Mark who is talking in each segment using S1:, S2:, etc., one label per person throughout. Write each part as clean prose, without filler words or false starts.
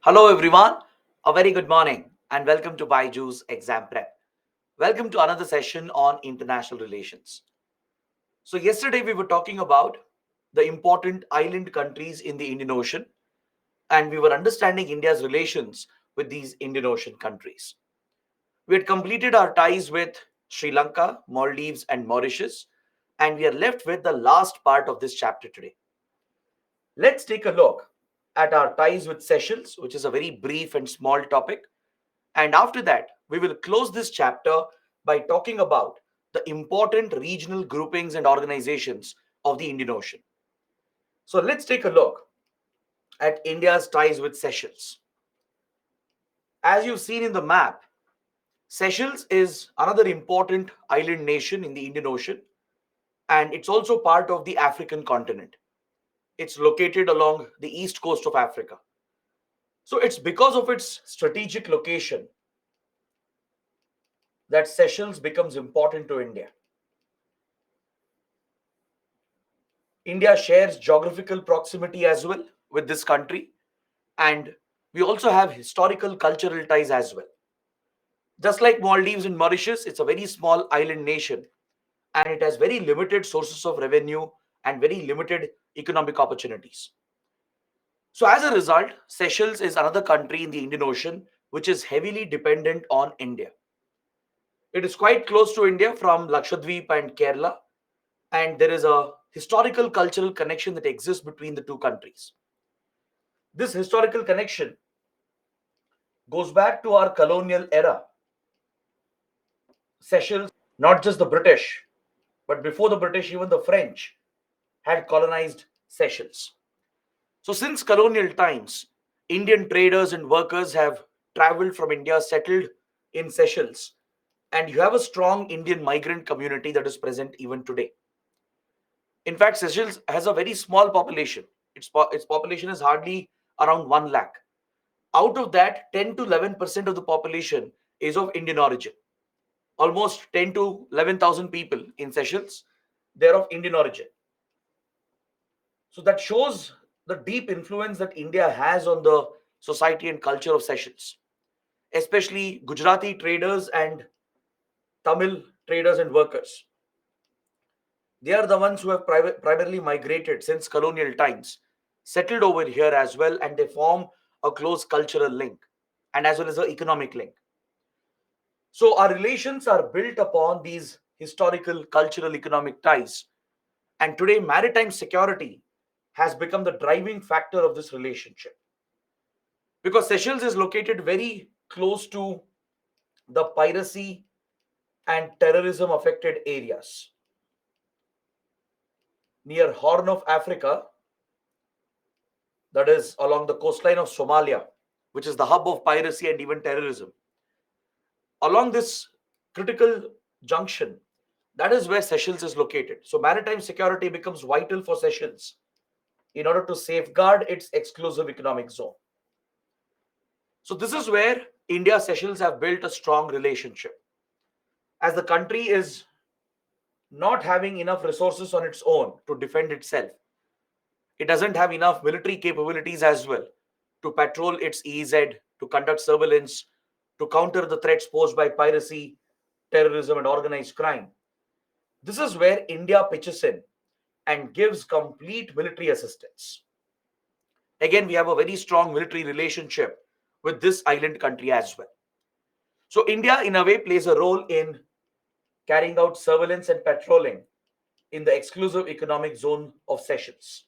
S1: Hello everyone, a very good morning and welcome to Baiju's Exam Prep. Welcome to another session on international relations. So yesterday we were talking about the important island countries in the Indian Ocean and we were understanding India's relations with these Indian Ocean countries. We had completed our ties with Sri Lanka, Maldives and Mauritius and we are left with the last part of this chapter today. Let's take a look at our ties with Seychelles, which is a very brief and small topic. And after that, we will close this chapter by talking about the important regional groupings and organizations of the Indian Ocean. So let's take a look at India's ties with Seychelles. As you've seen in the map, Seychelles is another important island nation in the Indian Ocean, and it's also part of the African continent. It's located along the east coast of Africa. So it's because of its strategic location that Seychelles becomes important to India. India shares geographical proximity as well with this country, and we also have historical cultural ties as well. Just like Maldives and Mauritius, it's a very small island nation and it has very limited sources of revenue and very limited economic opportunities. So, as a result, Seychelles is another country in the Indian Ocean which is heavily dependent on India. It is quite close to India from Lakshadweep and Kerala, and there is a historical cultural connection that exists between the two countries. This historical connection goes back to our colonial era. Seychelles, not just the British, but before the British, even the French had colonized Seychelles. So, since colonial times, Indian traders and workers have traveled from India, settled in Seychelles, and you have a strong Indian migrant community that is present even today. In fact, Seychelles has a very small population. Its population is hardly around 1 lakh. Out of that, 10 to 11% of the population is of Indian origin. Almost 10 to 11,000 people in Seychelles, they're of Indian origin. So that shows the deep influence that India has on the society and culture of Seychelles, especially Gujarati traders and Tamil traders and workers. They are the ones who have primarily migrated since colonial times, settled over here as well, and they form a close cultural link and as well as an economic link. So our relations are built upon these historical, cultural, economic ties. And today, maritime security has become the driving factor of this relationship. Because Seychelles is located very close to the piracy and terrorism affected areas. Near Horn of Africa, that is along the coastline of Somalia, which is the hub of piracy and even terrorism. Along this critical junction, that is where Seychelles is located. So maritime security becomes vital for Seychelles in order to safeguard its exclusive economic zone. So this is where India Seychelles have built a strong relationship. As the country is not having enough resources on its own to defend itself, it doesn't have enough military capabilities as well to patrol its EEZ, to conduct surveillance, to counter the threats posed by piracy, terrorism, and organized crime. This is where India pitches in and gives complete military assistance. Again, we have a very strong military relationship with this island country as well. So, India, in a way, plays a role in carrying out surveillance and patrolling in the exclusive economic zone of Seychelles.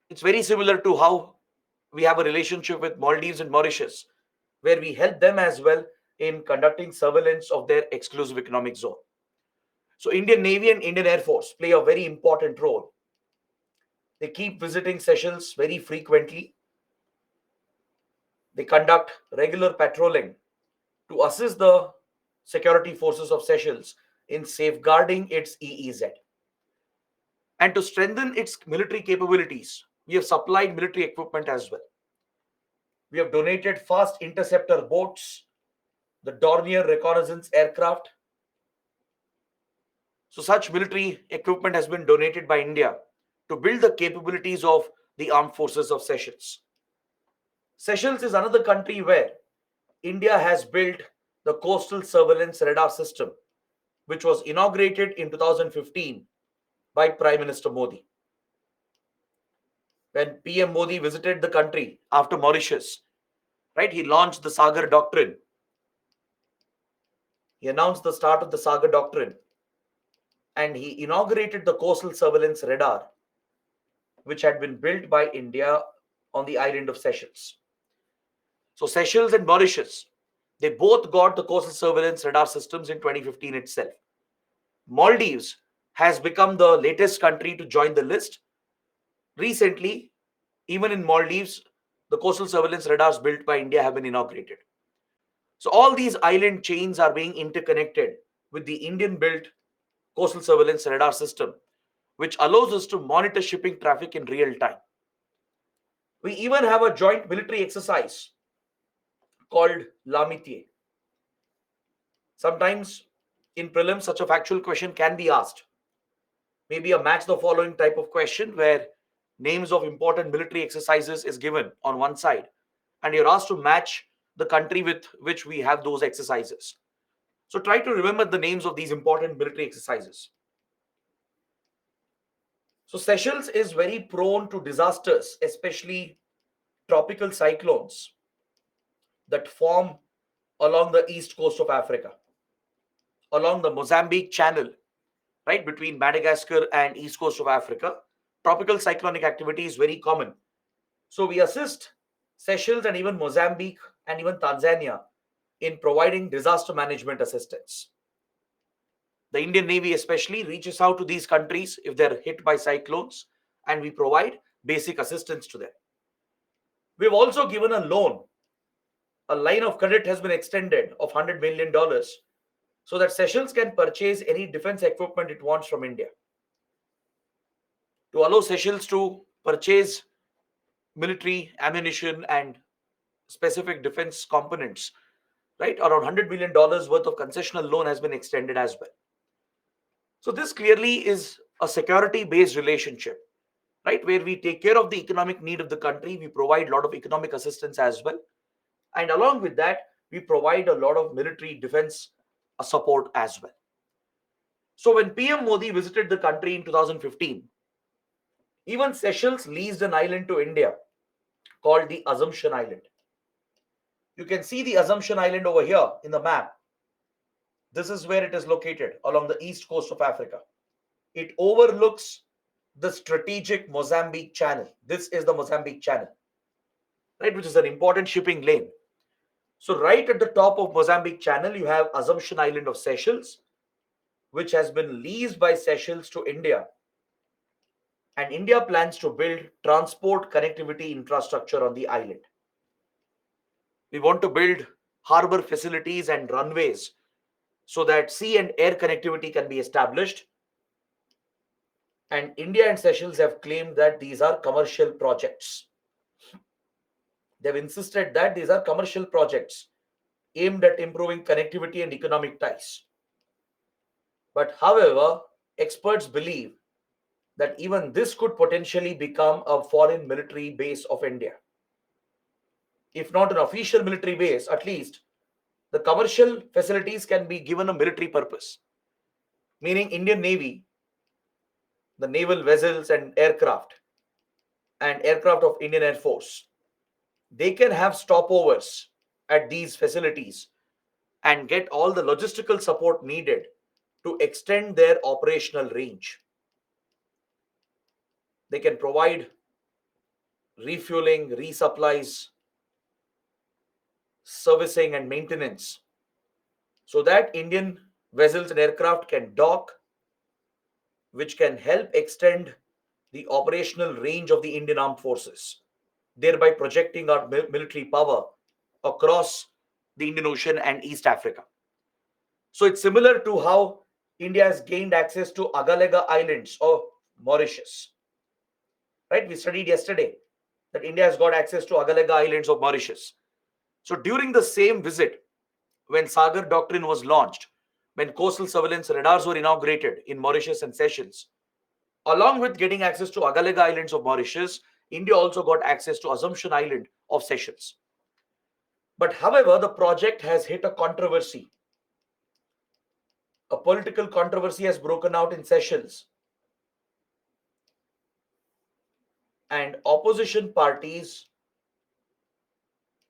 S1: It's very similar to how we have a relationship with Maldives and Mauritius, where we help them as well in conducting surveillance of their exclusive economic zone. So, Indian Navy and Indian Air Force play a very important role. They keep visiting Seychelles very frequently. They conduct regular patrolling to assist the security forces of Seychelles in safeguarding its EEZ. And to strengthen its military capabilities, we have supplied military equipment as well. We have donated fast interceptor boats, the Dornier reconnaissance aircraft. So, such military equipment has been donated by India to build the capabilities of the armed forces of Seychelles. Seychelles is another country where India has built the coastal surveillance radar system, which was inaugurated in 2015 by Prime Minister Modi. When PM Modi visited the country after Mauritius, right, he launched the Sagar Doctrine. He announced the start of the Sagar Doctrine and he inaugurated the coastal surveillance radar, which had been built by India on the island of Seychelles. So Seychelles and Mauritius, they both got the coastal surveillance radar systems in 2015 itself. Maldives has become the latest country to join the list. Recently, even in Maldives, the coastal surveillance radars built by India have been inaugurated. So all these island chains are being interconnected with the Indian built coastal surveillance radar system, which allows us to monitor shipping traffic in real time. We even have a joint military exercise called L'Amitié. Sometimes in prelims, such a factual question can be asked. Maybe a match the following type of question where names of important military exercises is given on one side and you're asked to match the country with which we have those exercises. So try to remember the names of these important military exercises. So Seychelles is very prone to disasters, especially tropical cyclones that form along the east coast of Africa, along the Mozambique Channel, right, between Madagascar and east coast of Africa. Tropical cyclonic activity is very common. So we assist Seychelles and even Mozambique and even Tanzania in providing disaster management assistance. The Indian Navy especially reaches out to these countries if they're hit by cyclones, and we provide basic assistance to them. We've also given a loan. A line of credit has been extended of $100 million so that Seychelles can purchase any defense equipment it wants from India. To allow Seychelles to purchase military ammunition and specific defense components, right, around $100 million worth of concessional loan has been extended as well. So this clearly is a security-based relationship, right, where we take care of the economic need of the country, we provide a lot of economic assistance as well, and along with that, we provide a lot of military defense support as well. So when PM Modi visited the country in 2015, even Seychelles leased an island to India called the Assumption Island. You can see the Assumption Island over here in the map. This is where it is located along the east coast of Africa. It overlooks the strategic Mozambique Channel. This is the Mozambique Channel, right, which is an important shipping lane. So right at the top of Mozambique Channel, you have Assumption Island of Seychelles, which has been leased by Seychelles to India. And India plans to build transport connectivity infrastructure on the island. We want to build harbor facilities and runways so that sea and air connectivity can be established. And India and Seychelles have claimed that these are commercial projects. They've insisted that these are commercial projects aimed at improving connectivity and economic ties. But however, experts believe that even this could potentially become a foreign military base of India. If not an official military base, at least the commercial facilities can be given a military purpose, meaning Indian Navy, the naval vessels and aircraft of Indian Air Force, they can have stopovers at these facilities and get all the logistical support needed to extend their operational range. They can provide refueling, resupplies, servicing and maintenance so that Indian vessels and aircraft can dock, which can help extend the operational range of the Indian Armed Forces, thereby projecting our military power across the Indian Ocean and East Africa. So it's similar to how India has gained access to Agalega Islands of Mauritius. Right? We studied yesterday that India has got access to Agalega Islands of Mauritius. So during the same visit, when Sagar Doctrine was launched, when coastal surveillance radars were inaugurated in Mauritius and Seychelles, along with getting access to Agalega Islands of Mauritius, India also got access to Assumption Island of Seychelles. But however, the project has hit a controversy. A political controversy has broken out in Seychelles, and opposition parties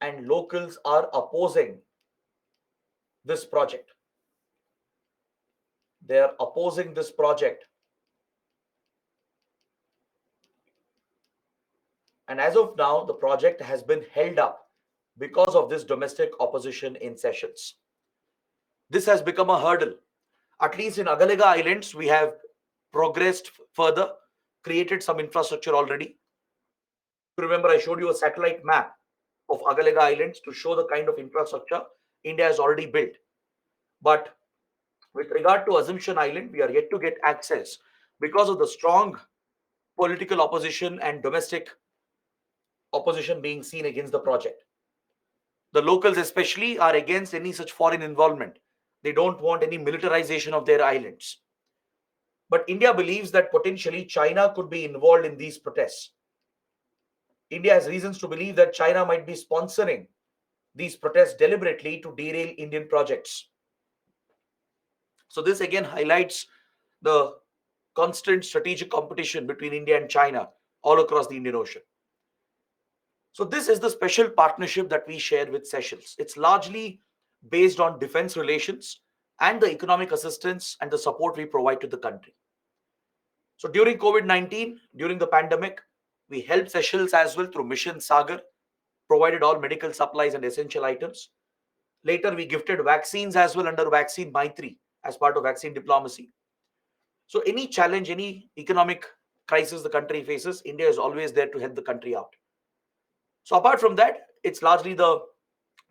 S1: and locals are opposing this project. They are opposing this project. And as of now, the project has been held up because of this domestic opposition in Seychelles. This has become a hurdle. At least in Agalega Islands, we have progressed further, created some infrastructure already. Remember, I showed you a satellite map of Agalega Islands to show the kind of infrastructure India has already built. But with regard to Assumption Island, we are yet to get access because of the strong political opposition and domestic opposition being seen against the project. The locals, especially, are against any such foreign involvement. They don't want any militarization of their islands. But India believes that potentially China could be involved in these protests. India has reasons to believe that China might be sponsoring these protests deliberately to derail Indian projects. So, this again highlights the constant strategic competition between India and China all across the Indian Ocean. So, this is the special partnership that we share with Seychelles. It's largely based on defense relations and the economic assistance and the support we provide to the country. So, during COVID-19, during the pandemic, we helped Seychelles as well through Mission Sagar, provided all medical supplies and essential items. Later, we gifted vaccines as well under Vaccine Maitri as part of vaccine diplomacy. So, any challenge, any economic crisis the country faces, India is always there to help the country out. So, apart from that, it's largely the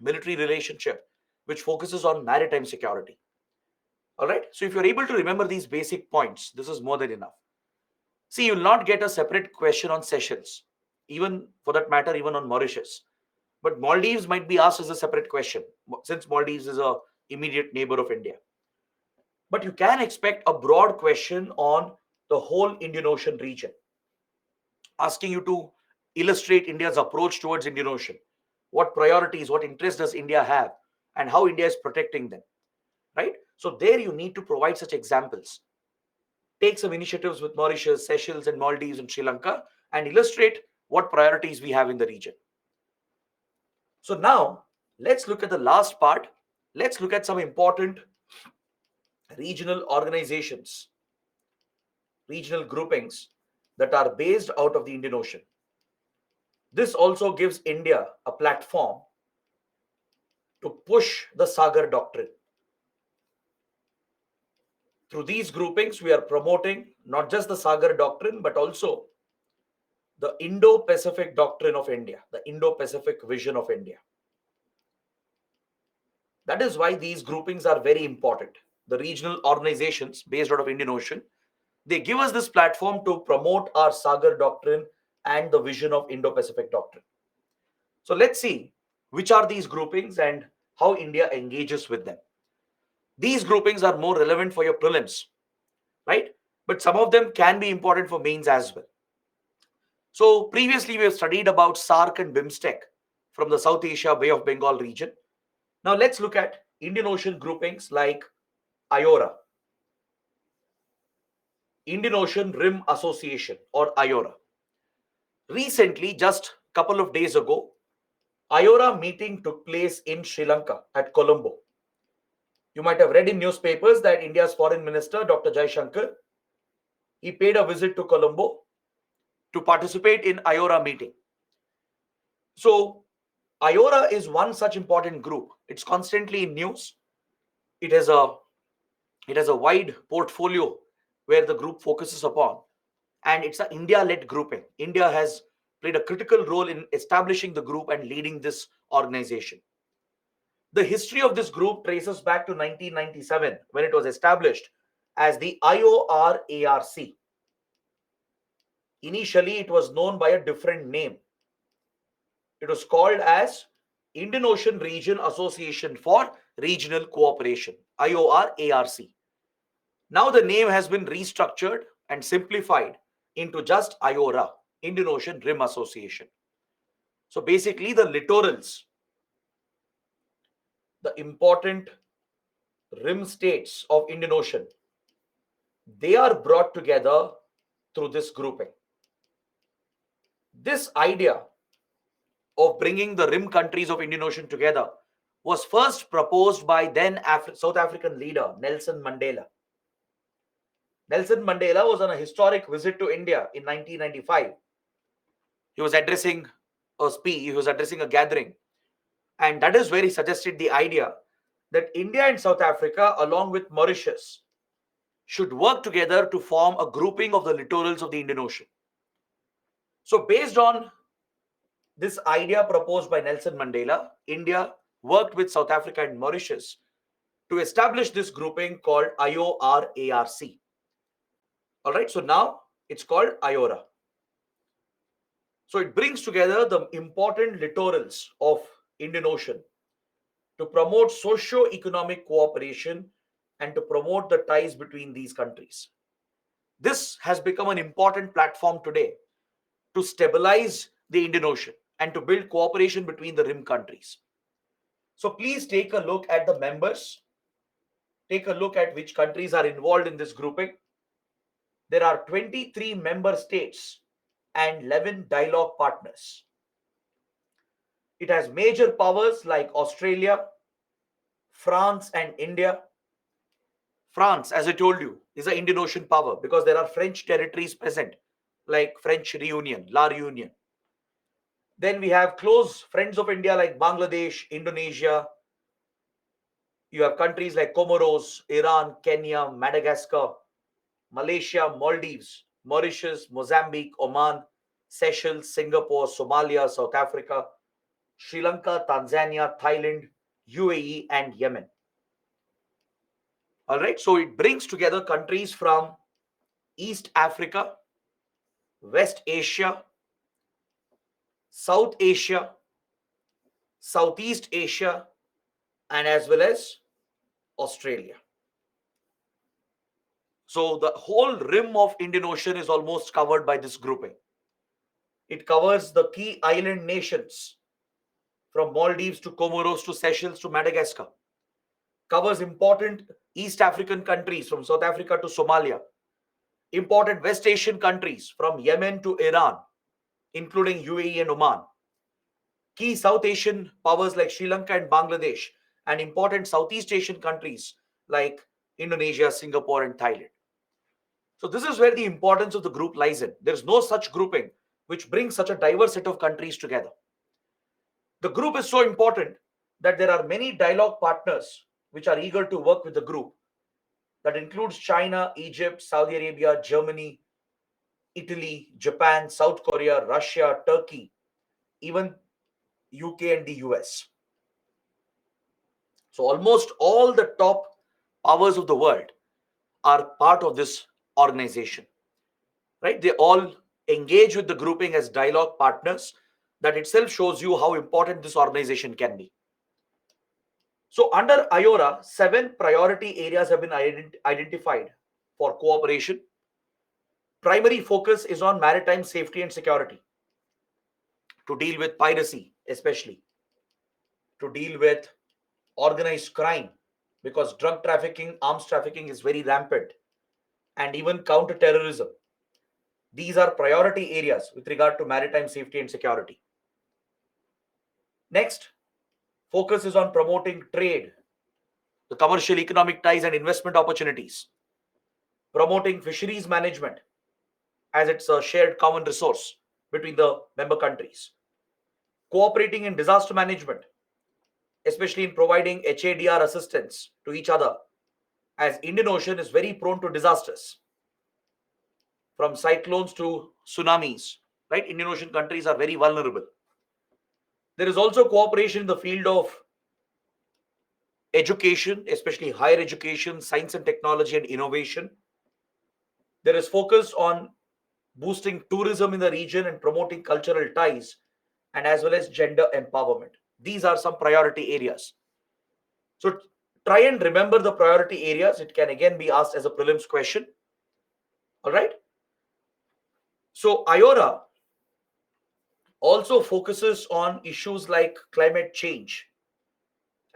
S1: military relationship which focuses on maritime security. All right. So, if you're able to remember these basic points, this is more than enough. See, you'll not get a separate question on Seychelles, even for that matter, even on Mauritius. But Maldives might be asked as a separate question, since Maldives is a immediate neighbor of India. But you can expect a broad question on the whole Indian Ocean region, asking you to illustrate India's approach towards Indian Ocean. What priorities, what interests does India have, and how India is protecting them, right? So there you need to provide such examples. Take some initiatives with Mauritius, Seychelles, and Maldives and Sri Lanka and illustrate what priorities we have in the region. So now let's look at the last part. Let's look at some important regional organizations, regional groupings that are based out of the Indian Ocean. This also gives India a platform to push the Sagar doctrine. Through these groupings, we are promoting not just the Sagar doctrine, but also the Indo-Pacific doctrine of India, the Indo-Pacific vision of India. That is why these groupings are very important. The regional organizations based out of Indian Ocean, they give us this platform to promote our Sagar doctrine and the vision of Indo-Pacific doctrine. So let's see which are these groupings and how India engages with them. These groupings are more relevant for your prelims, right? But some of them can be important for mains as well. So previously we have studied about SAARC and BIMSTEC from the South Asia Bay of Bengal region. Now let's look at Indian Ocean groupings like IORA, Indian Ocean Rim Association, or IORA. Recently, just a couple of days ago, IORA meeting took place in Sri Lanka at Colombo. You might have read in newspapers that India's Foreign Minister, Dr. Jaishankar, he paid a visit to Colombo to participate in IORA meeting. So, IORA is one such important group. It's constantly in news. It has a wide portfolio where the group focuses upon, and it's an India-led grouping. India has played a critical role in establishing the group and leading this organization. The history of this group traces back to 1997 when it was established as the IORARC. Initially, it was known by a different name. It was called as Indian Ocean Region Association for Regional Cooperation, IORARC. Now the name has been restructured and simplified into just IORA, Indian Ocean Rim Association. So basically, the littorals, the important rim states of Indian Ocean, they are brought together through this grouping. This idea of bringing the rim countries of Indian Ocean together was first proposed by then South African leader Nelson Mandela. Nelson Mandela was on a historic visit to India in 1995. He was addressing a speech, he was addressing a gathering, and that is where he suggested the idea that India and South Africa, along with Mauritius, should work together to form a grouping of the littorals of the Indian Ocean. So, based on this idea proposed by Nelson Mandela, India worked with South Africa and Mauritius to establish this grouping called IORARC. All right, so now it's called IORA. So it brings together the important littorals of Indian Ocean to promote socio-economic cooperation and to promote the ties between these countries. This has become an important platform today to stabilize the Indian Ocean and to build cooperation between the rim countries. So please take a look at the members. Take a look at which countries are involved in this grouping. There are 23 member states and 11 dialogue partners. It has major powers like Australia, France, and India. France, as I told you, is an Indian Ocean power because there are French territories present, like French Reunion, La Reunion. Then we have close friends of India like Bangladesh, Indonesia. You have countries like Comoros, Iran, Kenya, Madagascar, Malaysia, Maldives, Mauritius, Mozambique, Oman, Seychelles, Singapore, Somalia, South Africa, Sri Lanka, Tanzania, Thailand, UAE, and Yemen. All right, so it brings together countries from East Africa, West Asia, South Asia, Southeast Asia, and as well as Australia. So the whole rim of Indian Ocean is almost covered by this grouping. It covers the key island nations from Maldives to Comoros to Seychelles to Madagascar. Covers important East African countries from South Africa to Somalia. Important West Asian countries from Yemen to Iran, including UAE and Oman. Key South Asian powers like Sri Lanka and Bangladesh, and important Southeast Asian countries like Indonesia, Singapore, and Thailand. So this is where the importance of the group lies in. There is no such grouping which brings such a diverse set of countries together. The group is so important that there are many dialogue partners which are eager to work with the group. That includes China, Egypt, Saudi Arabia, Germany, Italy, Japan, South Korea, Russia, Turkey, even UK and the US. So almost all the top powers of the world are part of this organization, right? They all engage with the grouping as dialogue partners. That itself shows you how important this organization can be. So under IORA, 7 priority areas have been identified for cooperation. Primary focus is on maritime safety and security, to deal with piracy, especially to deal with organized crime, because drug trafficking, arms trafficking is very rampant, and even counter-terrorism. These are priority areas with regard to maritime safety and security. Next, focus is on promoting trade, the commercial economic ties and investment opportunities, promoting fisheries management as it's a shared common resource between the member countries, cooperating in disaster management, especially in providing HADR assistance to each other, as Indian Ocean is very prone to disasters, from cyclones to tsunamis, right? Indian Ocean countries are very vulnerable. There is also cooperation in the field of education, especially higher education, science and technology, and innovation. There is focus on boosting tourism in the region and promoting cultural ties, and as well as gender empowerment. These are some priority areas. So try and remember the priority areas. It can again be asked as a prelims question. All right. So IORA Also focuses on issues like climate change,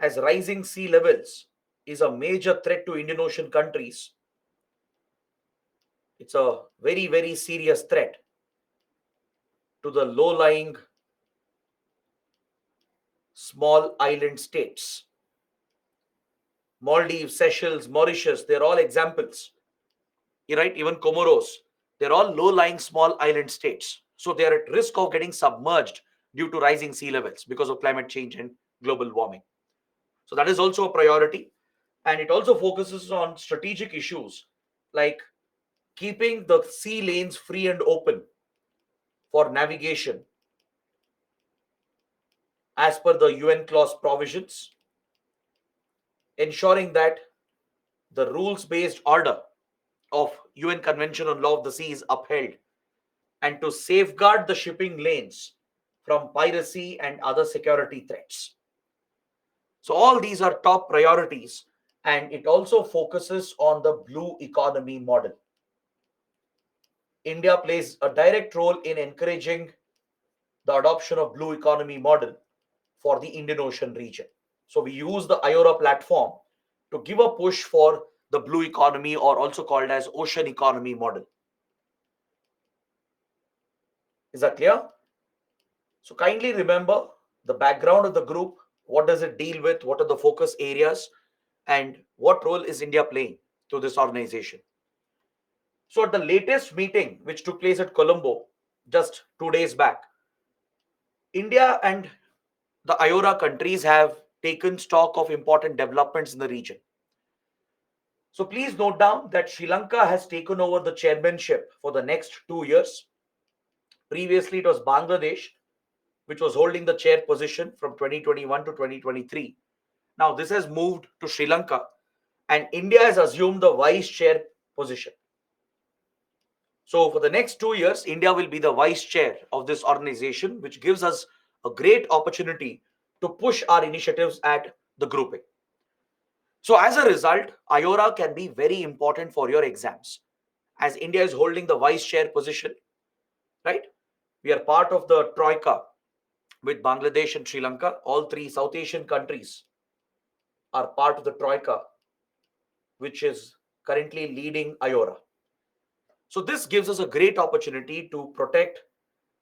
S1: as rising sea levels is a major threat to Indian Ocean countries. It's a very, very serious threat to the low lying small island states. Maldives, Seychelles, Mauritius, they're all examples. Right? Even Comoros, they're all low lying small island states. So they are at risk of getting submerged due to rising sea levels because of climate change and global warming. So that is also a priority. And it also focuses on strategic issues like keeping the sea lanes free and open for navigation as per the UN clause provisions, ensuring that the rules based order of UN Convention on Law of the Sea is upheld, and to safeguard the shipping lanes from piracy and other security threats. So, all these are top priorities, and it also focuses on the blue economy model. India plays a direct role in encouraging the adoption of blue economy model for the Indian Ocean region. So we use the IORA platform to give a push for the blue economy, or also called as ocean economy model. Is that clear? So kindly remember the background of the group, what does it deal with, what are the focus areas, and what role is India playing to this organization. So at the latest meeting, which took place at Colombo just 2 days back, India and the IORA countries have taken stock of important developments in the region. So please note down that Sri Lanka has taken over the chairmanship for the next 2 years. Previously, it was Bangladesh, which was holding the chair position from 2021 to 2023. Now, this has moved to Sri Lanka, and India has assumed the vice chair position. So, for the next 2 years, India will be the vice chair of this organization, which gives us a great opportunity to push our initiatives at the grouping. So, as a result, IORA can be very important for your exams, as India is holding the vice chair position, right? We are part of the Troika with Bangladesh and Sri Lanka. All three South Asian countries are part of the Troika, which is currently leading IORA. So, this gives us a great opportunity to protect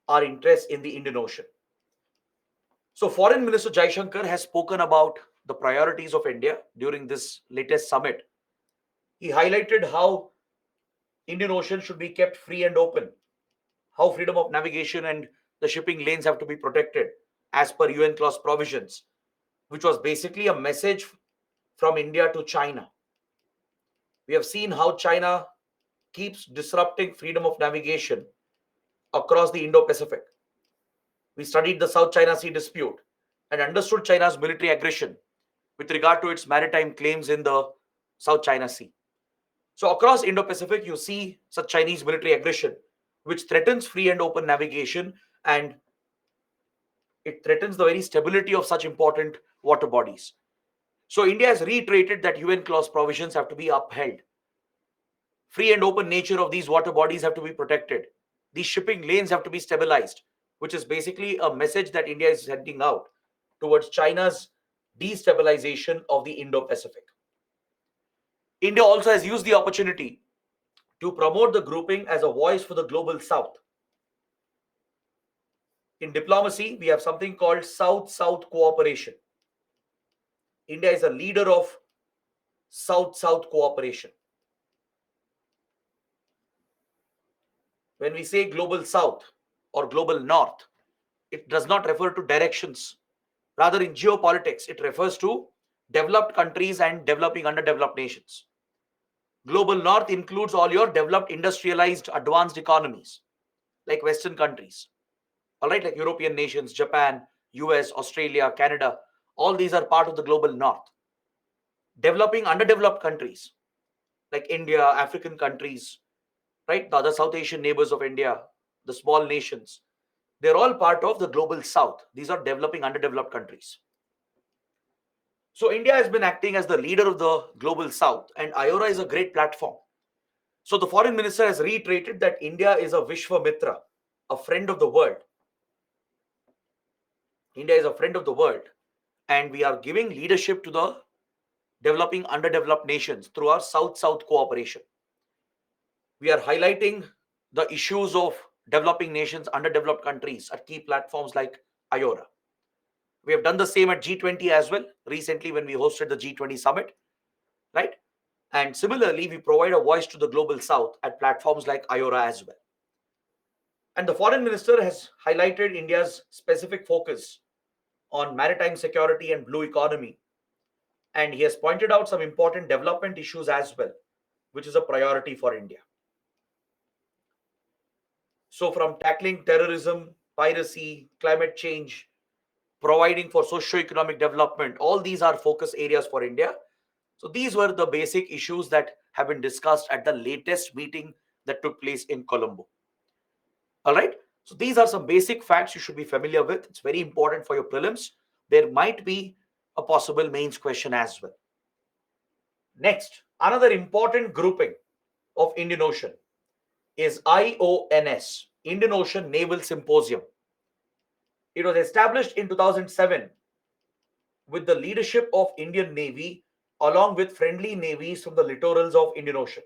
S1: our interests in the Indian Ocean. So, Foreign Minister Jaishankar has spoken about the priorities of India during this latest summit. He highlighted how Indian Ocean should be kept free and open, how freedom of navigation and the shipping lanes have to be protected as per UN clause provisions, which was basically a message from India to China. We have seen how China keeps disrupting freedom of navigation across the Indo-Pacific. We studied the South China Sea dispute and understood China's military aggression with regard to its maritime claims in the South China Sea. So across Indo-Pacific, you see such Chinese military aggression, which threatens free and open navigation, and it threatens the very stability of such important water bodies. So India has reiterated that UN clause provisions have to be upheld. Free and open nature of these water bodies have to be protected. These shipping lanes have to be stabilized, which is basically a message that India is sending out towards China's destabilization of the Indo-Pacific. India also has used the opportunity to promote the grouping as a voice for the global South. In diplomacy, we have something called South-South cooperation. India is a leader of South-South cooperation. When we say global South or global North, it does not refer to directions. Rather, in geopolitics, it refers to developed countries and developing underdeveloped nations. Global North includes all your developed, industrialized, advanced economies, like Western countries. All right, like European nations, Japan, US, Australia, Canada, all these are part of the global North. Developing, underdeveloped countries, like India, African countries, right? The other South Asian neighbors of India, the small nations, they're all part of the global South. These are developing, underdeveloped countries. So India has been acting as the leader of the global South, and IORA is a great platform. So the foreign minister has reiterated that India is a Vishwa Mitra, a friend of the world. India is a friend of the world, and we are giving leadership to the developing underdeveloped nations through our South-South cooperation. We are highlighting the issues of developing nations, underdeveloped countries at key platforms like IORA. We have done the same at G20 as well, recently when we hosted the G20 summit, right? And similarly, we provide a voice to the global south at platforms like IORA as well. And the foreign minister has highlighted India's specific focus on maritime security and blue economy. And he has pointed out some important development issues as well, which is a priority for India. So, from tackling terrorism, piracy, climate change, providing for socio-economic development, all these are focus areas for India. So, these were the basic issues that have been discussed at the latest meeting that took place in Colombo. All right. So, these are some basic facts you should be familiar with. It's very important for your prelims. There might be a possible mains question as well. Next, another important grouping of Indian Ocean is IONS, Indian Ocean Naval Symposium. It was established in 2007 with the leadership of Indian Navy along with friendly navies from the littorals of Indian Ocean.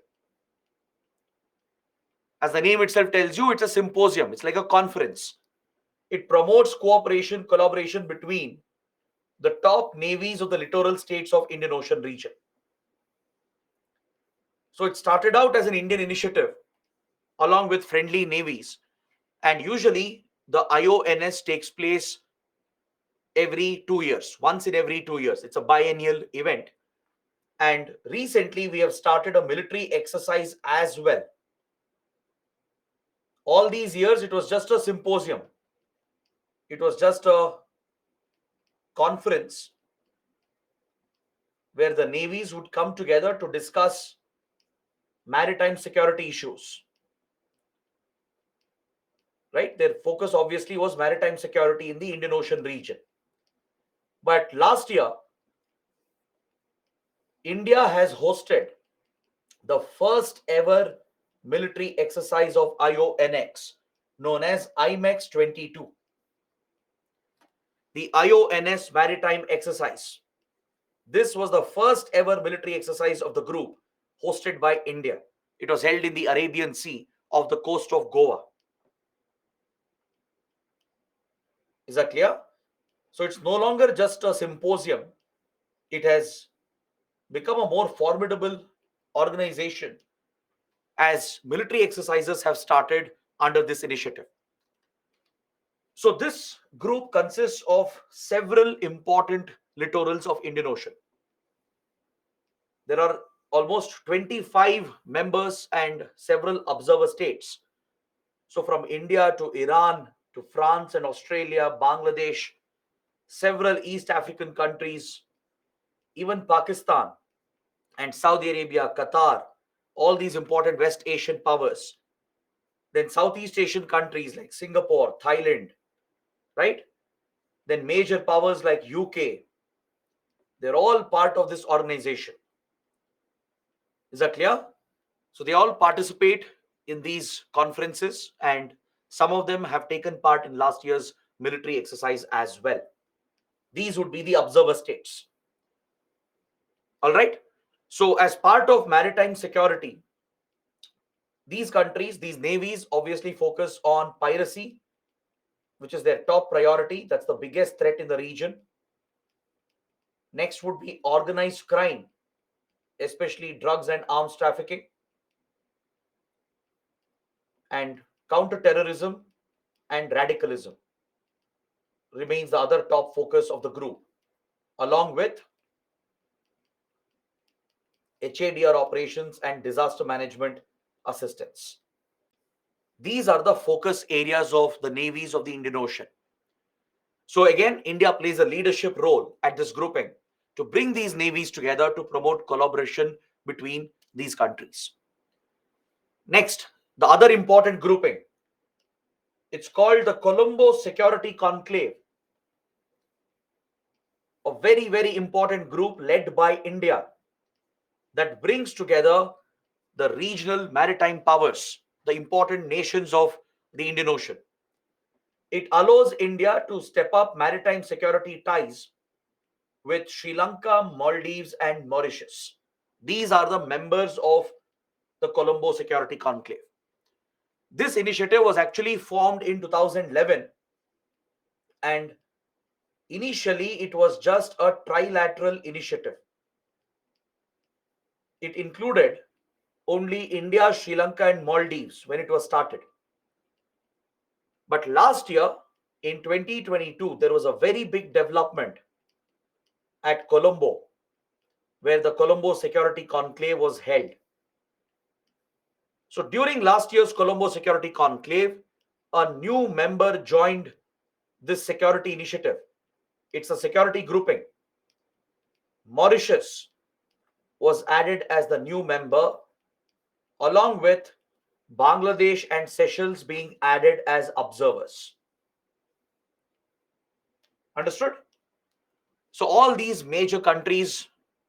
S1: As the name itself tells you, it's a symposium. It's like a conference. It promotes cooperation, collaboration between the top navies of the littoral states of Indian Ocean region. So it started out as an Indian initiative along with friendly navies, and usually the IONS takes place every 2 years, once in every 2 years. It's a biennial event. And recently we have started a military exercise as well. All these years it was just a symposium, it was just a conference where the navies would come together to discuss maritime security issues, right? Their focus obviously was maritime security in the Indian Ocean region. But last year, India has hosted the first ever military exercise of IONX, known as IMEX 22. The IONS maritime exercise. This was the first ever military exercise of the group hosted by India. It was held in the Arabian Sea off the coast of Goa. Is that clear? So it's no longer just a symposium. It has become a more formidable organization as military exercises have started under this initiative. So this group consists of several important littorals of Indian Ocean. There are almost 25 members and several observer states. So from India to Iran to France and Australia, Bangladesh, several East African countries, even Pakistan and Saudi Arabia, Qatar, all these important West Asian powers. Then Southeast Asian countries like Singapore, Thailand, right? Then major powers like UK, they're all part of this organization. Is that clear? So they all participate in these conferences, and some of them have taken part in last year's military exercise as well. These would be the observer states. All right. So as part of maritime security, these countries, these navies obviously focus on piracy, which is their top priority. That's the biggest threat in the region. Next would be organized crime, especially drugs and arms trafficking, and counter-terrorism and radicalism remains the other top focus of the group, along with HADR operations and disaster management assistance. These are the focus areas of the navies of the Indian Ocean. So again, India plays a leadership role at this grouping to bring these navies together to promote collaboration between these countries. Next, the other important grouping, it's called the Colombo Security Conclave, a very, very important group led by India that brings together the regional maritime powers, the important nations of the Indian Ocean. It allows India to step up maritime security ties with Sri Lanka, Maldives, and Mauritius. These are the members of the Colombo Security Conclave. This initiative was actually formed in 2011, and initially it was just a trilateral initiative. It included only India, Sri Lanka, and Maldives when it was started. But last year, in 2022, there was a very big development at Colombo, where the Colombo Security Conclave was held. So during last year's Colombo Security Conclave, a new member joined this security initiative. It's a security grouping. Mauritius was added as the new member, along with Bangladesh and Seychelles being added as observers. Understood? So all these major countries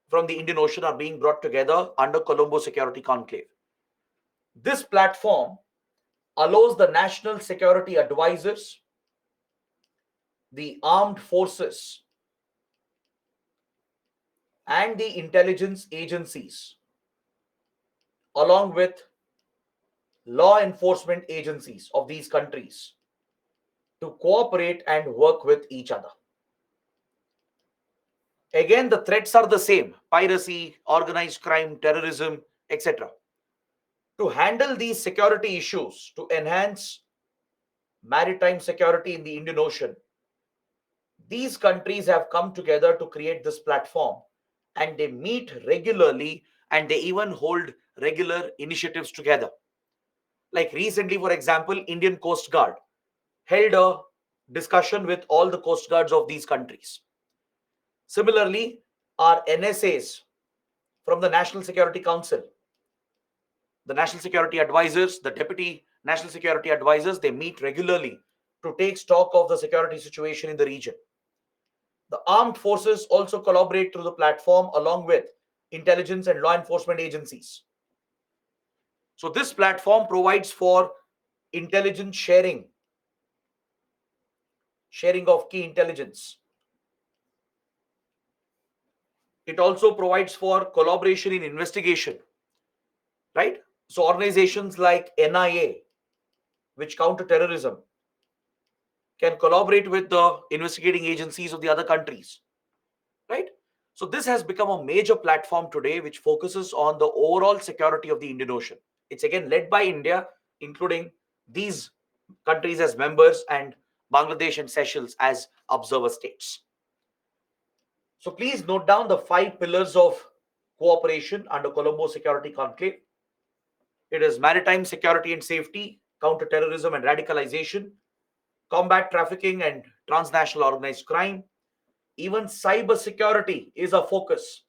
S1: from the Indian Ocean are being brought together under Colombo Security Conclave. This platform allows the national security advisors, the armed forces, and the intelligence agencies, along with law enforcement agencies of these countries, to cooperate and work with each other. Again, the threats are the same: piracy, organized crime, terrorism, etc. To handle these security issues, to enhance maritime security in the Indian Ocean, these countries have come together to create this platform, and they meet regularly, and they even hold regular initiatives together. Like recently, for example, Indian Coast Guard held a discussion with all the coast guards of these countries. Similarly, our NSAs from the National Security Council, the National Security Advisors, the Deputy National Security Advisors, they meet regularly to take stock of the security situation in the region. The armed forces also collaborate through the platform along with intelligence and law enforcement agencies. So this platform provides for intelligence sharing of key intelligence. It also provides for collaboration in investigation, right? So organizations like NIA, which counter terrorism, can collaborate with the investigating agencies of the other countries, right? So this has become a major platform today which focuses on the overall security of the Indian Ocean. It's again led by India, including these countries as members and Bangladesh and Seychelles as observer states. So please note down the 5 pillars of cooperation under Colombo Security Conclave. It is maritime security and safety, counter-terrorism and radicalization, combat trafficking and transnational organized crime. Even cyber security is a focus.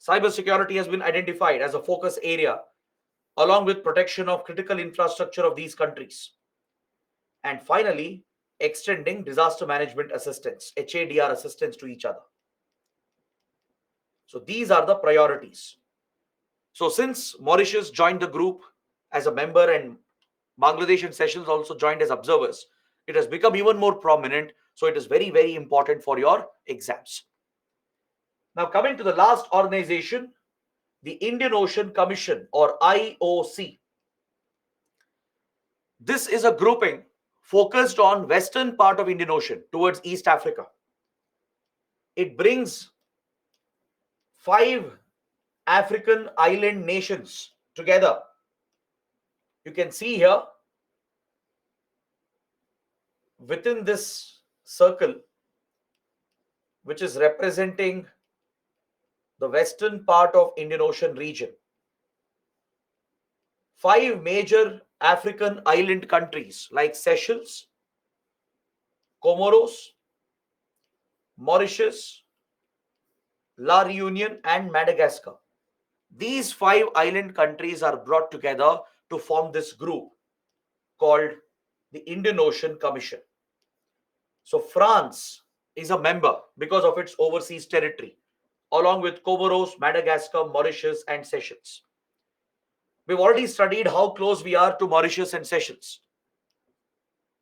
S1: Cyber security has been identified as a focus area, along with protection of critical infrastructure of these countries. And finally, extending disaster management assistance, HADR assistance to each other. So these are the priorities. So since Mauritius joined the group as a member and Bangladesh and Seychelles also joined as observers, it has become even more prominent. So it is very, very important for your exams. Now coming to the last organization, the Indian Ocean Commission, or IOC. This is a grouping focused on western part of Indian Ocean towards East Africa. It brings 5 African island nations together. You can see here within this circle, which is representing the western part of Indian Ocean region, 5 major African island countries like Seychelles, Comoros, Mauritius, La Reunion, and Madagascar. These 5 island countries are brought together to form this group called the Indian Ocean Commission. So France is a member because of its overseas territory, along with Comoros, Madagascar, Mauritius, and Seychelles. We've already studied how close we are to Mauritius and Seychelles.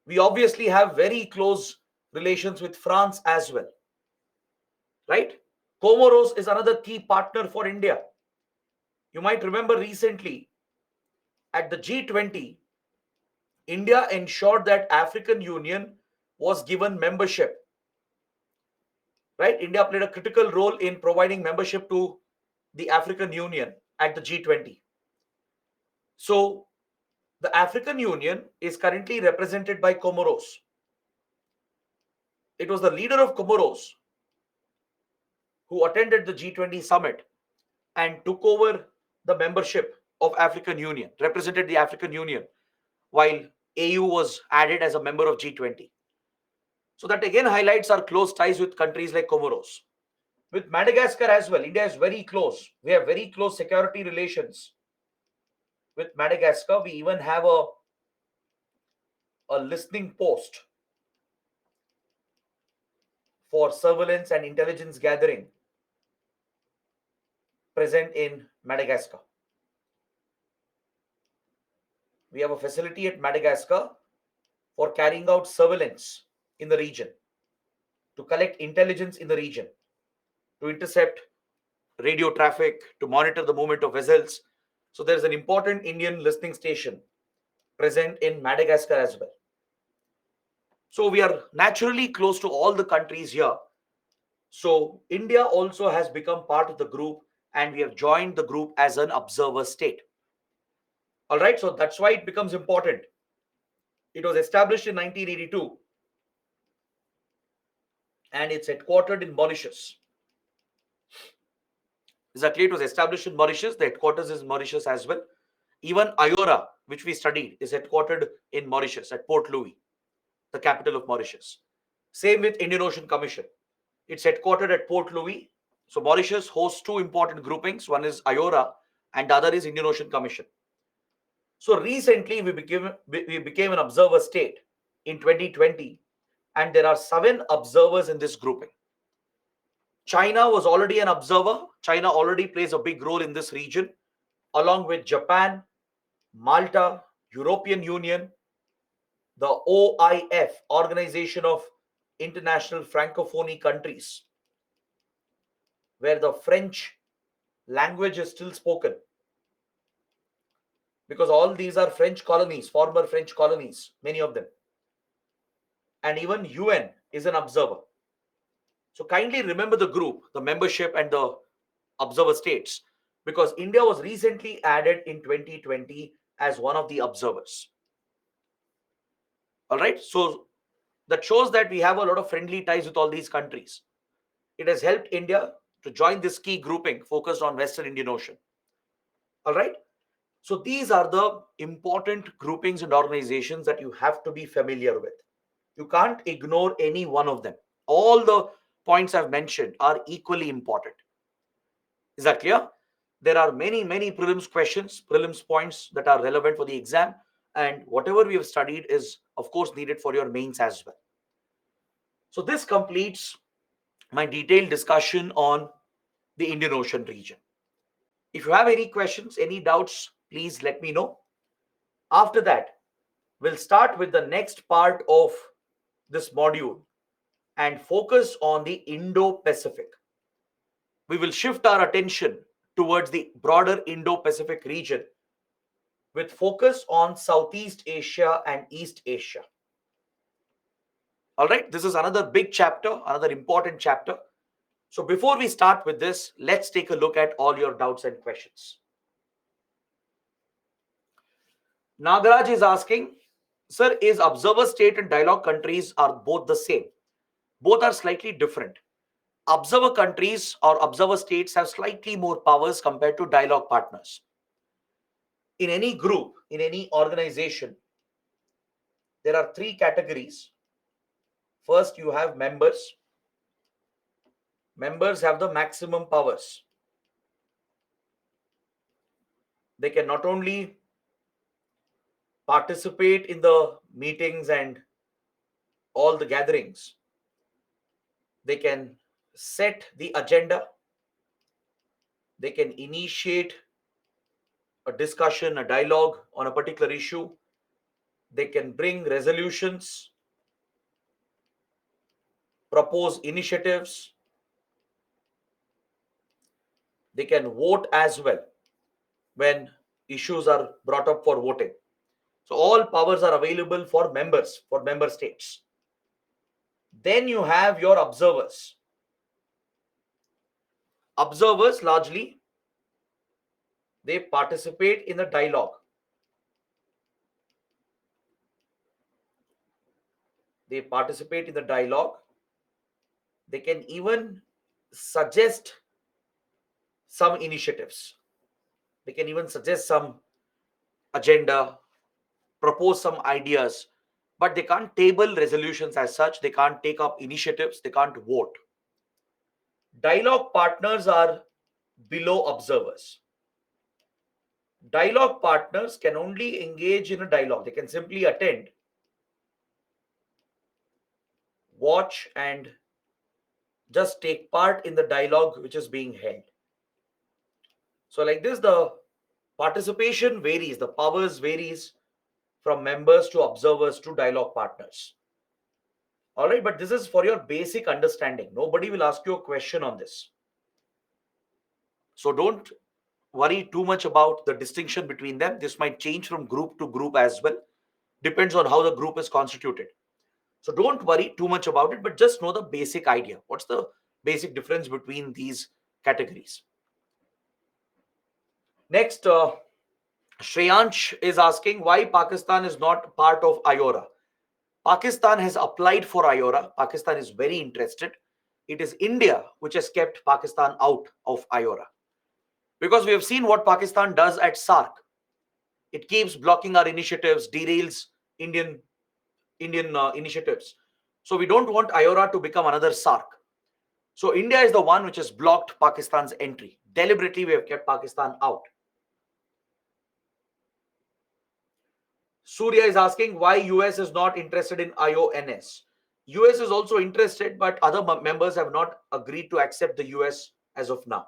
S1: We obviously have very close relations with France as well, right? Comoros is another key partner for India. You might remember recently at the G20, India ensured that African Union was given membership, right? India played a critical role in providing membership to the African Union at the G20. So the African Union is currently represented by Comoros. It was the leader of Comoros who attended the G20 summit and took over the membership of African Union, represented the African Union, while AU was added as a member of G20. So that again highlights our close ties with countries like Comoros. With Madagascar as well, India is very close. We have very close security relations with Madagascar. We even have a listening post for surveillance and intelligence gathering present in Madagascar. We have a facility at Madagascar for carrying out surveillance in the region, to collect intelligence in the region, to intercept radio traffic, to monitor the movement of vessels. So there's an important Indian listening station present in Madagascar as well. So we are naturally close to all the countries here. So India also has become part of the group, and we have joined the group as an observer state. All right, so that's why it becomes important. It was established in 1982 and it's headquartered in Mauritius. Exactly, it was established in Mauritius. The headquarters is Mauritius as well. Even IORA, which we studied, is headquartered in Mauritius at Port Louis, the capital of Mauritius. Same with Indian Ocean Commission. It's headquartered at Port Louis. So Mauritius hosts two important groupings. One is IORA and the other is Indian Ocean Commission. So recently we became an observer state in 2020, and there are 7 observers in this grouping. China was already an observer. China already plays a big role in this region, along with Japan, Malta, European Union, the OIF, Organization of International Francophonie Countries, where the French language is still spoken, because all these are French colonies, former French colonies, many of them. And even UN is an observer. So kindly remember the group, the membership and the observer states, because India was recently added in 2020 as one of the observers. All right, so that shows that we have a lot of friendly ties with all these countries. It has helped India to join this key grouping focused on Western Indian Ocean. All right, so these are the important groupings and organizations that you have to be familiar with. You can't ignore any one of them. All the points I've mentioned are equally important. Is that clear? There are many prelims questions, prelims points that are relevant for the exam, and whatever we have studied is of course needed for your mains as well. So this completes my detailed discussion on the Indian Ocean region. If you have any questions, any doubts, please let me know. After that, we'll start with the next part of this module and focus on the Indo-Pacific. We will shift our attention towards the broader Indo-Pacific region with focus on Southeast Asia and East Asia. All right, this is another big chapter, another important chapter. So before we start with this, let's take a look at all your doubts and questions. Nagaraj is asking, sir, is observer state and dialogue countries are both the same? Both are slightly different. Observer countries or observer states have slightly more powers compared to dialogue partners. In any group, in any organization, there are 3 categories. First, you have members. Members have the maximum powers. They can not only participate in the meetings and all the gatherings, they can set the agenda, they can initiate a discussion, a dialogue on a particular issue, They can bring resolutions, propose initiatives, they can vote as well when issues are brought up for voting. So all powers are available for members, for member states. Then you have your observers. Observers largely they participate in the dialogue. They participate in the dialogue. They can even suggest some initiatives. They can even suggest some agenda, propose some ideas, but they can't table resolutions as such. They can't take up initiatives. They can't vote. Dialogue partners are below observers. Dialogue partners can only engage in a dialogue. They can simply attend, watch, and just take part in the dialogue which is being held. So like this, the participation varies, the powers varies from members to observers to dialogue partners. All right, but this is for your basic understanding. Nobody will ask you a question on this. So don't worry too much about the distinction between them. This might change from group to group as well. Depends on how the group is constituted. So don't worry too much about it, but just know the basic idea. What's the basic difference between these categories? Next, Shreyansh is asking why Pakistan is not part of IORA. Pakistan has applied for IORA. Pakistan is very interested. It is India which has kept Pakistan out of IORA. Because we have seen what Pakistan does at SARC. It keeps blocking our initiatives, derails Indian initiatives. So we don't want IORA to become another SARC. So India is the one which has blocked Pakistan's entry. Deliberately, we have kept Pakistan out. Surya is asking why US is not interested in IONS. US is also interested, but other members have not agreed to accept the US as of now.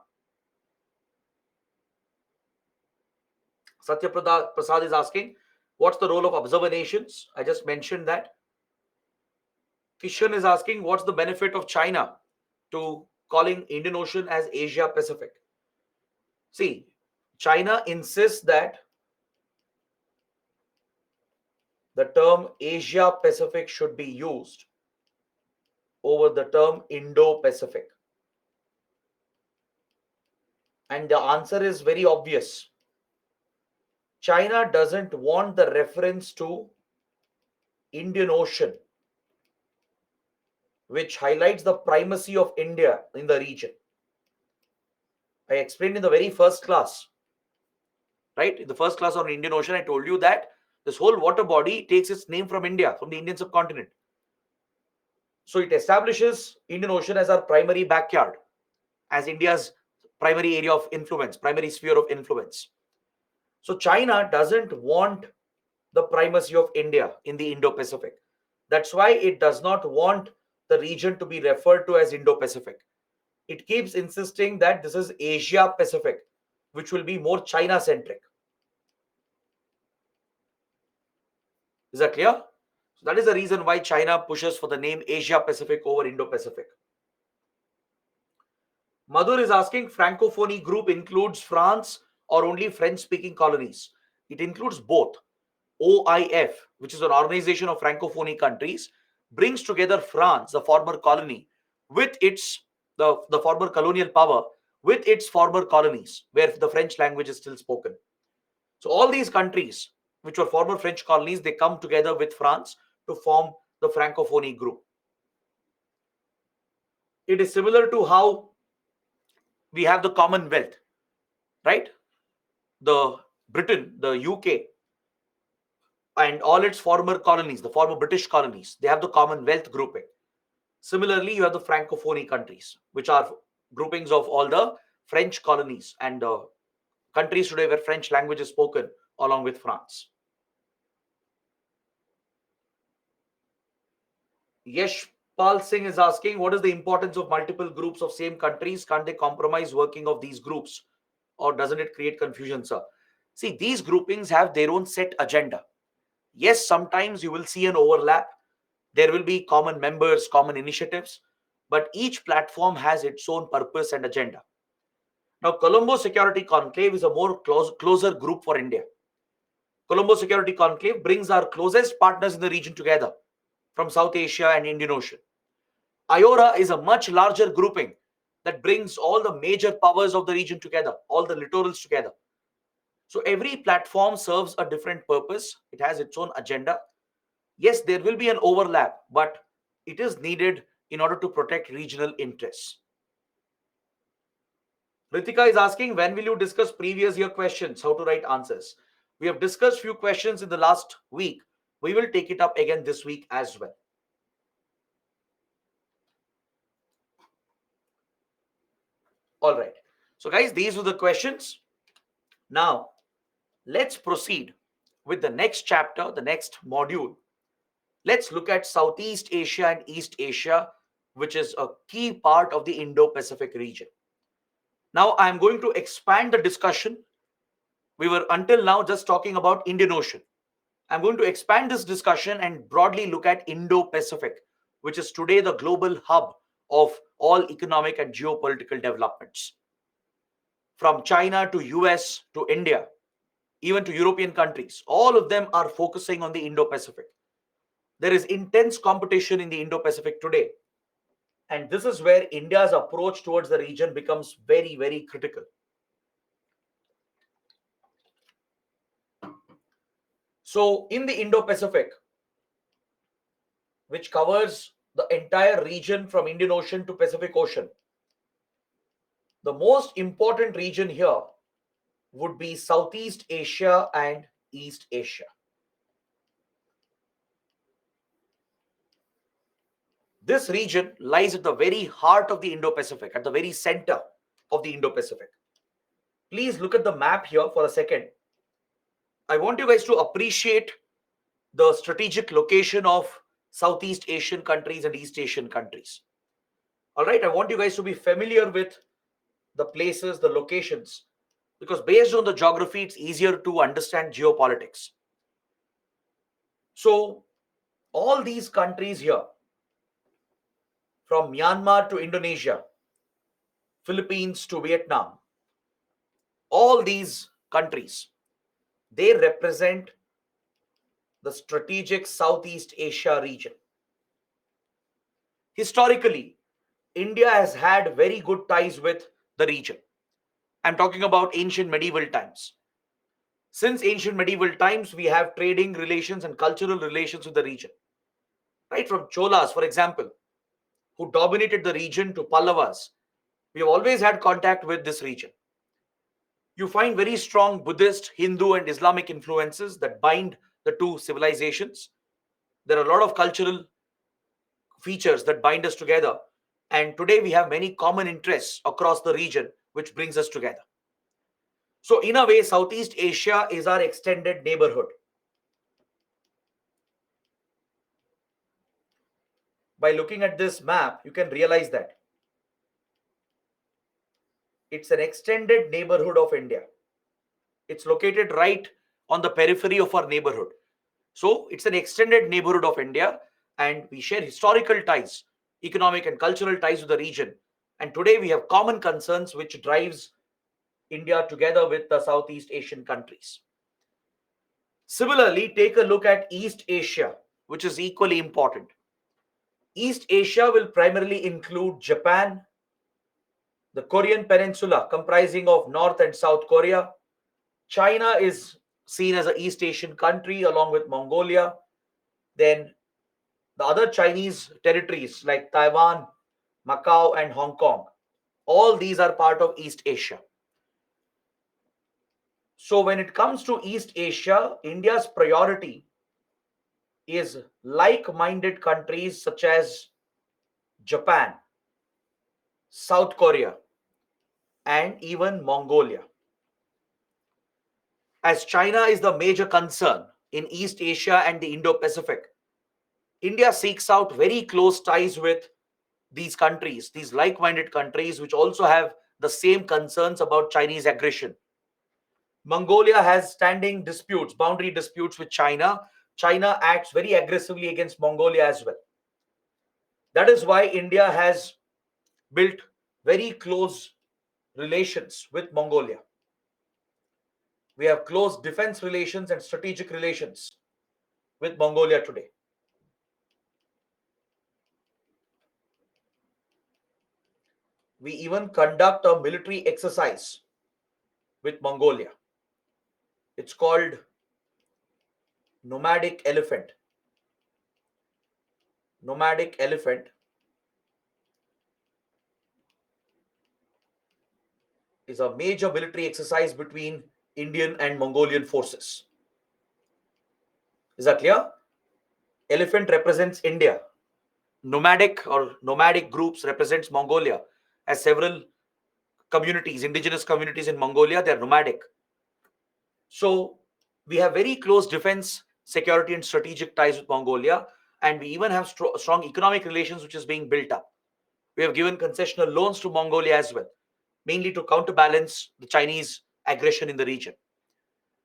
S1: Satya Prasad is asking, what's the role of observer nations? I just mentioned that. Kishan is asking, what's the benefit of China to calling Indian Ocean as Asia Pacific? See, China insists that the term Asia Pacific should be used over the term Indo-Pacific. And the answer is very obvious. China doesn't want the reference to Indian Ocean, which highlights the primacy of India in the region. I explained in the very first class, right? In the first class on Indian Ocean, I told you that this whole water body takes its name from India, from the Indian subcontinent. So it establishes Indian Ocean as our primary backyard, as India's primary area of influence, primary sphere of influence. So China doesn't want the primacy of India in the Indo-Pacific. That's why it does not want the region to be referred to as Indo-Pacific. It keeps insisting that this is Asia Pacific, which will be more China centric. Is that clear? So that is the reason why China pushes for the name Asia Pacific over Indo-Pacific. Madhur is asking, Francophonie group includes France or only French-speaking colonies? It includes both. OIF, which is an organization of Francophonie countries, brings together France, the former colony, with the former colonial power, with its former colonies, where the French language is still spoken. So all these countries, which were former French colonies, they come together with France to form the Francophonie group. It is similar to how we have the Commonwealth, right? The Britain, the UK, and all its former colonies, the former British colonies, they have the Commonwealth grouping. Similarly, you have the Francophonie countries, which are groupings of all the French colonies and countries today where French language is spoken along with France. Yeshpal Singh is asking, what is the importance of multiple groups of same countries? Can't they compromise working of these groups? Or doesn't it create confusion, sir? See, these groupings have their own set agenda. Yes, sometimes you will see an overlap. There will be common members, common initiatives, but each platform has its own purpose and agenda. Now, Colombo Security Conclave is a more closer group for India. Colombo Security Conclave brings our closest partners in the region together from South Asia and Indian Ocean. IORA is a much larger grouping that brings all the major powers of the region together, all the littorals together. So every platform serves a different purpose. It has its own agenda. Yes, there will be an overlap, but it is needed in order to protect regional interests. Ritika is asking, when will you discuss previous year questions, how to write answers? We have discussed few questions in the last week. We will take it up again this week as well. All right. So guys, these were the questions. Now, let's proceed with the next chapter, the next module. Let's look at Southeast Asia and East Asia, which is a key part of the Indo-Pacific region. Now, I'm going to expand the discussion. We were until now just talking about Indian Ocean. I'm going to expand this discussion and broadly look at Indo-Pacific, which is today the global hub of all economic and geopolitical developments. From China to US to India, even to European countries, all of them are focusing on the Indo-Pacific. There is intense competition in the Indo-Pacific today. And this is where India's approach towards the region becomes very, very critical. So in the Indo-Pacific, which covers the entire region from Indian Ocean to Pacific Ocean, the most important region here would be Southeast Asia and East Asia. This region lies at the very heart of the Indo-Pacific, at the very center of the Indo-Pacific. Please look at the map here for a second. I want you guys to appreciate the strategic location of Southeast Asian countries and East Asian countries. All right, I want you guys to be familiar with the places, the locations, because based on the geography, it's easier to understand geopolitics. So, all these countries here, from Myanmar to Indonesia, Philippines to Vietnam, all these countries, they represent the strategic Southeast Asia region. Historically, India has had very good ties with the region. I'm talking about ancient medieval times. Since ancient medieval times, we have trading relations and cultural relations with the region. Right from Cholas, for example, who dominated the region, to Pallavas, we have always had contact with this region. You find very strong Buddhist, Hindu, and Islamic influences that bind the two civilizations. There are a lot of cultural features that bind us together. And today we have many common interests across the region, which brings us together. So in a way, Southeast Asia is our extended neighborhood. By looking at this map, you can realize that it's an extended neighborhood of India. It's located right on the periphery of our neighborhood. So it's an extended neighborhood of India, and we share historical ties, economic and cultural ties with the region. And today we have common concerns which drives India together with the Southeast Asian countries. Similarly, take a look at East Asia, which is equally important. East Asia will primarily include Japan, the Korean Peninsula comprising of North and South Korea. China is seen as an East Asian country along with Mongolia. Then the other Chinese territories like Taiwan, Macau, and Hong Kong. All these are part of East Asia. So when it comes to East Asia, India's priority is like-minded countries such as Japan, South Korea, and even Mongolia. As China is the major concern in East Asia and the Indo-Pacific, India seeks out very close ties with these countries, these like-minded countries, which also have the same concerns about Chinese aggression. Mongolia has standing disputes, boundary disputes with China, China acts very aggressively against Mongolia as well. That is why India has built very close relations with Mongolia. We have close defense relations and strategic relations with Mongolia today. We even conduct a military exercise with Mongolia. It's called Nomadic Elephant. Nomadic Elephant is a major military exercise between Indian and Mongolian forces. Is that clear? Elephant represents India. Nomadic groups represents Mongolia. As several communities, indigenous communities in Mongolia, they are nomadic. So we have very close defense, security, and strategic ties with Mongolia, and we even have strong economic relations, which is being built up. We have given concessional loans to Mongolia as well, mainly to counterbalance the Chinese aggression in the region.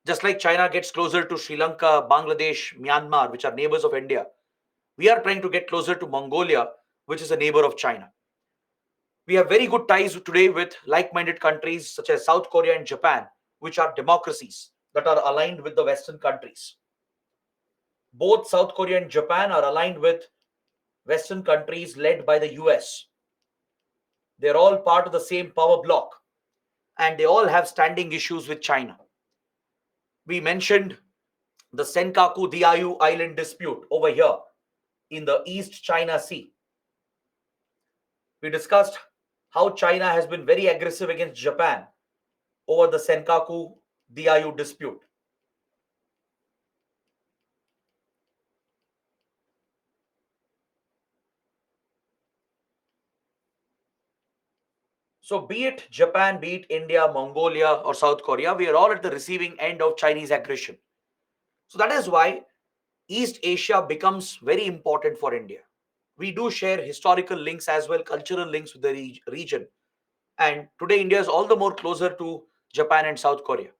S1: Just like China gets closer to Sri Lanka, Bangladesh, Myanmar, which are neighbors of India, we are trying to get closer to Mongolia, which is a neighbor of China. We have very good ties today with like-minded countries such as South Korea and Japan, which are democracies that are aligned with the Western countries. Both South Korea and Japan are aligned with Western countries led by the US. They're all part of the same power bloc, and they all have standing issues with China. We mentioned the Senkaku Diaoyu Island dispute over here in the East China Sea. We discussed how China has been very aggressive against Japan over the Senkaku Diaoyu dispute. So be it Japan, be it India, Mongolia, or South Korea, we are all at the receiving end of Chinese aggression. So that is why East Asia becomes very important for India. We do share historical links as well, cultural links with the region. And today India is all the more closer to Japan and South Korea,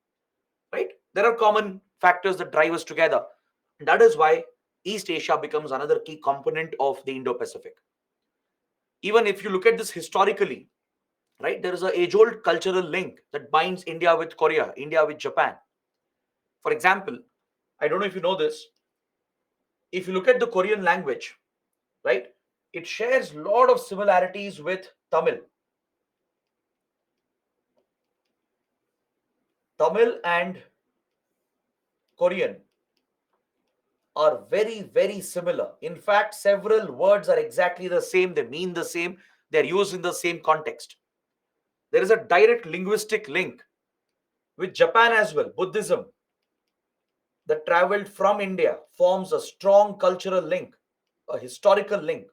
S1: right? There are common factors that drive us together. And that is why East Asia becomes another key component of the Indo-Pacific. Even if you look at this historically, right, there is an age-old cultural link that binds India with Korea, India with Japan. For example, I don't know if you know this, if you look at the Korean language, right, it shares a lot of similarities with Tamil. Tamil and Korean are very, very similar. In fact, several words are exactly the same, they mean the same, they're used in the same context. There is a direct linguistic link with Japan as well. Buddhism that traveled from India forms a strong cultural link, a historical link.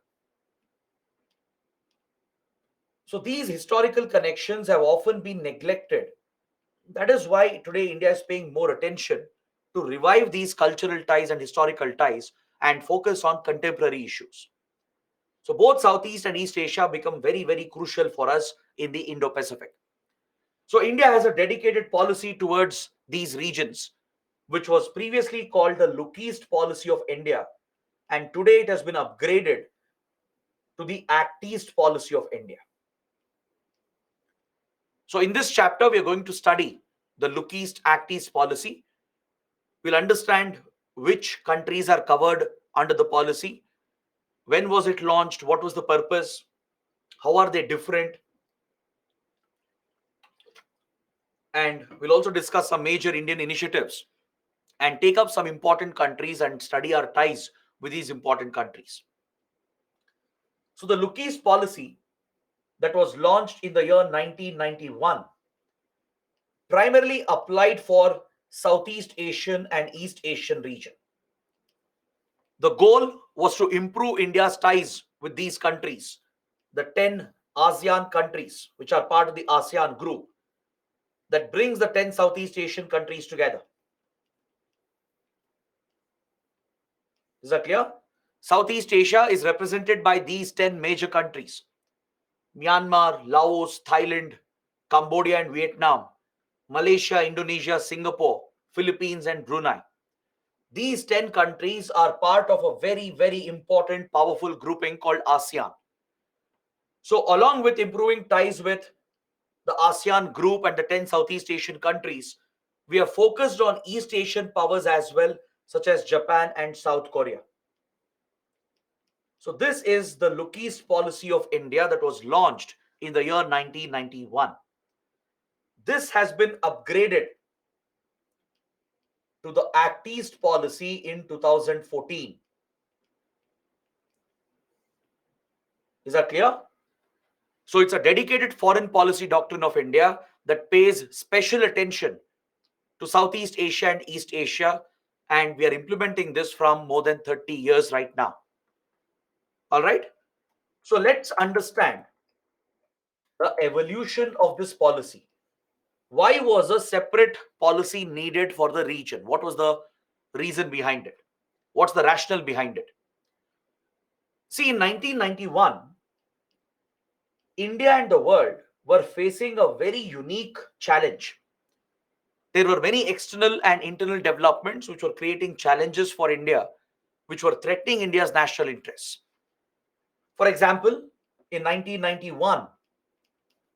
S1: So these historical connections have often been neglected. That is why today India is paying more attention to revive these cultural ties and historical ties and focus on contemporary issues. So both Southeast and East Asia become very, very crucial for us in the Indo-Pacific. So India has a dedicated policy towards these regions, which was previously called the Look East policy of India, and today it has been upgraded to the Act East policy of India. So in this chapter, we are going to study the Look East Act East policy. We'll understand which countries are covered under the policy, when was it launched, what was the purpose, how are they different, and we'll also discuss some major Indian initiatives and take up some important countries and study our ties with these important countries. So the Look East policy that was launched in the year 1991 primarily applied for Southeast Asian and East Asian region. The goal was to improve India's ties with these countries, the 10 ASEAN countries, which are part of the ASEAN group, that brings the 10 Southeast Asian countries together. Is that clear? Southeast Asia is represented by these 10 major countries: Myanmar, Laos, Thailand, Cambodia and Vietnam, Malaysia, Indonesia, Singapore, Philippines and Brunei. These 10 countries are part of a very, very important, powerful grouping called ASEAN. So, along with improving ties with the ASEAN group and the 10 Southeast Asian countries, we are focused on East Asian powers as well, such as Japan and South Korea. So, this is the Look East policy of India that was launched in the year 1991. This has been upgraded to the Act East policy in 2014. Is that clear? So it's a dedicated foreign policy doctrine of India that pays special attention to Southeast Asia and East Asia, and we are implementing this from more than 30 years right now. All right? So let's understand the evolution of this policy. Why was a separate policy needed for the region? What was the reason behind it? What's the rationale behind it? See, in 1991, India and the world were facing a very unique challenge. There were many external and internal developments which were creating challenges for India, which were threatening India's national interests. For example, in 1991,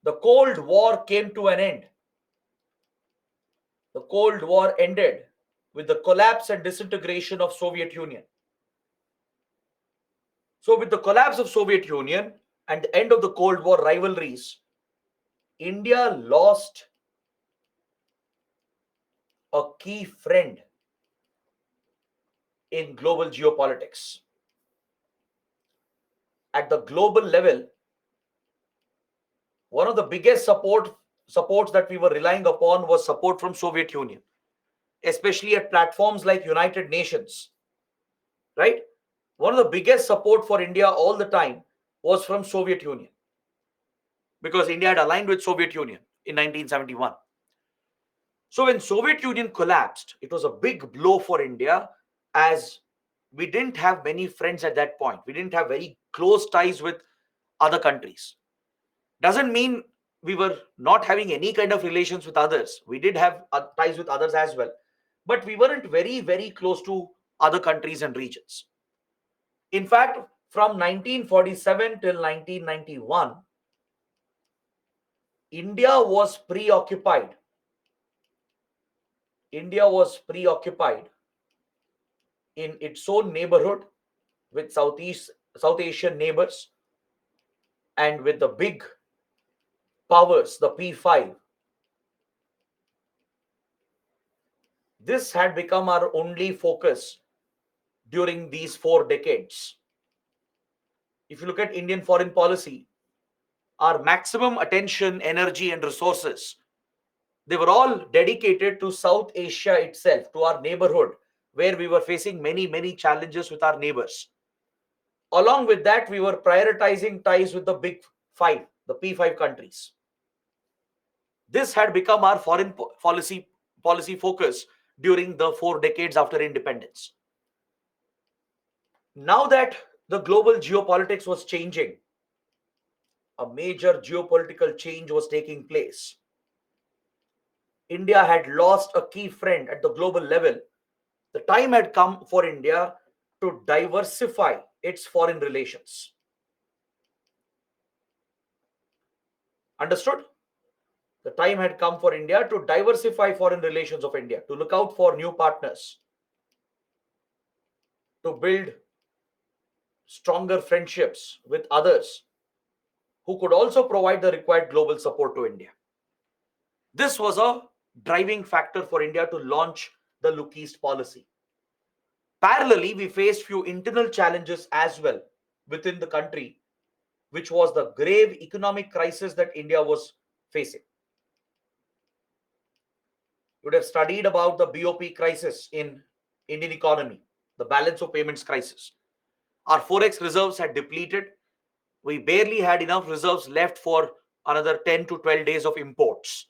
S1: the Cold War came to an end. The Cold War ended with the collapse and disintegration of Soviet Union. So with the collapse of Soviet Union and the end of the Cold War rivalries, India lost a key friend in global geopolitics. At the global level, one of the biggest supports that we were relying upon was support from Soviet Union, especially at platforms like United Nations, right? One of the biggest support for India all the time was from Soviet Union, because India had aligned with Soviet Union in 1971. So when Soviet Union collapsed, it was a big blow for India, as we didn't have many friends at that point. We didn't have very close ties with other countries. Doesn't mean we were not having any kind of relations with others. We did have ties with others as well, but we weren't very, very close to other countries and regions. In fact, from 1947 till 1991, India was preoccupied. India was preoccupied in its own neighborhood with South Asian neighbors and with the big powers, the P5. This had become our only focus during these 4 decades. If you look at Indian foreign policy, our maximum attention, energy, and resources, they were all dedicated to South Asia itself, to our neighborhood, where we were facing many, many challenges with our neighbors. Along with that, we were prioritizing ties with the big five, the P5 countries. This had become our foreign policy focus during the 4 decades after independence. Now that the global geopolitics was changing, a major geopolitical change was taking place. India had lost a key friend at the global level. The time had come for India to diversify its foreign relations. Understood? The time had come for India to diversify foreign relations of India, to look out for new partners, to build stronger friendships with others who could also provide the required global support to India. This was a driving factor for India to launch the Look East policy. Parallelly, we faced few internal challenges as well within the country, which was the grave economic crisis that India was facing. You would have studied about the BOP crisis in Indian economy, the balance of payments crisis. Our forex reserves had depleted. We barely had enough reserves left for another 10 to 12 days of imports.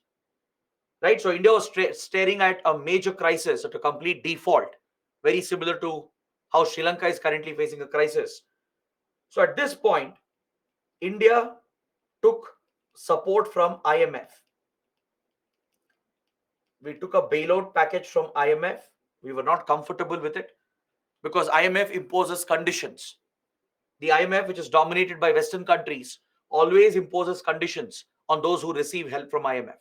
S1: Right? So India was staring at a major crisis, at a complete default, very similar to how Sri Lanka is currently facing a crisis. So at this point, India took support from IMF. We took a bailout package from IMF. We were not comfortable with it because IMF imposes conditions. The IMF, which is dominated by Western countries, always imposes conditions on those who receive help from IMF.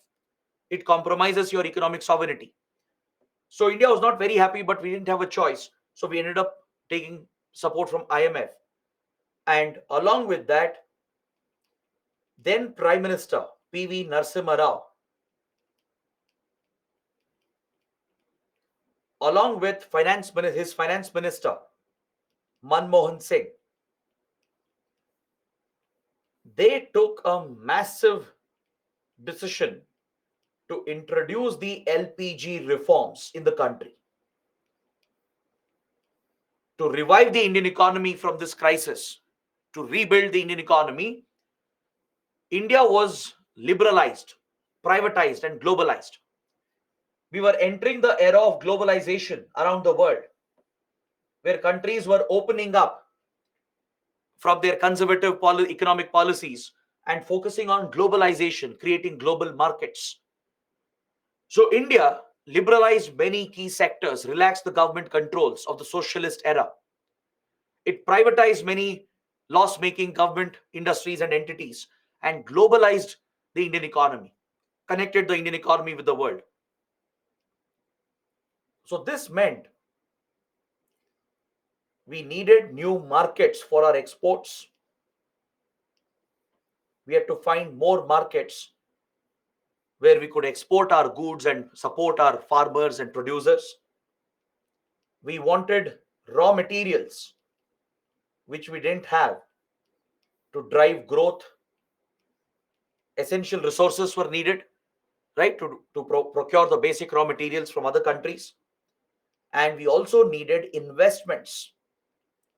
S1: It compromises your economic sovereignty. So India was not very happy, but we didn't have a choice. So we ended up taking support from IMF. And along with that, then Prime Minister PV Narasimha Rao, along with his finance minister Manmohan Singh, they took a massive decision to introduce the LPG reforms in the country to revive the Indian economy from this crisis, to rebuild the Indian economy. India was liberalized, privatized, and globalized. We were entering the era of globalization around the world, where countries were opening up from their conservative economic policies and focusing on globalization, creating global markets. So, India liberalized many key sectors, relaxed the government controls of the socialist era. It privatized many loss making government industries and entities and globalized the Indian economy, connected the Indian economy with the world. So, this meant we needed new markets for our exports. We had to find more markets where we could export our goods and support our farmers and producers. We wanted raw materials, which we didn't have, to drive growth. Essential resources were needed, right, to procure the basic raw materials from other countries. And we also needed investments,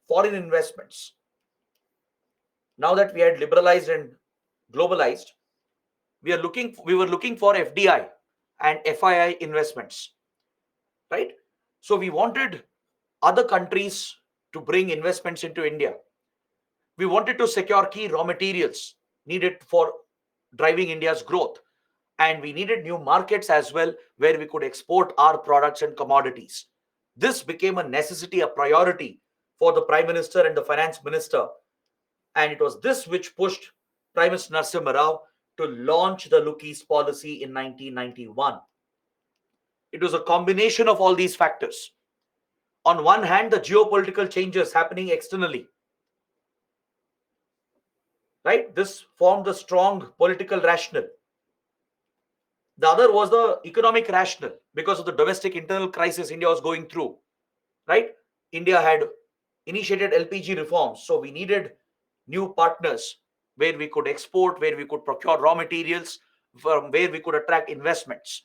S1: foreign investments. Now that we had liberalized and globalized, we were looking for FDI and FII investments, right? So we wanted other countries to bring investments into India. We wanted to secure key raw materials needed for driving India's growth. And we needed new markets as well where we could export our products and commodities. This became a necessity, a priority for the Prime Minister and the Finance Minister. And it was this which pushed Prime Minister Narasimha Rao to launch the Look East policy in 1991. It was a combination of all these factors. On one hand, the geopolitical changes happening externally, right? This formed the strong political rationale. The other was the economic rationale because of the domestic internal crisis India was going through, right? India had initiated LPG reforms, so we needed new partners where we could export, where we could procure raw materials, from where we could attract investments.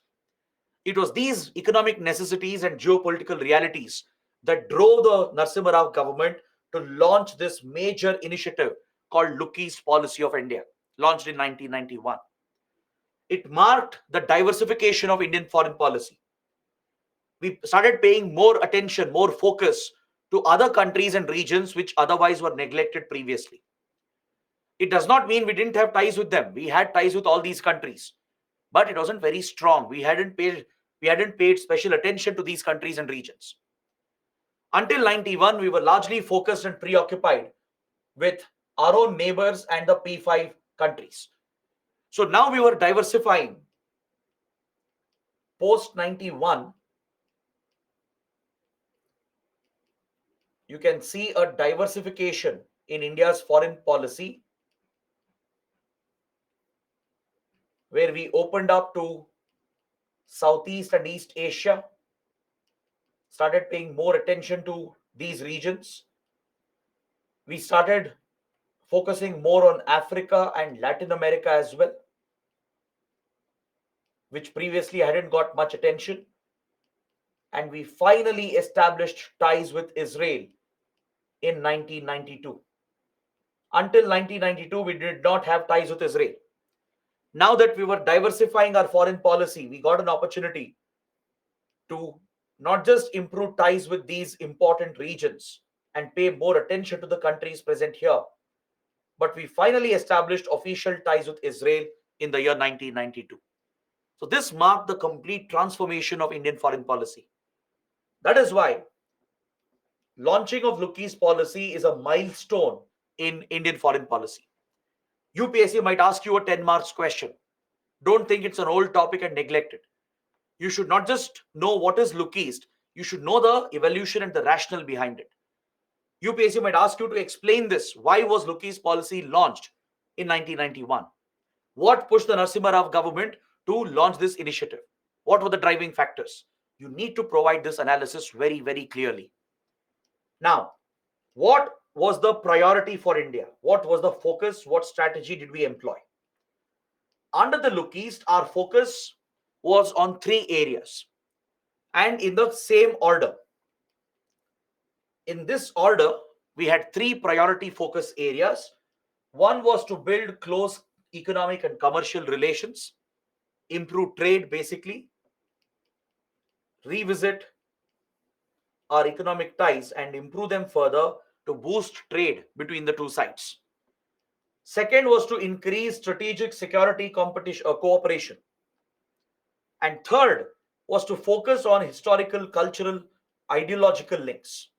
S1: It was these economic necessities and geopolitical realities that drove the Narasimha Rao government to launch this major initiative called Look East Policy of India, launched in 1991. It marked the diversification of Indian foreign policy. We started paying more attention, more focus to other countries and regions which otherwise were neglected previously. It does not mean we didn't have ties with them. We had ties with all these countries, but it wasn't very strong. We hadn't paid special attention to these countries and regions. Until 91, we were largely focused and preoccupied with our own neighbors and the P5 countries. So now we were diversifying. Post 91, you can see a diversification in India's foreign policy where we opened up to Southeast and East Asia, started paying more attention to these regions. We started focusing more on Africa and Latin America as well, which previously hadn't got much attention. And we finally established ties with Israel in 1992. Until 1992, we did not have ties with Israel. Now that we were diversifying our foreign policy, we got an opportunity to not just improve ties with these important regions and pay more attention to the countries present here, but we finally established official ties with Israel in the year 1992. So this marked the complete transformation of Indian foreign policy. That is why launching of Lookie's policy is a milestone in Indian foreign policy. UPSC might ask you a 10 marks question. Don't think it's an old topic and neglect it. You should not just know what is Lookie's, you should know the evolution and the rationale behind it. UPSC might ask you to explain this. Why was Lookie's policy launched in 1991? What pushed the Narasimha Rao government to launch this initiative? What were the driving factors? You need to provide this analysis very, very clearly. Now, what was the priority for India? What was the focus? What strategy did we employ? Under the Look East, our focus was on three areas and in the same order. In this order, we had three priority focus areas. One was to build close economic and commercial relations, improve trade basically, revisit our economic ties and improve them further to boost trade between the two sides. Second was to increase strategic security competition cooperation. And third was to focus on historical, cultural, ideological links.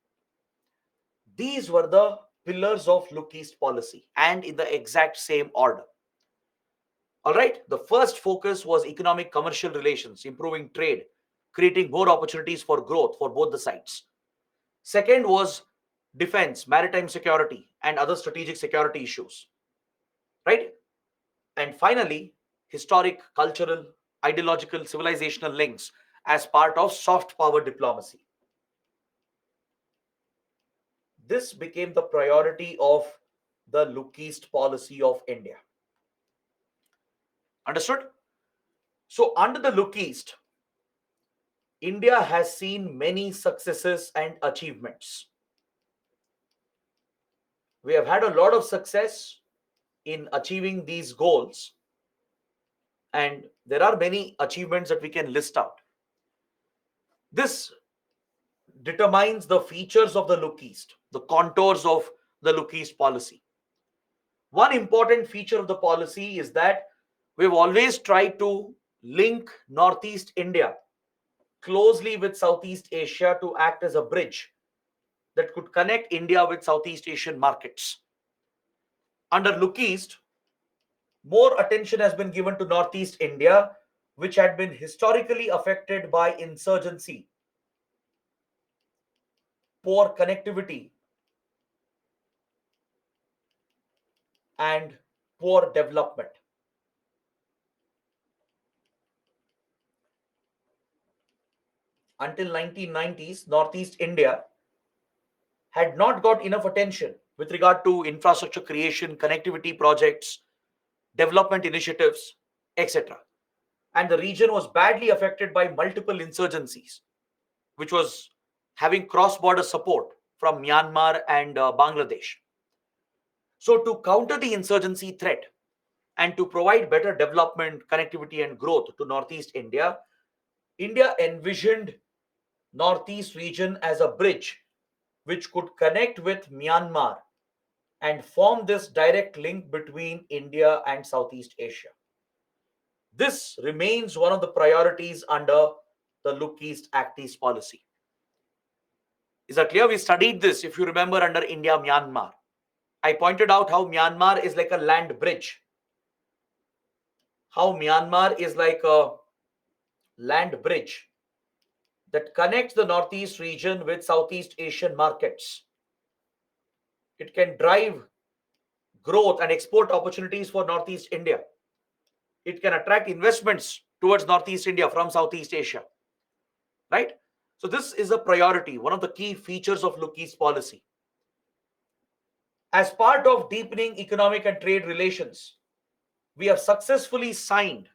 S1: These were the pillars of Look East policy and in the exact same order. All right, the first focus was economic commercial relations, improving trade, creating more opportunities for growth for both the sides. Second was defense, maritime security, and other strategic security issues. Right? And finally, historic, cultural, ideological, civilizational links as part of soft power diplomacy. This became the priority of the Look East policy of India. Understood? So, under the Look East, India has seen many successes and achievements. We have had a lot of success in achieving these goals, and there are many achievements that we can list out. This determines the features of the Look East, the contours of the Look East policy. One important feature of the policy is that we've always tried to link Northeast India closely with Southeast Asia to act as a bridge that could connect India with Southeast Asian markets. Under Look East, more attention has been given to Northeast India, which had been historically affected by insurgency, poor connectivity, and poor development. Until 1990s, Northeast India had not got enough attention with regard to infrastructure creation, connectivity projects, development initiatives, etc. And the region was badly affected by multiple insurgencies, which was having cross-border support from Myanmar and Bangladesh. So to counter the insurgency threat and to provide better development, connectivity and growth to Northeast India, India envisioned Northeast region as a bridge which could connect with Myanmar and form this direct link between India and Southeast Asia. This remains one of the priorities under the Look East Act East policy. Is that clear? We studied this, if you remember, under India Myanmar. I pointed out how Myanmar is like a land bridge. How Myanmar is like a land bridge that connects the Northeast region with Southeast Asian markets. It can drive growth and export opportunities for Northeast India. It can attract investments towards Northeast India from Southeast Asia. Right? So this is a priority, one of the key features of Look East policy. As part of deepening economic and trade relations, we have successfully signed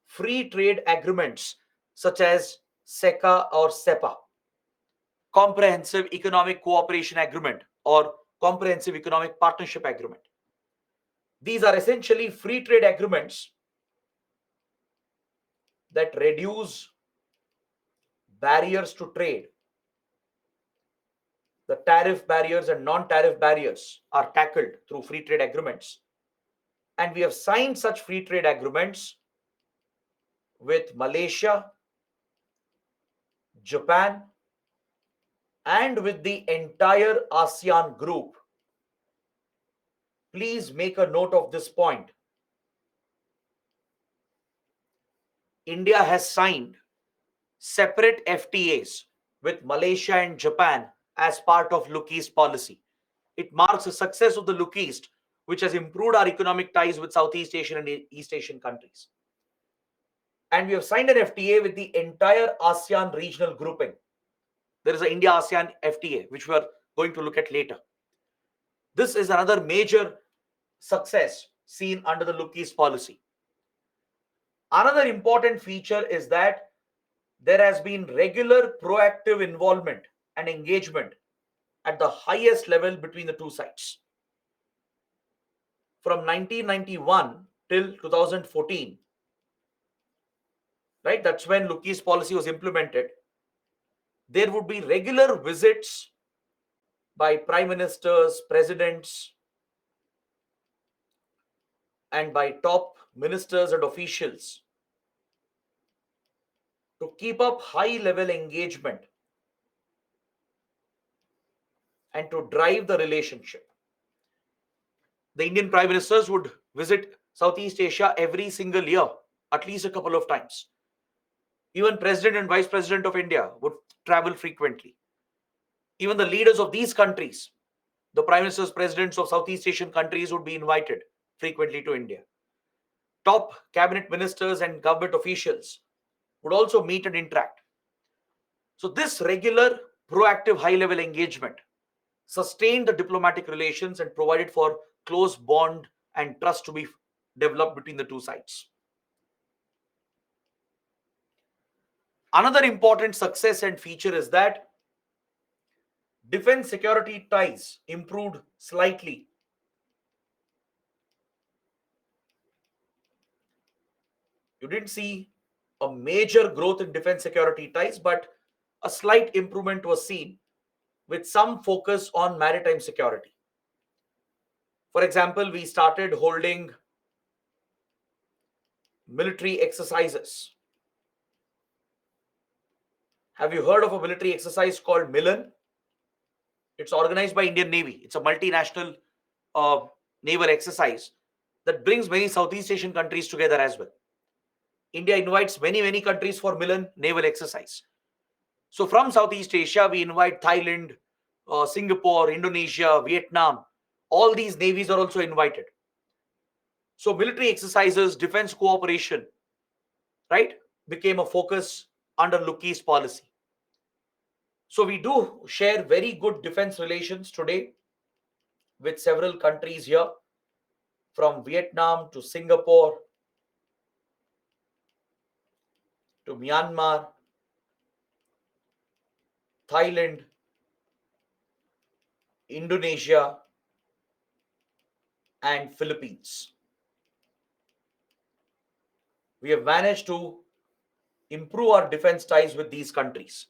S1: free trade agreements such as SECA or SEPA, Comprehensive Economic Cooperation Agreement or Comprehensive Economic Partnership Agreement. These are essentially free trade agreements that reduce barriers to trade. The tariff barriers and non-tariff barriers are tackled through free trade agreements. And we have signed such free trade agreements with Malaysia, Japan, and with the entire ASEAN group. Please make a note of this point. India has signed separate FTAs with Malaysia and Japan as part of Look East policy. It marks the success of the Look East, which has improved our economic ties with Southeast Asian and East Asian countries. And we have signed an FTA with the entire ASEAN regional grouping. There is an India-ASEAN FTA, which we are going to look at later. This is another major success seen under the Look East policy. Another important feature is that there has been regular proactive involvement and engagement at the highest level between the two sides. From 1991 till 2014, right, that's when Look East policy was implemented, there would be regular visits by prime ministers, presidents, and by top ministers and officials to keep up high-level engagement and to drive the relationship. The Indian prime ministers would visit Southeast Asia every single year, at least a couple of times. Even President and Vice President of India would travel frequently. Even the leaders of these countries, the prime ministers, presidents of Southeast Asian countries would be invited frequently to India. Top cabinet ministers and government officials would also meet and interact. So this regular, proactive, high-level engagement sustained the diplomatic relations and provided for close bond and trust to be developed between the two sides. Another important success and feature is that defense security ties improved slightly. You didn't see a major growth in defense security ties, but a slight improvement was seen with some focus on maritime security. For example, we started holding military exercises. Have you heard of a military exercise called Milan? It's organized by Indian Navy. It's a multinational naval exercise that brings many Southeast Asian countries together as well. India invites many countries for Milan naval exercise. So from Southeast Asia, we invite Thailand, Singapore, Indonesia, Vietnam. All these navies are also invited. So military exercises, defense cooperation, right, became a focus under Look East policy. So we do share very good defense relations today with several countries here, from Vietnam to Singapore to Myanmar, Thailand, Indonesia, and Philippines. We have managed to improve our defense ties with these countries.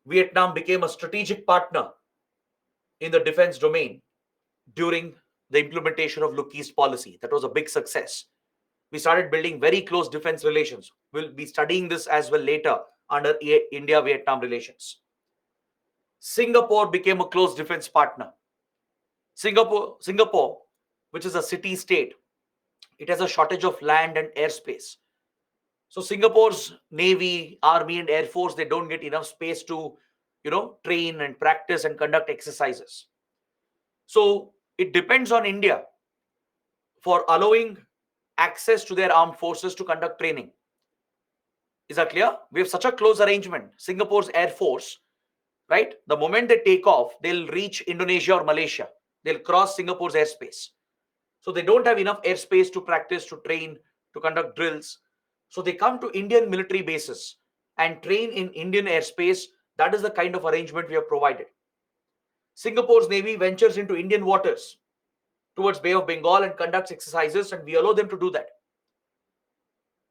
S1: Vietnam became a strategic partner in the defense domain during the implementation of Look East policy. That was a big success. We started building very close defense relations. We'll be studying this as well later under India-Vietnam relations. Singapore became a close defense partner. Singapore, which is a city-state, it has a shortage of land and airspace. So Singapore's Navy, Army, and Air Force, they don't get enough space to, train and practice and conduct exercises. So it depends on India for allowing access to their armed forces to conduct training. Is that clear? We have such a close arrangement. Singapore's Air Force, right? The moment they take off, they'll reach Indonesia or Malaysia. They'll cross Singapore's airspace. So they don't have enough airspace to practice, to train, to conduct drills. So they come to Indian military bases and train in Indian airspace. That is the kind of arrangement we have provided. Singapore's Navy ventures into Indian waters towards Bay of Bengal and conducts exercises, and we allow them to do that.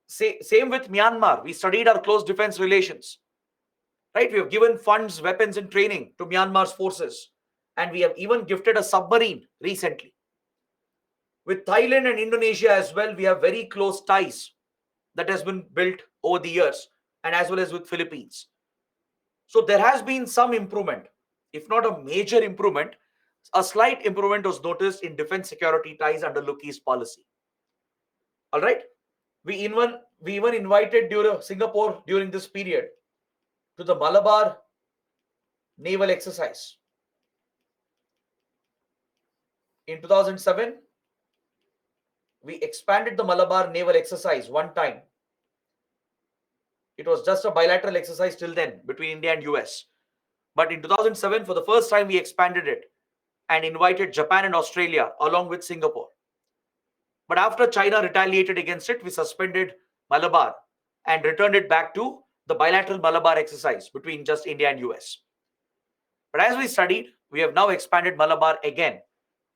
S1: Same with Myanmar. We studied our close defense relations. Right? We have given funds, weapons, and training to Myanmar's forces. And we have even gifted a submarine recently. With Thailand and Indonesia as well, we have very close ties that has been built over the years, and as well as with Philippines. So there has been some improvement. if not a major improvement, a slight improvement was noticed in defense security ties under Look East policy. All right. We even invited Singapore during this period to the Malabar naval exercise. In 2007, we expanded the Malabar naval exercise one time. It was just a bilateral exercise till then between India and US. But in 2007, for the first time, we expanded it and invited Japan and Australia along with Singapore. But after China retaliated against it, we suspended Malabar and returned it back to the bilateral Malabar exercise between just India and US. But as we studied, we have now expanded Malabar again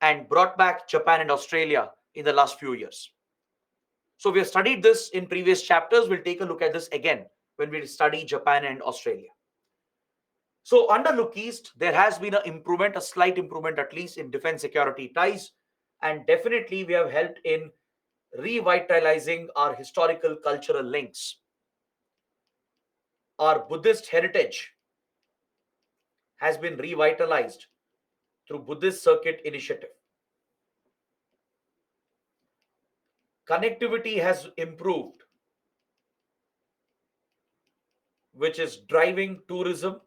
S1: and brought back Japan and Australia in the last few years. So we have studied this in previous chapters. We'll take a look at this again when we study Japan and Australia. So under Look East, there has been an improvement, a slight improvement at least in defense security ties. And definitely we have helped in revitalizing our historical cultural links. Our Buddhist heritage has been revitalized through Buddhist Circuit Initiative. Connectivity has improved, which is driving tourism.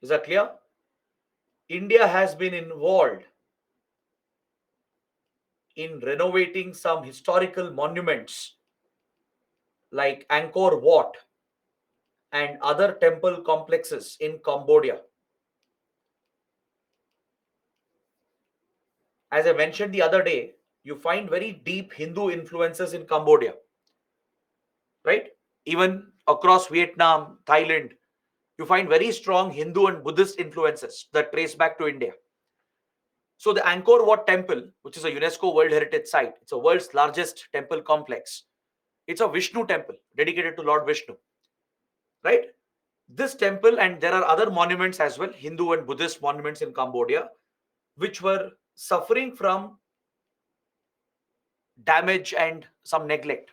S1: Is that clear? India has been involved in renovating some historical monuments like Angkor Wat and other temple complexes in Cambodia. As I mentioned the other day, you find very deep Hindu influences in Cambodia, right? Even across Vietnam, Thailand, you find very strong Hindu and Buddhist influences that trace back to India. So the Angkor Wat temple, which is a UNESCO World Heritage Site, it's the world's largest temple complex. It's a Vishnu temple dedicated to Lord Vishnu, right? This temple, and there are other monuments as well, Hindu and Buddhist monuments in Cambodia, which were suffering from damage and some neglect.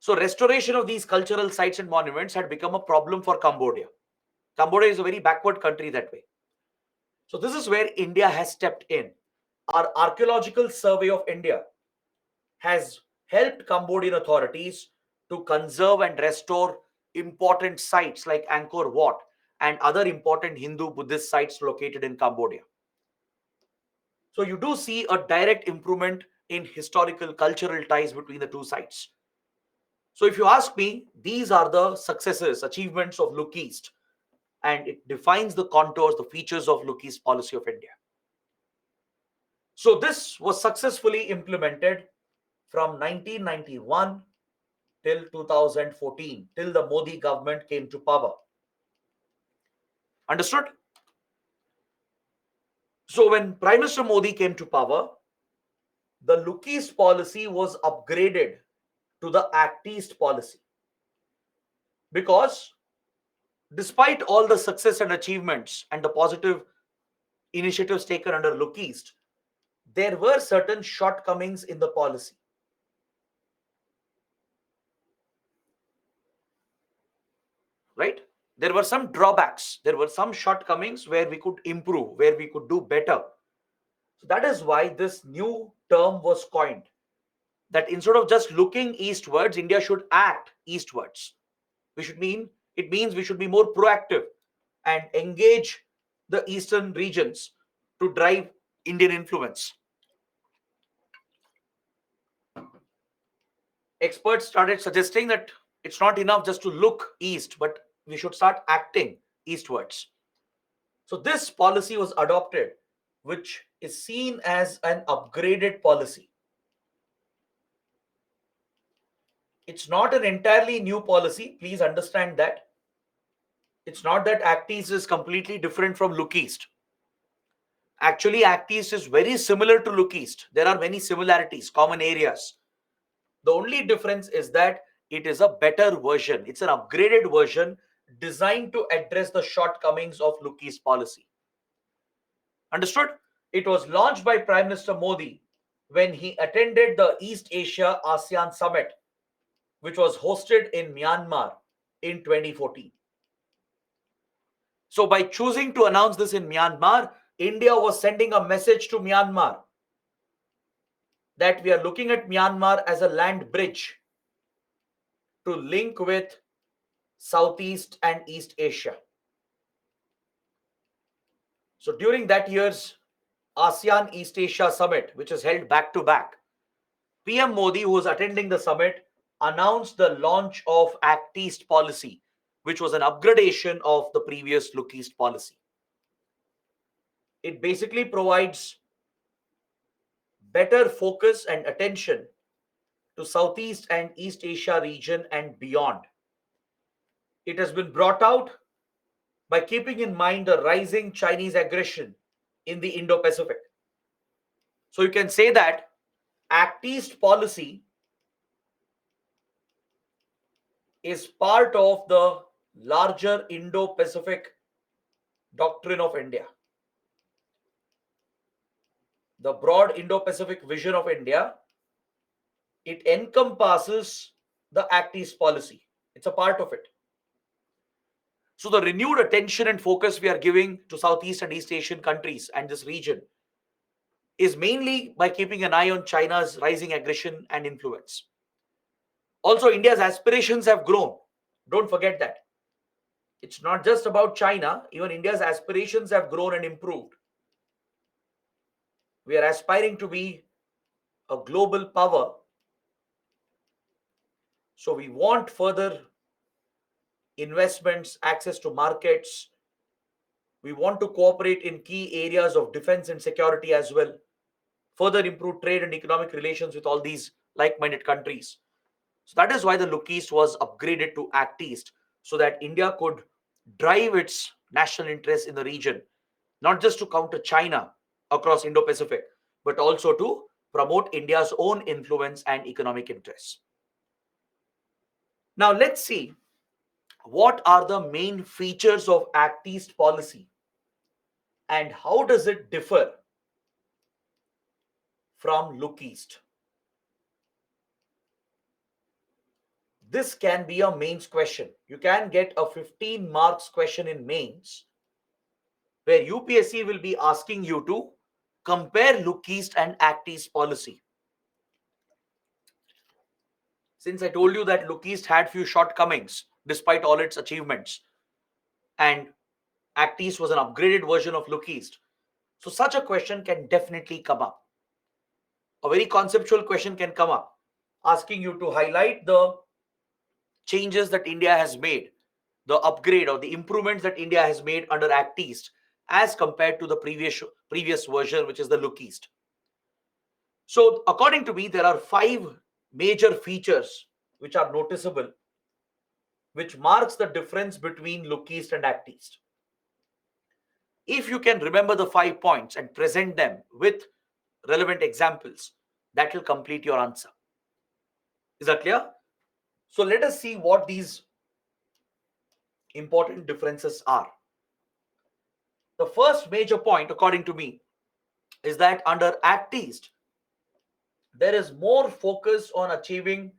S1: So restoration of these cultural sites and monuments had become a problem for Cambodia. Cambodia is a very backward country that way. So this is where India has stepped in. Our Archaeological Survey of India has helped Cambodian authorities to conserve and restore important sites like Angkor Wat and other important Hindu Buddhist sites located in Cambodia. So you do see a direct improvement in historical cultural ties between the two sites. So if you ask me, these are the successes, achievements of Look East, and it defines the contours, the features of Look East policy of India. So this was successfully implemented from 1991 till 2014, till the Modi government came to power. Understood? So when Prime Minister Modi came to power, the Look East policy was upgraded to the Act East policy. Because despite all the success and achievements and the positive initiatives taken under Look East, there were certain shortcomings in the policy. Right? There were some drawbacks. There were some shortcomings where we could improve, where we could do better. So that is why this new term was coined, that instead of just looking eastwards, India should act eastwards. It means we should be more proactive and engage the eastern regions to drive Indian influence. Experts started suggesting that it's not enough just to look east, but we should start acting eastwards. So this policy was adopted, which is seen as an upgraded policy. It's not an entirely new policy. Please understand that. It's not that Act East is completely different from Look East. Actually, Act East is very similar to Look East. There are many similarities, common areas. The only difference is that it is a better version. It's an upgraded version designed to address the shortcomings of Look East policy. Understood? It was launched by Prime Minister Modi when he attended the East Asia ASEAN Summit, which was hosted in Myanmar in 2014. So by choosing to announce this in Myanmar, India was sending a message to Myanmar that we are looking at Myanmar as a land bridge to link with Southeast and East Asia. So during that year's ASEAN East Asia Summit, which is held back to back, PM Modi, who was attending the summit, announced the launch of Act East policy, which was an upgradation of the previous Look East policy. It basically provides better focus and attention to Southeast and East Asia region and beyond. It has been brought out by keeping in mind the rising Chinese aggression in the Indo-Pacific. So you can say that Act East policy is part of the larger Indo-Pacific doctrine of India. The broad Indo-Pacific vision of India, it encompasses the Act East policy. It's a part of it. So the renewed attention and focus we are giving to Southeast and East Asian countries and this region is mainly by keeping an eye on China's rising aggression and influence. Also, India's aspirations have grown. Don't forget that. It's not just about China, even India's aspirations have grown and improved. We are aspiring to be a global power. So we want further investments, access to markets. We want to cooperate in key areas of defense and security as well. Further improve trade and economic relations with all these like-minded countries. So that is why the Look East was upgraded to Act East, so that India could drive its national interests in the region, not just to counter China across Indo-Pacific, but also to promote India's own influence and economic interests. Now let's see what are the main features of Act East policy and how does it differ from Look East. This can be a mains question. You can get a 15 marks question in mains where UPSC will be asking you to compare Look East and Act East policy. Since I told you that Look East had few shortcomings despite all its achievements, and Act East was an upgraded version of Look East, so such a question can definitely come up. A very conceptual question can come up asking you to highlight the changes that India has made, the upgrade or the improvements that India has made under Act East as compared to the previous version, which is the Look East. So according to me, there are 5 major features which are noticeable, which marks the difference between Look East and Act East. If you can remember the 5 points and present them with relevant examples, that will complete your answer. Is that clear? So let us see what these important differences are. The first major point, according to me, is that under Act East, there is more focus on achieving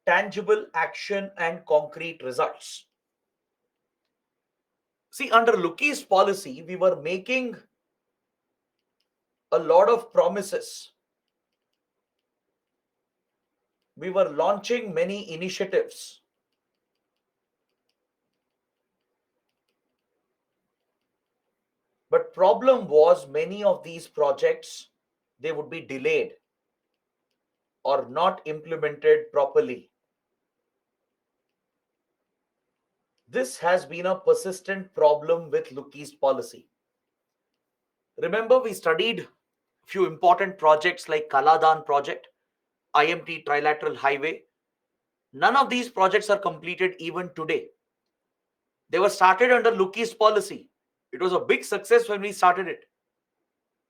S1: tangible action and concrete results. See, under Look East policy, we were making a lot of promises. We were launching many initiatives. But problem was many of these projects, they would be delayed or not implemented properly. This has been a persistent problem with Look East policy. Remember, we studied a few important projects like Kaladan project, IMT Trilateral Highway. None of these projects are completed even today. They were started under Look East policy. It was a big success when we started it.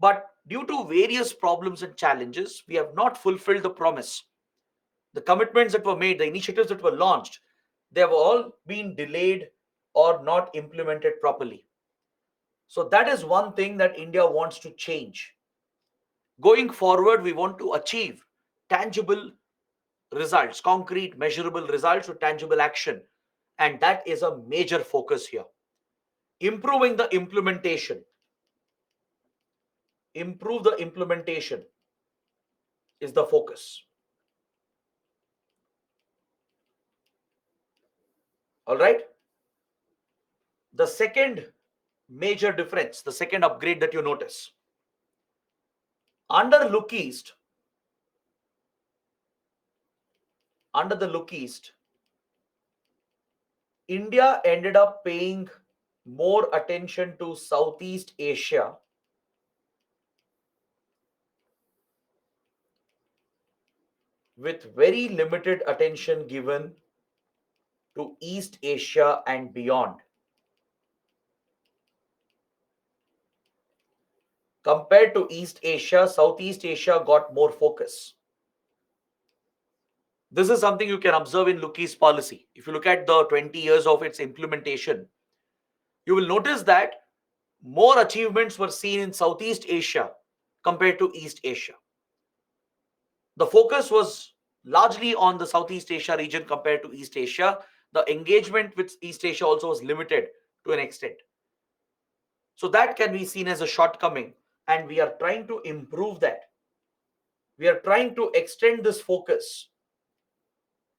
S1: But due to various problems and challenges, we have not fulfilled the promise. The commitments that were made, the initiatives that were launched, they have all been delayed or not implemented properly. So that is one thing that India wants to change. Going forward, we want to achieve tangible results, concrete, measurable results with tangible action. And that is a major focus here. Improving the implementation. Improve the implementation is the focus. All right. The second major difference, the second upgrade that you notice, under Look East, under the Look East, India ended up paying more attention to Southeast Asia with very limited attention given to East Asia and beyond. Compared to East Asia, Southeast Asia got more focus. This is something you can observe in Look East policy. If you look at the 20 years of its implementation, you will notice that more achievements were seen in Southeast Asia compared to East Asia. The focus was largely on the Southeast Asia region compared to East Asia. The engagement with East Asia also was limited to an extent. So that can be seen as a shortcoming, and we are trying to improve that. We are trying to extend this focus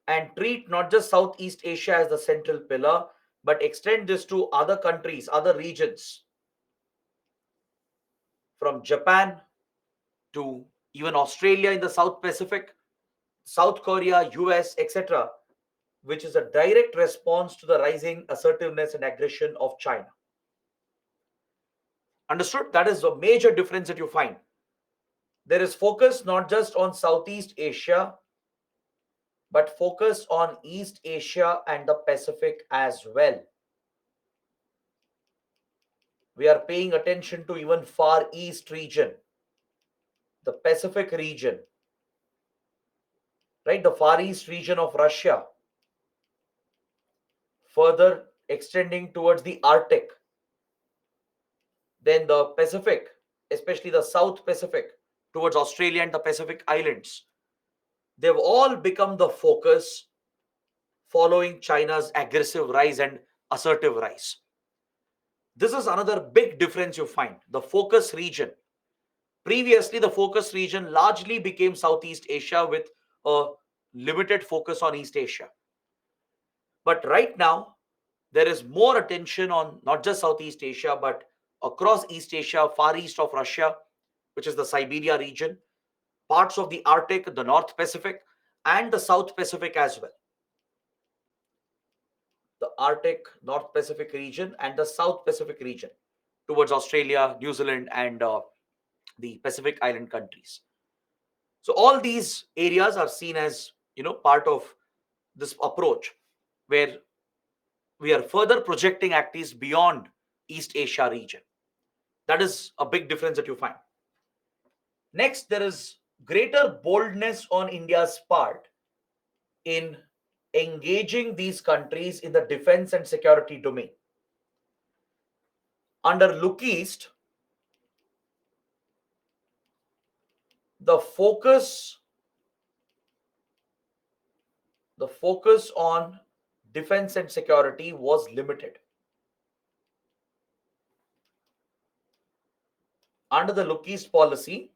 S1: and treat not just Southeast Asia as the central pillar, but extend this to other countries, other regions, from Japan to even Australia in the South Pacific, South Korea, US, etc., which is a direct response to the rising assertiveness and aggression of China. Understood? That is a major difference that you find. There is focus not just on Southeast Asia, but focus on East Asia and the Pacific as well. We are paying attention to even Far East region, the Pacific region, right? The Far East region of Russia, further extending towards the Arctic, then the Pacific, especially the South Pacific, towards Australia and the Pacific Islands. They've all become the focus following China's aggressive rise and assertive rise. This is another big difference you find. The focus region. Previously, the focus region largely became Southeast Asia with a limited focus on East Asia. But right now, there is more attention on not just Southeast Asia, but across East Asia, far east of Russia, which is the Siberia region, parts of the Arctic, the North Pacific, and the South Pacific as well. The Arctic, North Pacific region, and the South Pacific region towards Australia, New Zealand, and the Pacific Island countries. So all these areas are seen as part of this approach where we are further projecting activities beyond East Asia region. That is a big difference that you find. Next, there is greater boldness on India's part in engaging these countries in the defense and security domain. Under Look East, the focus on defense and security was limited. Under the Look East policy,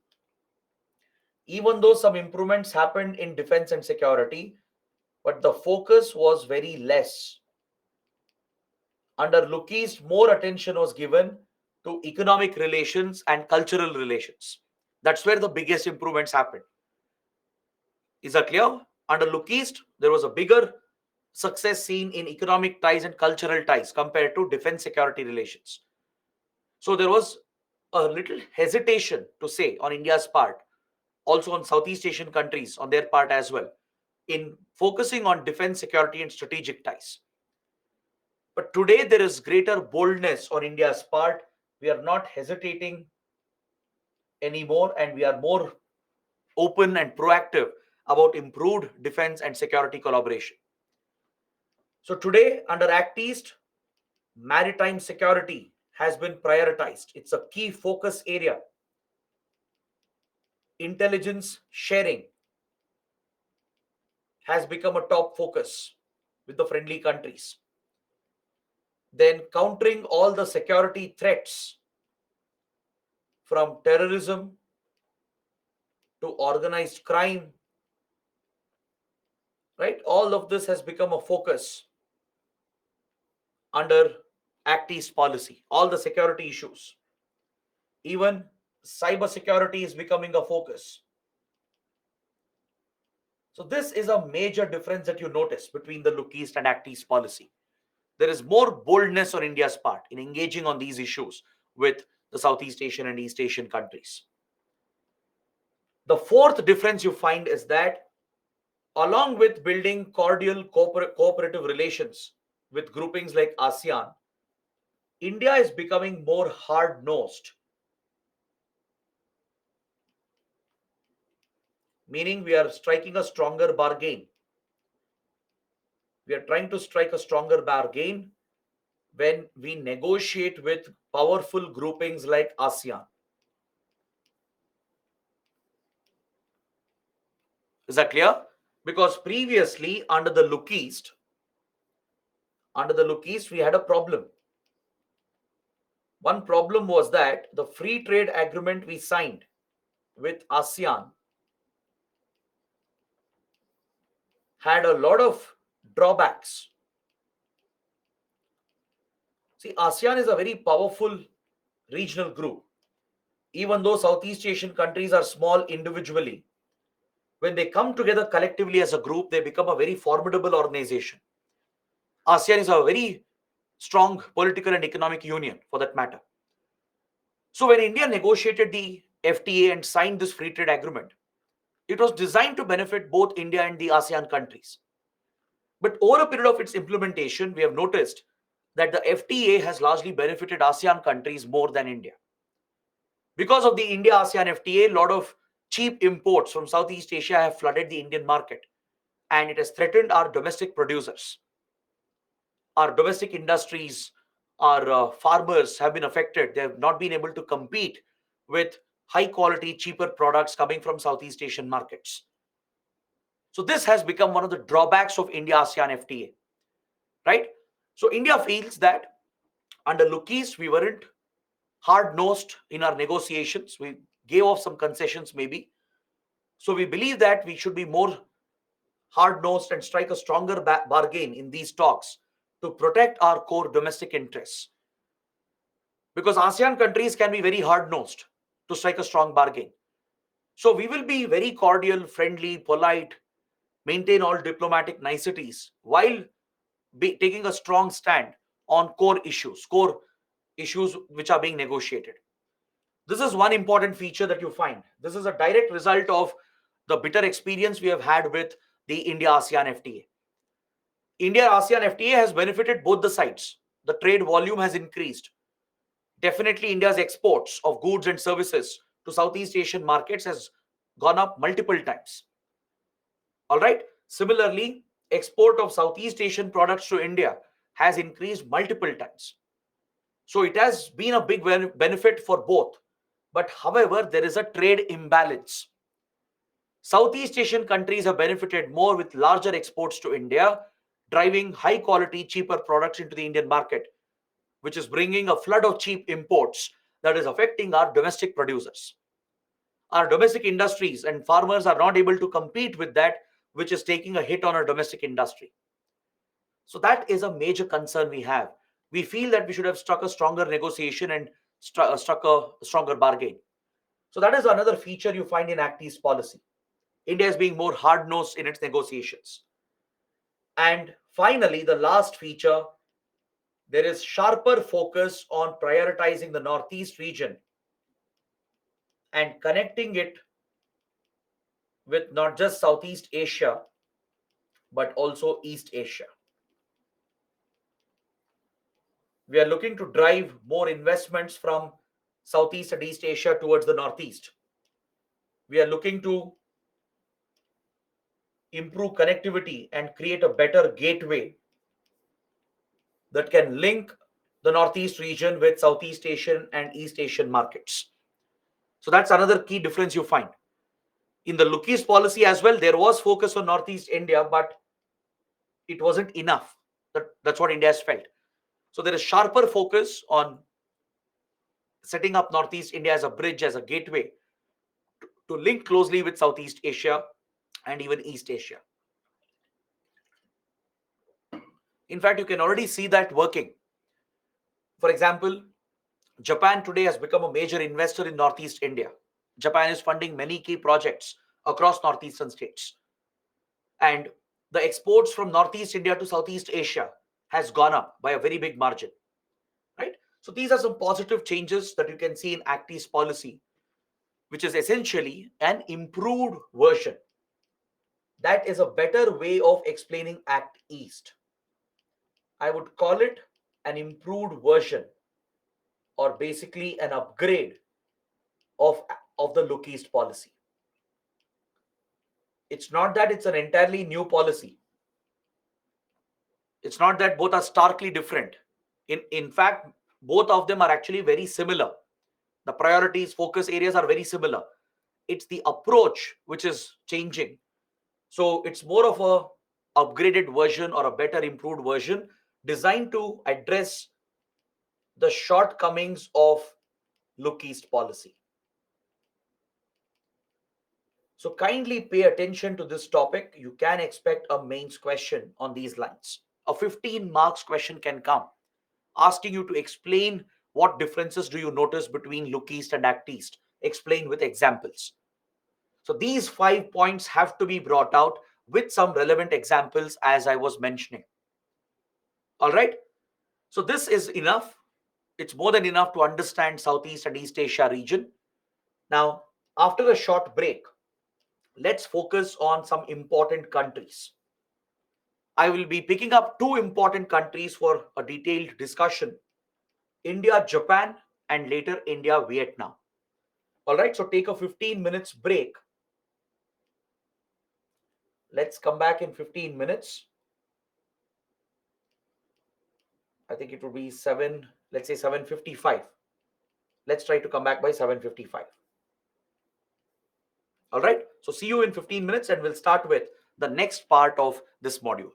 S1: even though some improvements happened in defense and security, but the focus was very less. Under Look East, more attention was given to economic relations and cultural relations. That's where the biggest improvements happened. Is that clear? Under Look East, there was a bigger success seen in economic ties and cultural ties compared to defense security relations. So there was a little hesitation to say on India's part, also on Southeast Asian countries on their part as well, in focusing on defense security and strategic ties. But today there is greater boldness on India's part. We are not hesitating anymore, and we are more open and proactive about improved defense and security collaboration. So today, under Act East, maritime security has been prioritized. It's a key focus area. Intelligence sharing has become a top focus with the friendly countries. then countering all the security threats from terrorism to organized crime, right? All of this has become a focus under Act East policy, all the security issues. Even cyber security is becoming a focus. So this is a major difference that you notice between the Look East and Act East policy. There is more boldness on India's part in engaging on these issues with the Southeast Asian and East Asian countries. The fourth difference you find is that along with building cordial cooperative relations with groupings like ASEAN, India is becoming more hard-nosed, meaning we are striking a stronger bargain. We are trying to strike a stronger bargain when we negotiate with powerful groupings like ASEAN. Is that clear? Because previously, under the Look East, we had a problem. One problem was that the free trade agreement we signed with ASEAN had a lot of drawbacks. See, ASEAN is a very powerful regional group. Even though Southeast Asian countries are small individually, when they come together collectively as a group, they become a very formidable organization. ASEAN is a very strong political and economic union for that matter. So when India negotiated the FTA and signed this free trade agreement, it was designed to benefit both India and the ASEAN countries. But over a period of its implementation, we have noticed that the FTA has largely benefited ASEAN countries more than India. Because of the India-ASEAN FTA, a lot of cheap imports from Southeast Asia have flooded the Indian market, and it has threatened our domestic producers. Our domestic industries, our farmers have been affected. They have not been able to compete with high quality, cheaper products coming from Southeast Asian markets. So this has become one of the drawbacks of India-ASEAN FTA, right? So India feels that under Look East, we weren't hard-nosed in our negotiations. We gave off some concessions maybe. So we believe that we should be more hard-nosed and strike a stronger bargain in these talks to protect our core domestic interests. Because ASEAN countries can be very hard-nosed to strike a strong bargain. So we will be very cordial, friendly, polite, maintain all diplomatic niceties while taking a strong stand on core issues which are being negotiated. This is one important feature that you find. This is a direct result of the bitter experience we have had with the India-ASEAN FTA. India-ASEAN FTA has benefited both the sides. The trade volume has increased. Definitely, India's exports of goods and services to Southeast Asian markets has gone up multiple times. All right. Similarly, export of Southeast Asian products to India has increased multiple times. So it has been a big benefit for both. But however, there is a trade imbalance. Southeast Asian countries have benefited more with larger exports to India, driving high quality, cheaper products into the Indian market, which is bringing a flood of cheap imports that is affecting our domestic producers. Our domestic industries and farmers are not able to compete with that, which is taking a hit on our domestic industry. So that is a major concern we have. We feel that we should have struck a stronger negotiation and struck a stronger bargain. So that is another feature you find in Act East policy. India is being more hard-nosed in its negotiations. And finally, the last feature, there is sharper focus on prioritizing the Northeast region and connecting it with not just Southeast Asia, but also East Asia. We are looking to drive more investments from Southeast and East Asia towards the Northeast. We are looking to improve connectivity and create a better gateway that can link the Northeast region with Southeast Asian and East Asian markets. So that's another key difference you find. In the Look East policy as well, there was focus on Northeast India, but it wasn't enough. That's what India has felt. So there is sharper focus on setting up Northeast India as a bridge, as a gateway to link closely with Southeast Asia and even East Asia. In fact, you can already see that working. For example, Japan today has become a major investor in Northeast India. Japan is funding many key projects across northeastern states. And the exports from Northeast India to Southeast Asia has gone up by a very big margin, right? So these are some positive changes that you can see in Act East policy, which is essentially an improved version. That is a better way of explaining Act East. I would call it an improved version, or basically an upgrade of, of the Look East policy. It's not that it's an entirely new policy. It's not that both are starkly different. In fact, both of them are actually very similar. The priorities, focus areas are very similar. It's the approach which is changing. So it's more of a upgraded version or a better improved version designed to address the shortcomings of Look East policy. So kindly pay attention to this topic. You can expect a mains question on these lines. A 15 marks question can come, asking you to explain what differences do you notice between Look East and Act East. Explain with examples. So these 5 points have to be brought out with some relevant examples as I was mentioning. All right. So this is enough. It's more than enough to understand Southeast and East Asia region. Now, after a short break, let's focus on some important countries. I will be picking up two important countries for a detailed discussion: India, Japan, and later India, Vietnam. All right, so take a 15 minutes break. Let's come back in 15 minutes. I think it will be 7, let's say 7:55. Let's try to come back by 7:55. All right, so see you in 15 minutes and we'll start with the next part of this module.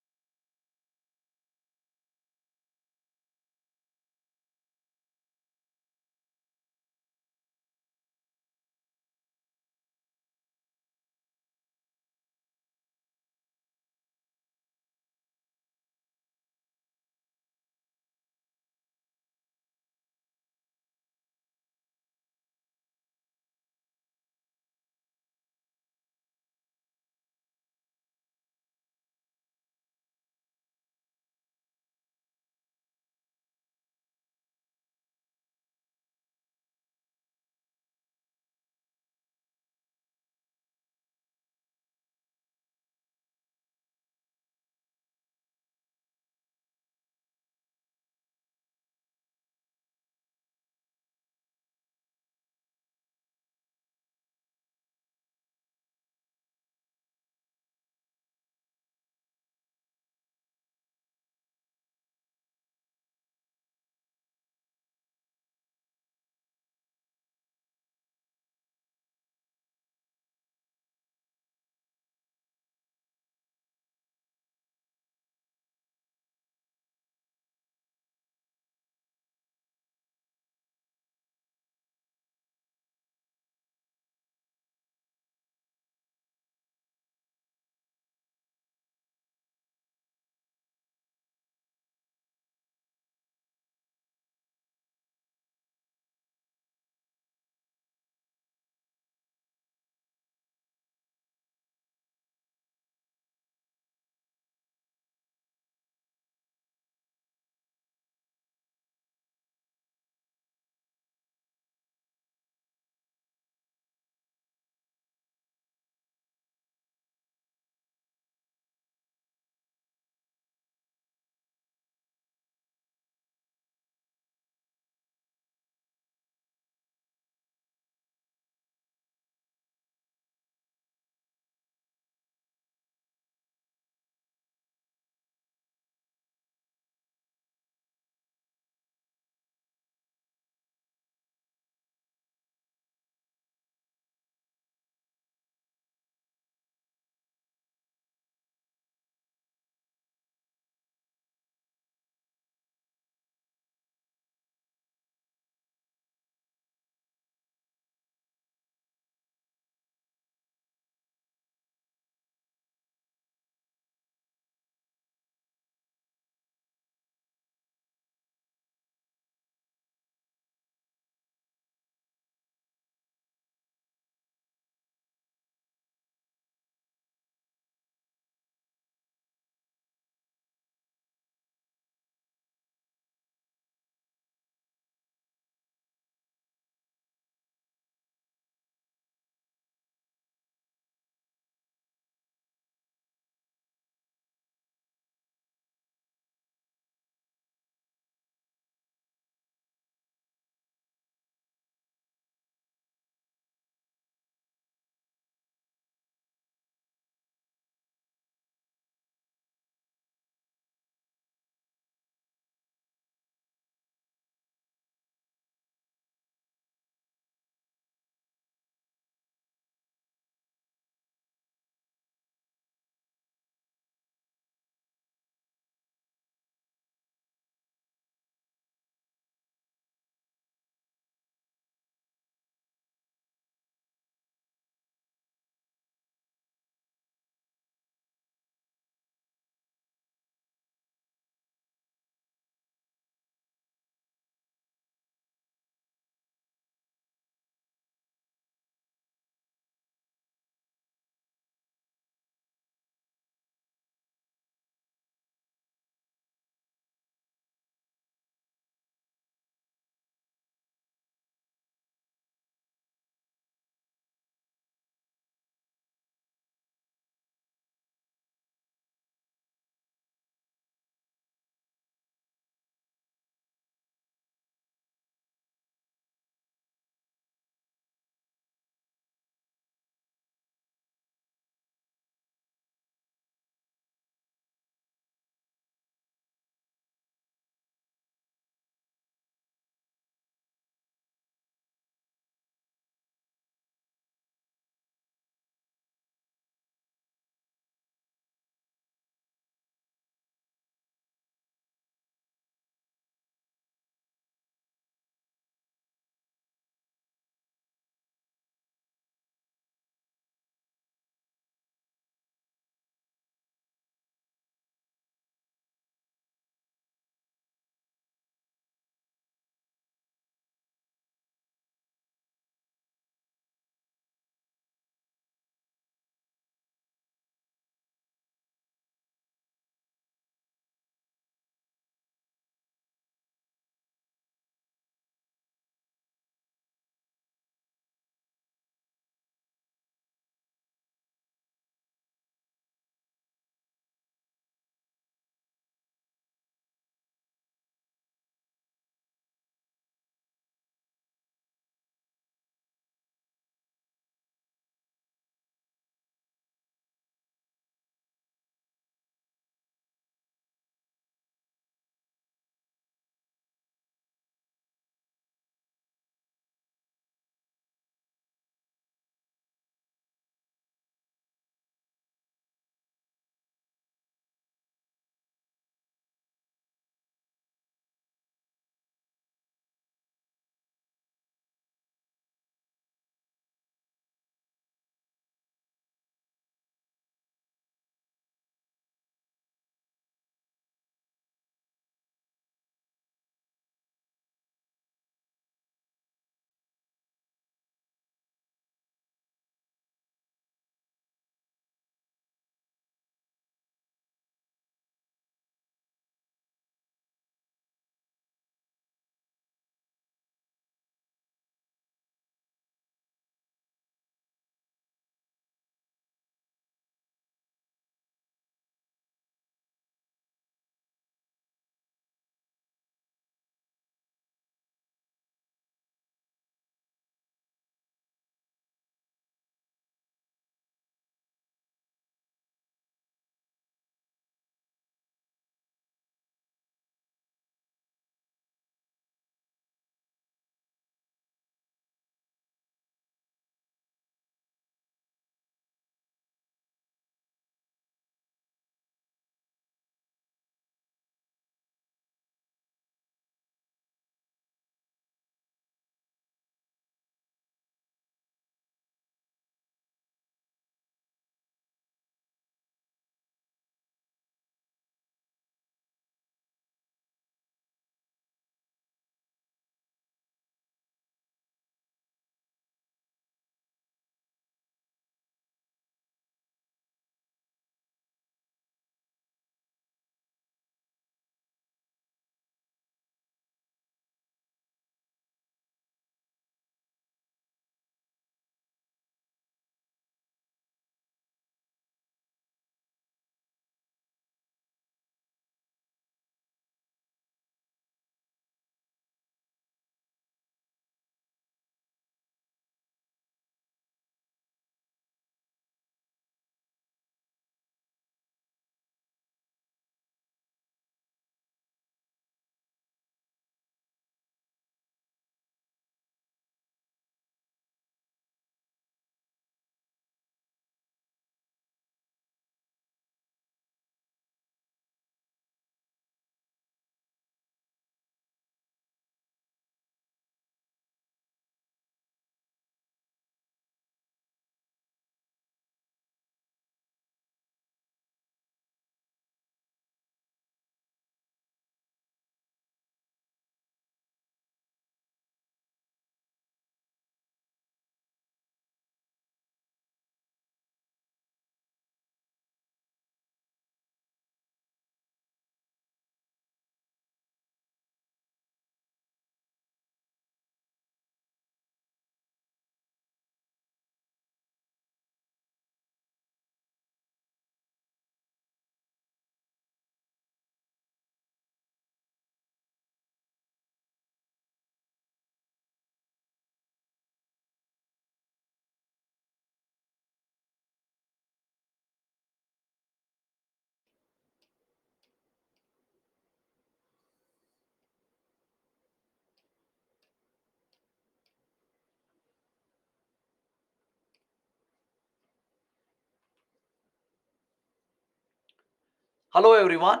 S1: Hello, everyone.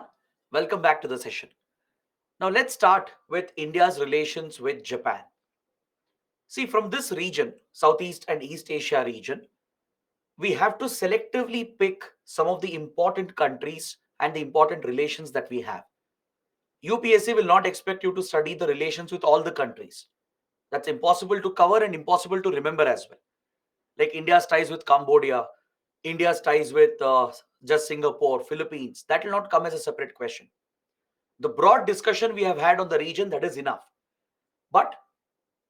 S1: Welcome back to the session. Now, let's start with India's relations with Japan. See, from this region, Southeast and East Asia region, we have to selectively pick some of the important countries and the important relations that we have. UPSC will not expect you to study the relations with all the countries. That's impossible to cover and impossible to remember as well. Like India's ties with Cambodia, India's ties with just Singapore, Philippines, that will not come as a separate question. The broad discussion we have had on the region, that is enough. But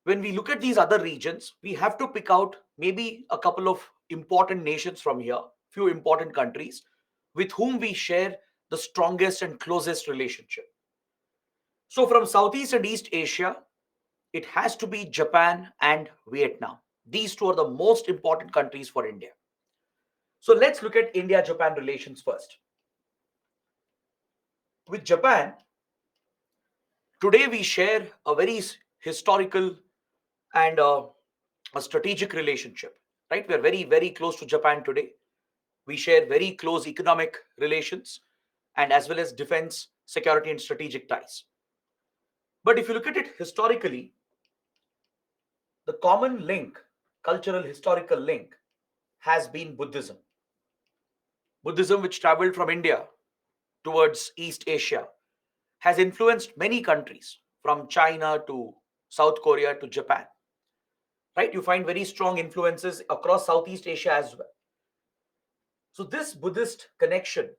S1: when we look at these other regions, we have to pick out maybe a couple of important nations from here, few important countries with whom we share the strongest and closest relationship. So from Southeast and East Asia, it has to be Japan and Vietnam. These two are the most important countries for India. So let's look at India Japan relations first. With Japan, today we share a very historical and a strategic relationship, right? We are very, very close to Japan today. We share very close economic relations and as well as defense, security, and strategic ties. But if you look at it historically, the common link, cultural historical link, has been Buddhism. Buddhism, which traveled from India towards East Asia, has influenced many countries from China to South Korea to Japan. Right? You find very strong influences across Southeast Asia as well. So, this Buddhist connection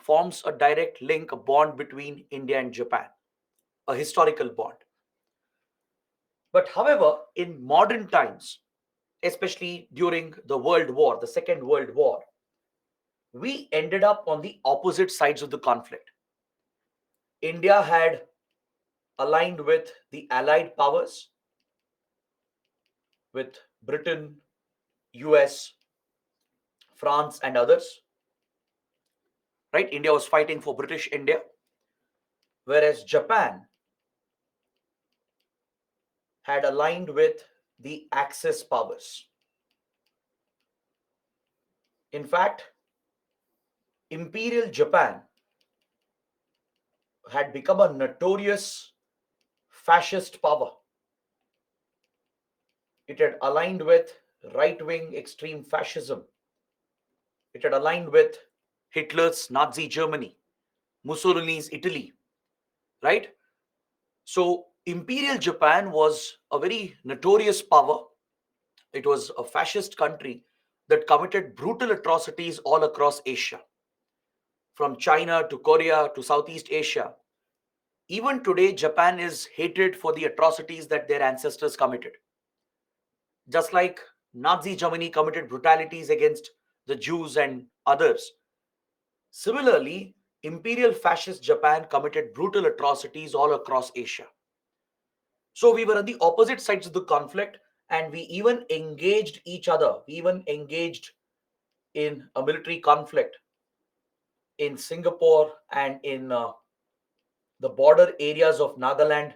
S1: forms a direct link, a bond between India and Japan, a historical bond. But, however, in modern times, especially during the World War, the Second World War, we ended up on the opposite sides of the conflict. India had aligned with the Allied powers, with Britain, US, France, and others. Right? India was fighting for British India, whereas Japan had aligned with the Axis powers. In fact, Imperial Japan had become a notorious fascist power. It had aligned with right wing extreme fascism. It had aligned with Hitler's Nazi Germany, Mussolini's Italy, right? So, Imperial Japan was a very notorious power. It was a fascist country that committed brutal atrocities all across Asia, from China to Korea to Southeast Asia. Even today, Japan is hated for the atrocities that their ancestors committed. Just like Nazi Germany committed brutalities against the Jews and others, similarly, Imperial Fascist Japan committed brutal atrocities all across Asia. So we were on the opposite sides of the conflict, and we even engaged each other. We even engaged in a military conflict in Singapore and in the border areas of Nagaland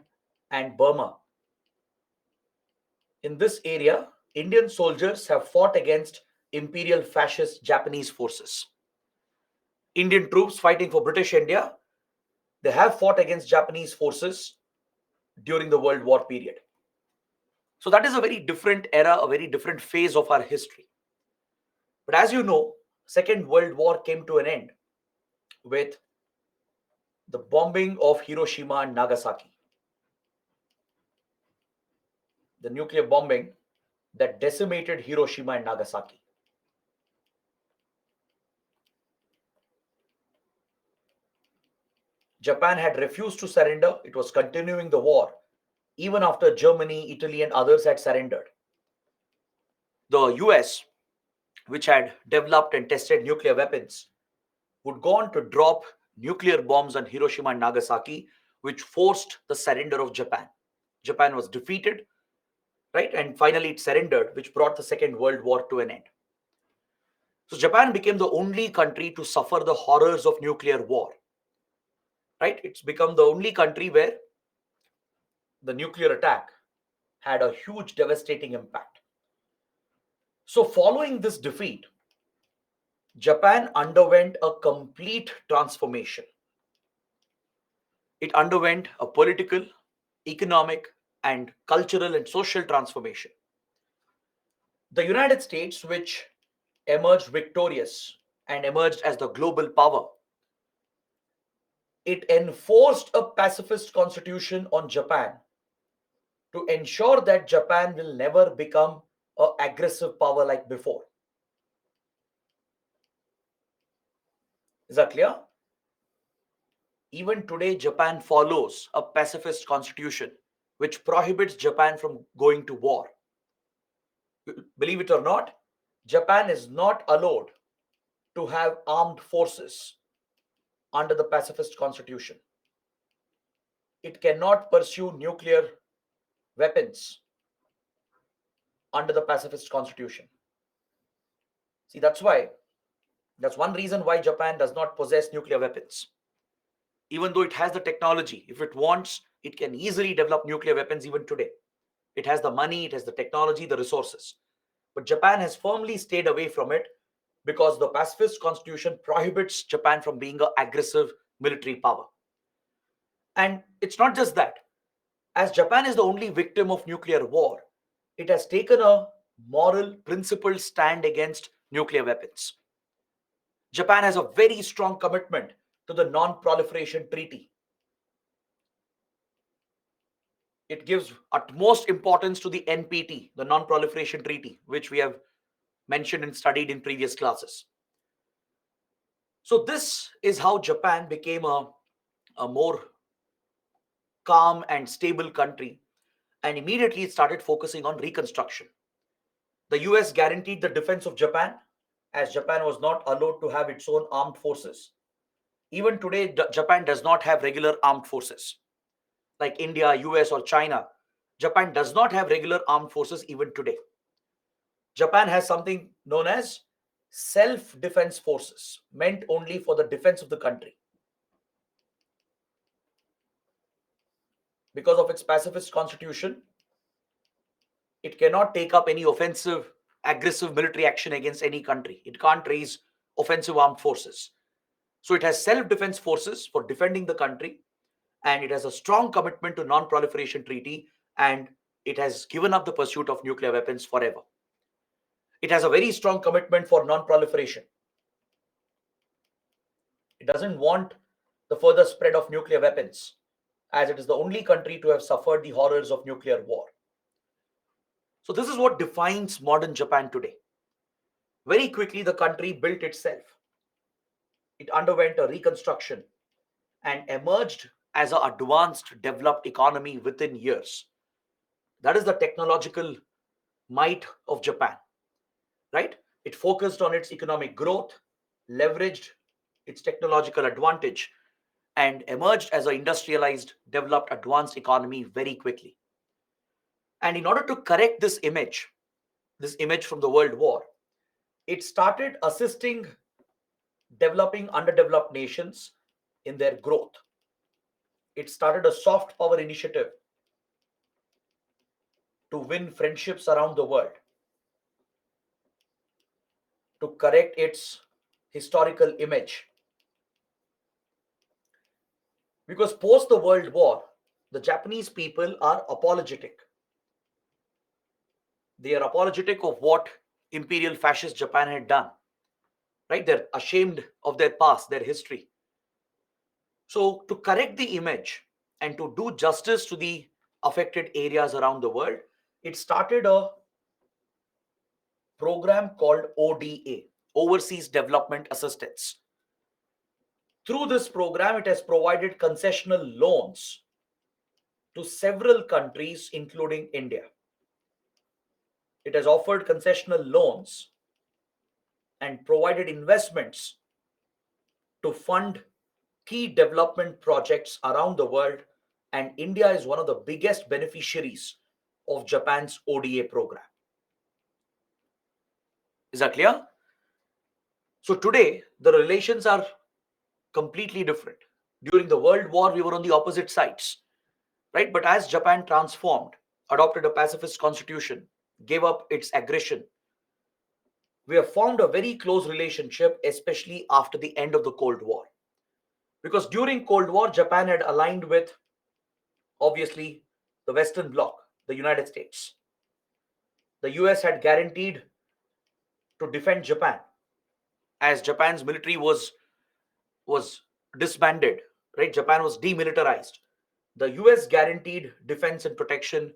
S1: and Burma. In this area, Indian soldiers have fought against Imperial Fascist Japanese forces. Indian troops fighting for British India, they have fought against Japanese forces during the World War period. So that is a very different era, a very different phase of our history. But as you know, Second World War came to an end with the bombing of Hiroshima and Nagasaki. The nuclear bombing that decimated Hiroshima and Nagasaki. Japan had refused to surrender. It was continuing the war even after Germany, Italy, and others had surrendered. The US, which had developed and tested nuclear weapons, would go on to drop nuclear bombs on Hiroshima and Nagasaki, which forced the surrender of Japan. Japan was defeated, right? And finally it surrendered, which brought the Second World War to an end. So Japan became the only country to suffer the horrors of nuclear war, right? It's become the only country where the nuclear attack had a huge devastating impact. So following this defeat, Japan underwent a complete transformation. It underwent a political, economic, and cultural and social transformation. The United States, which emerged victorious and emerged as the global power, it enforced a pacifist constitution on Japan to ensure that Japan will never become an aggressive power like before. Is that clear? Even today, Japan follows a pacifist constitution which prohibits Japan from going to war. Believe it or not, Japan is not allowed to have armed forces under the pacifist constitution. It cannot pursue nuclear weapons under the pacifist constitution. See, that's one reason why Japan does not possess nuclear weapons. Even though it has the technology, if it wants, it can easily develop nuclear weapons even today. It has the money, it has the technology, the resources. But Japan has firmly stayed away from it because the pacifist constitution prohibits Japan from being an aggressive military power. And it's not just that. As Japan is the only victim of nuclear war, it has taken a moral, principled stand against nuclear weapons. Japan has a very strong commitment to the Non Proliferation Treaty. It gives utmost importance to the NPT, the Non Proliferation Treaty, which we have mentioned and studied in previous classes. So, this is how Japan became a more calm and stable country, and immediately it started focusing on reconstruction. The US guaranteed the defense of Japan, as Japan was not allowed to have its own armed forces. Even today, Japan does not have regular armed forces. Like India, US, or China, Japan does not have regular armed forces even today. Japan has something known as self defense forces, meant only for the defense of the country. Because of its pacifist constitution, it cannot take up any offensive, aggressive military action against any country. It can't raise offensive armed forces. So it has self defense forces for defending the country, and it has a strong commitment to Non Proliferation Treaty, and it has given up the pursuit of nuclear weapons forever. It has a very strong commitment for non proliferation. It doesn't want the further spread of nuclear weapons, as it is the only country to have suffered the horrors of nuclear war. So, this is what defines modern Japan today. Very quickly, the country built itself. It underwent a reconstruction and emerged as an advanced, developed economy within years. That is the technological might of Japan, right? It focused on its economic growth, leveraged its technological advantage, and emerged as an industrialized, developed, advanced economy very quickly. And in order to correct this image from the World War, it started assisting developing, underdeveloped nations in their growth. It started a soft power initiative to win friendships around the world, to correct its historical image. Because post the World War, the Japanese people are apologetic. They are apologetic of what imperial fascist Japan had done. Right? They're ashamed of their past, their history. So, to correct the image and to do justice to the affected areas around the world, it started a program called ODA, Overseas Development Assistance. Through this program, it has provided concessional loans to several countries, including India. It has offered concessional loans and provided investments to fund key development projects around the world, and India is one of the biggest beneficiaries of Japan's ODA program. Is that clear? So today, the relations are completely different. During the World War, we were on the opposite sides, right? But as Japan transformed, adopted a pacifist constitution, gave up its aggression, We have formed a very close relationship, especially after the end of the Cold War. Because during Cold War, Japan had aligned with, obviously, the Western Bloc, the United States. The US had guaranteed to defend Japan as Japan's military was disbanded, right? Japan was demilitarized. The US guaranteed defense and protection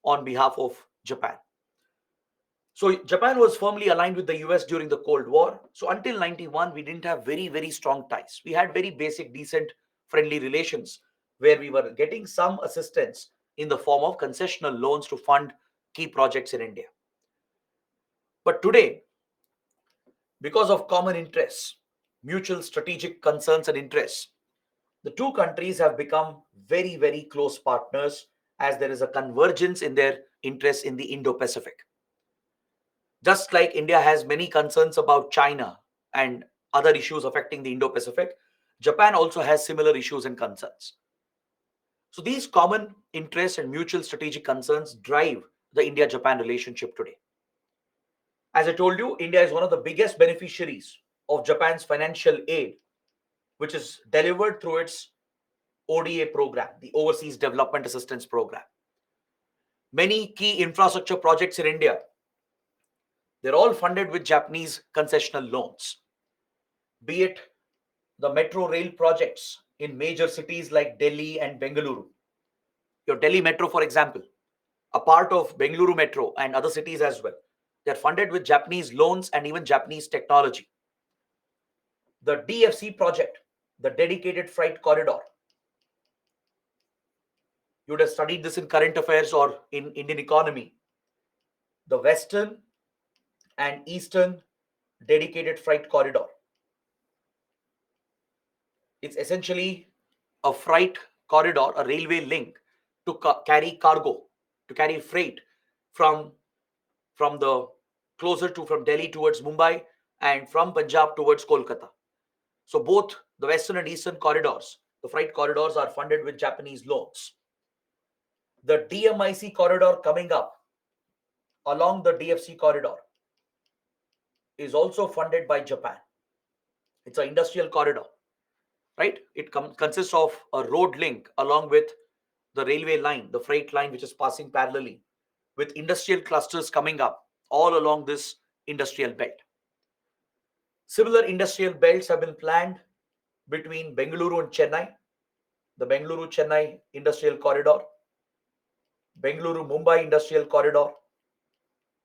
S1: on behalf of Japan. So Japan was firmly aligned with the US during the Cold War. So until 91, we didn't have very, very strong ties. We had very basic, decent, friendly relations where we were getting some assistance in the form of concessional loans to fund key projects in India. But today, because of common interests, mutual strategic concerns and interests, the two countries have become very, very close partners as there is a convergence in their interests in the Indo Pacific. Just like India has many concerns about China and other issues affecting the Indo Pacific, Japan also has similar issues and concerns. So these common interests and mutual strategic concerns drive the India Japan relationship today. As I told you, India is one of the biggest beneficiaries of Japan's financial aid, which is delivered through its ODA program, the Overseas Development Assistance Program. Many key infrastructure projects in India, they're all funded with Japanese concessional loans, be it the metro rail projects in major cities like Delhi and Bengaluru. Your Delhi metro, for example, a part of Bengaluru metro and other cities as well. They're funded with Japanese loans and even Japanese technology. The DFC project, the Dedicated Freight Corridor, you would have studied this in current affairs or in Indian economy. The Western and Eastern Dedicated Freight Corridor. It's essentially a freight corridor, a railway link to carry cargo, to carry freight from the closer to from Delhi towards Mumbai and from Punjab towards Kolkata. So both the Western and Eastern corridors, the freight corridors, are funded with Japanese loans. The DMIC corridor coming up along the DFC corridor is also funded by Japan. It's an industrial corridor, right? It consists of a road link along with the railway line, the freight line, which is passing parallelly, with industrial clusters coming up all along this industrial belt. Similar industrial belts have been planned between Bengaluru and Chennai, the Bengaluru Chennai Industrial Corridor, Bengaluru Mumbai Industrial Corridor,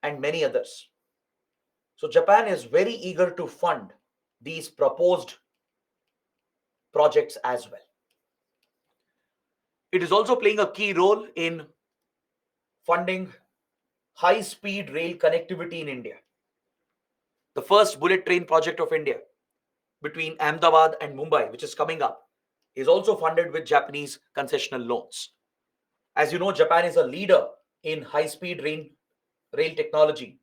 S1: and many others. So Japan is very eager to fund these proposed projects as well. It is also playing a key role in funding high speed rail connectivity in India. The first bullet train project of India between Ahmedabad and Mumbai, which is coming up, is also funded with Japanese concessional loans. As you know, Japan is a leader in high speed rail technology,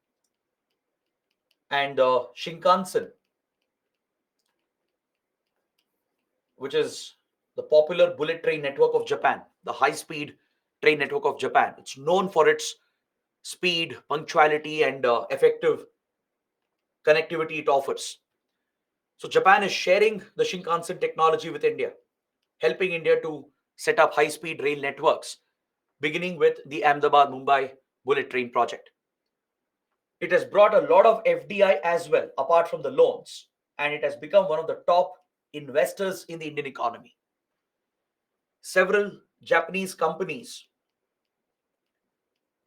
S1: and Shinkansen, which is the popular bullet train network of Japan, the high speed train network of Japan. It's known for its speed, punctuality, and effective connectivity it offers. So Japan is sharing the Shinkansen technology with India, helping India to set up high speed rail networks, beginning with the Ahmedabad Mumbai bullet train project. It has brought a lot of FDI as well, apart from the loans, and it has become one of the top investors in the Indian economy. Several Japanese companies,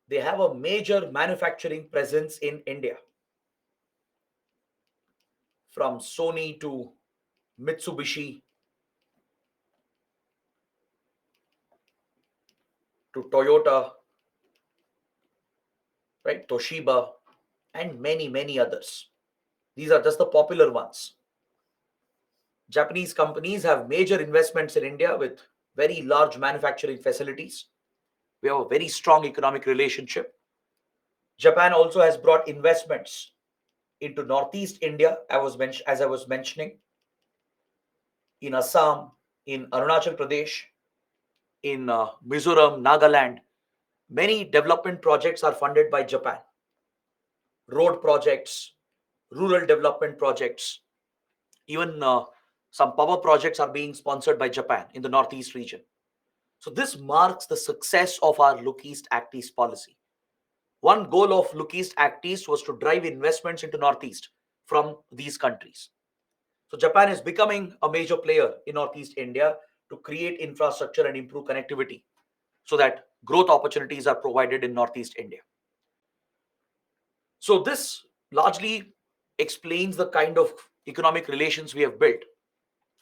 S1: they have a major manufacturing presence in India, from Sony to Mitsubishi to Toyota, right? Toshiba, and many, many others. These are just the popular ones. Japanese companies have major investments in India with very large manufacturing facilities. We have a very strong economic relationship. Japan also has brought investments into Northeast India, as I was mentioning, in Assam, in Arunachal Pradesh, in Mizoram, Nagaland. Many development projects are funded by Japan. Road projects, rural development projects, even some power projects are being sponsored by Japan in the Northeast region. So this marks the success of our Look East Act East policy. One goal of Look East Act East was to drive investments into Northeast from these countries. So Japan is becoming a major player in Northeast India to create infrastructure and improve connectivity so that growth opportunities are provided in Northeast India. So this largely explains the kind of economic relations we have built,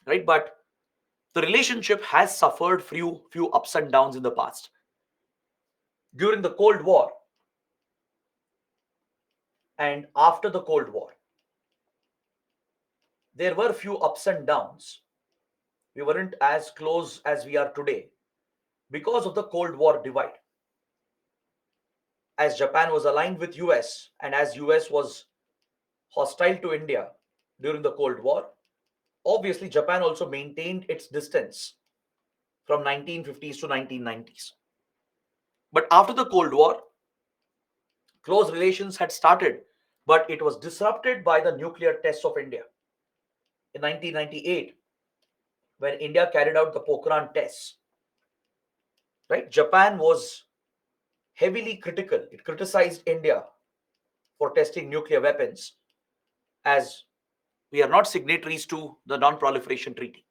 S1: right? But the relationship has suffered few ups and downs in the past. During the Cold War and after the Cold War, there were few ups and downs. We weren't as close as we are today because of the Cold War divide. As Japan was aligned with US and as US was hostile to India during the Cold War, obviously Japan also maintained its distance from 1950s to 1990s. But after the Cold War, close relations had started, but it was disrupted by the nuclear tests of India. In 1998, when India carried out the Pokhran tests, right? Japan was heavily critical. It criticized India for testing nuclear weapons as we are not signatories to the non-proliferation treaty,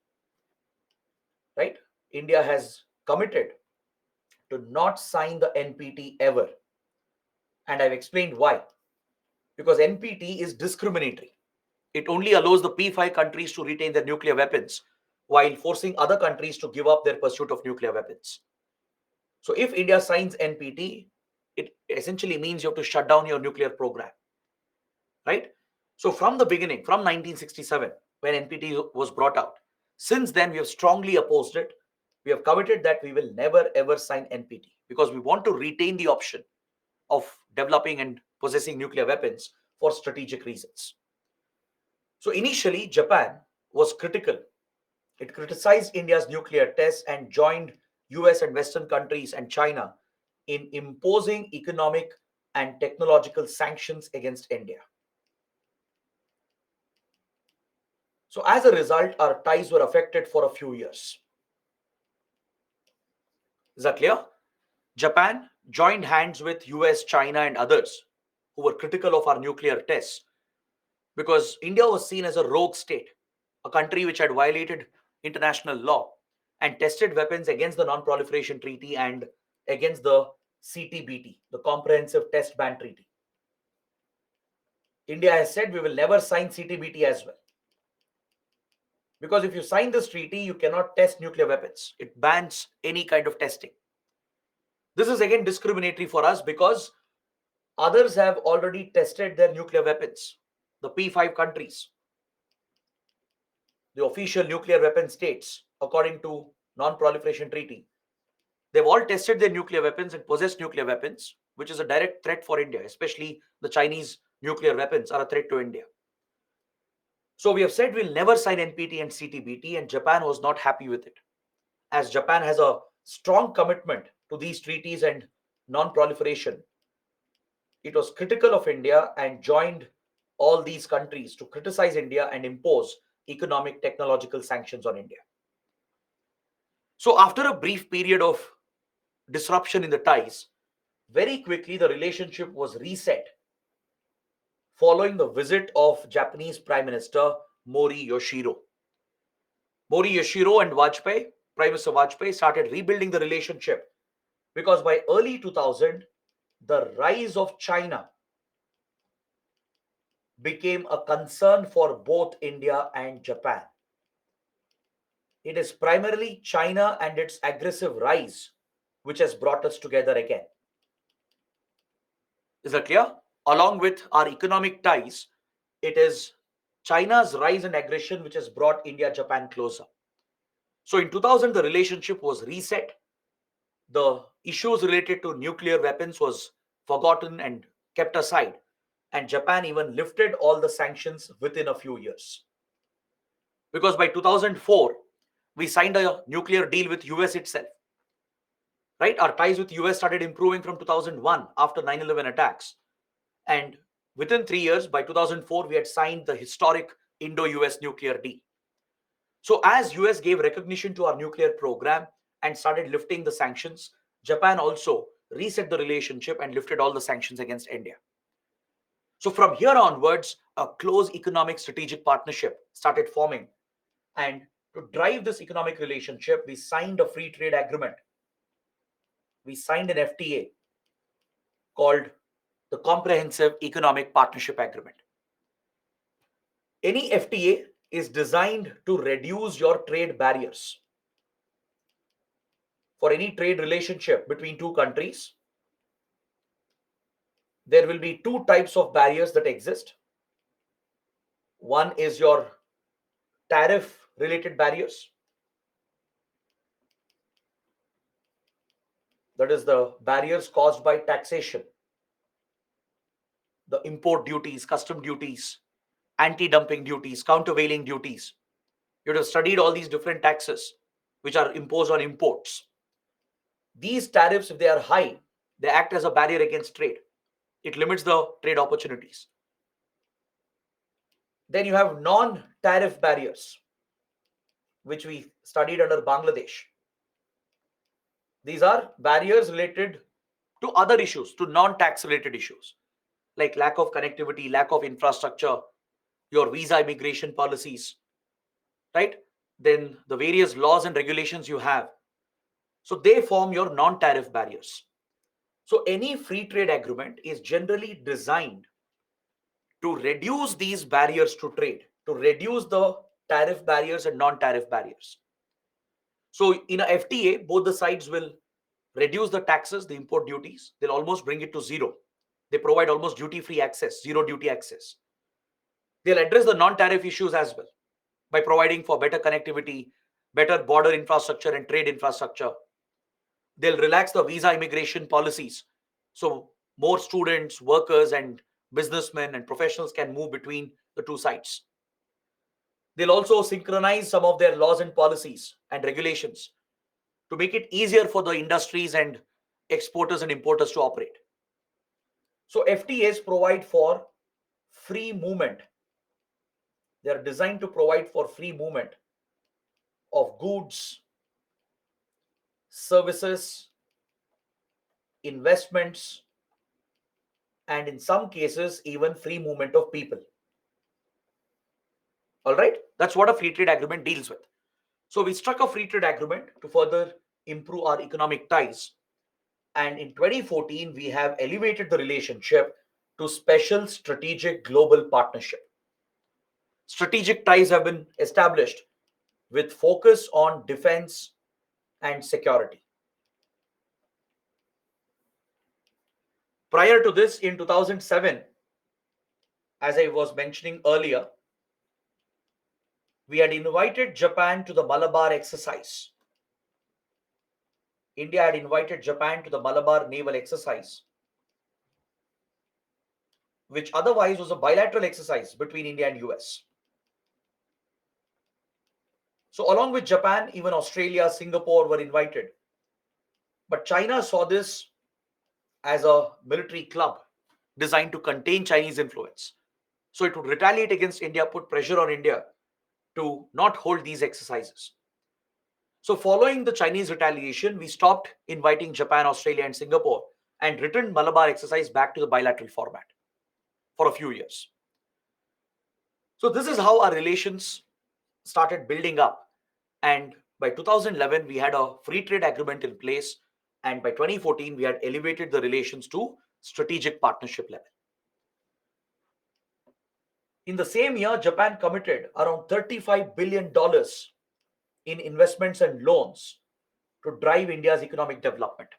S1: right? India has committed to not sign the NPT ever. And I've explained why. Because NPT is discriminatory. It only allows the P5 countries to retain their nuclear weapons while forcing other countries to give up their pursuit of nuclear weapons. So if India signs NPT, it essentially means you have to shut down your nuclear program, right? So from the beginning, from 1967, when NPT was brought out, since then we have strongly opposed it. We have committed that we will never ever sign NPT because we want to retain the option of developing and possessing nuclear weapons for strategic reasons. So initially, Japan was critical. It criticized India's nuclear tests and joined US and Western countries and China in imposing economic and technological sanctions against India. So as a result, our ties were affected for a few years. Is that clear? Japan joined hands with US, China, and others who were critical of our nuclear tests because India was seen as a rogue state, a country which had violated international law and tested weapons against the Non-Proliferation Treaty and against the CTBT, the Comprehensive Test Ban Treaty. India has said we will never sign CTBT as well. Because if you sign this treaty, you cannot test nuclear weapons. It bans any kind of testing. This is again discriminatory for us because others have already tested their nuclear weapons. The P5 countries, the official nuclear weapon states, according to Non-Proliferation Treaty, they've all tested their nuclear weapons and possess nuclear weapons, which is a direct threat for India, especially the Chinese nuclear weapons are a threat to India. So we have said we'll never sign NPT and CTBT, and Japan was not happy with it. As Japan has a strong commitment to these treaties and non-proliferation, it was critical of India and joined all these countries to criticize India and impose economic technological sanctions on India. So after a brief period of disruption in the ties, very quickly the relationship was reset following the visit of Japanese Prime Minister Mori Yoshiro. Mori Yoshiro and Prime Minister Vajpayee started rebuilding the relationship because by early 2000, the rise of China became a concern for both India and Japan. It is primarily China and its aggressive rise which has brought us together again. Is that clear? Along with our economic ties, it is China's rise and aggression which has brought India-Japan closer. So in 2000, the relationship was reset. The issues related to nuclear weapons was forgotten and kept aside. And Japan even lifted all the sanctions within a few years. Because by 2004, we signed a nuclear deal with US itself. Right? Our ties with US started improving from 2001 after 9/11 attacks. And Within 3 years, by 2004, we had signed the historic Indo-US nuclear deal. So as US gave recognition to our nuclear program and started lifting the sanctions, Japan also reset the relationship and lifted all the sanctions against India. So from here onwards, a close economic strategic partnership started forming. And to drive this economic relationship, we signed a free trade agreement. We signed an FTA called the Comprehensive Economic Partnership Agreement. Any FTA is designed to reduce your trade barriers. For any trade relationship between two countries, there will be two types of barriers that exist. One is your tariff related barriers, that is the barriers caused by taxation, the import duties, custom duties, anti-dumping duties, countervailing duties. You would have studied all these different taxes which are imposed on imports. These tariffs, if they are high, they act as a barrier against trade. It limits the trade opportunities. Then you have non-tariff barriers, which we studied under Bangladesh. These are barriers related to other issues, to non-tax related issues, like lack of connectivity, lack of infrastructure, your visa immigration policies, right? Then the various laws and regulations you have. So they form your non-tariff barriers. So any free trade agreement is generally designed to reduce these barriers to trade, to reduce the tariff barriers and non-tariff barriers. So in a FTA, both the sides will reduce the taxes, the import duties. They'll almost bring it to zero. They provide almost duty-free access, zero duty access. They'll address the non-tariff issues as well by providing for better connectivity, better border infrastructure and trade infrastructure. They'll relax the visa immigration policies. So more students, workers, and businessmen and professionals can move between the two sides. They'll also synchronize some of their laws and policies and regulations to make it easier for the industries and exporters and importers to operate. So FTAs provide for free movement. They are designed to provide for free movement of goods, services, investments, and in some cases, even free movement of people. All right, that's what a free trade agreement deals with. So we struck a free trade agreement to further improve our economic ties. And in 2014, we have elevated the relationship to special strategic global partnership. Strategic ties have been established with focus on defense and security. Prior to this, in 2007, as I was mentioning earlier, we had invited Japan to the Malabar exercise. India had invited Japan to the Malabar naval exercise, which otherwise was a bilateral exercise between India and US. So along with Japan, even Australia, Singapore were invited. But China saw this as a military club designed to contain Chinese influence. So it would retaliate against India, put pressure on India to not hold these exercises. So following the Chinese retaliation, we stopped inviting Japan, Australia, and Singapore and returned Malabar exercise back to the bilateral format for a few years. So this is how our relations started building up. And by 2011, we had a free trade agreement in place. And by 2014, we had elevated the relations to strategic partnership level. In the same year, Japan committed around $35 billion in investments and loans to drive India's economic development.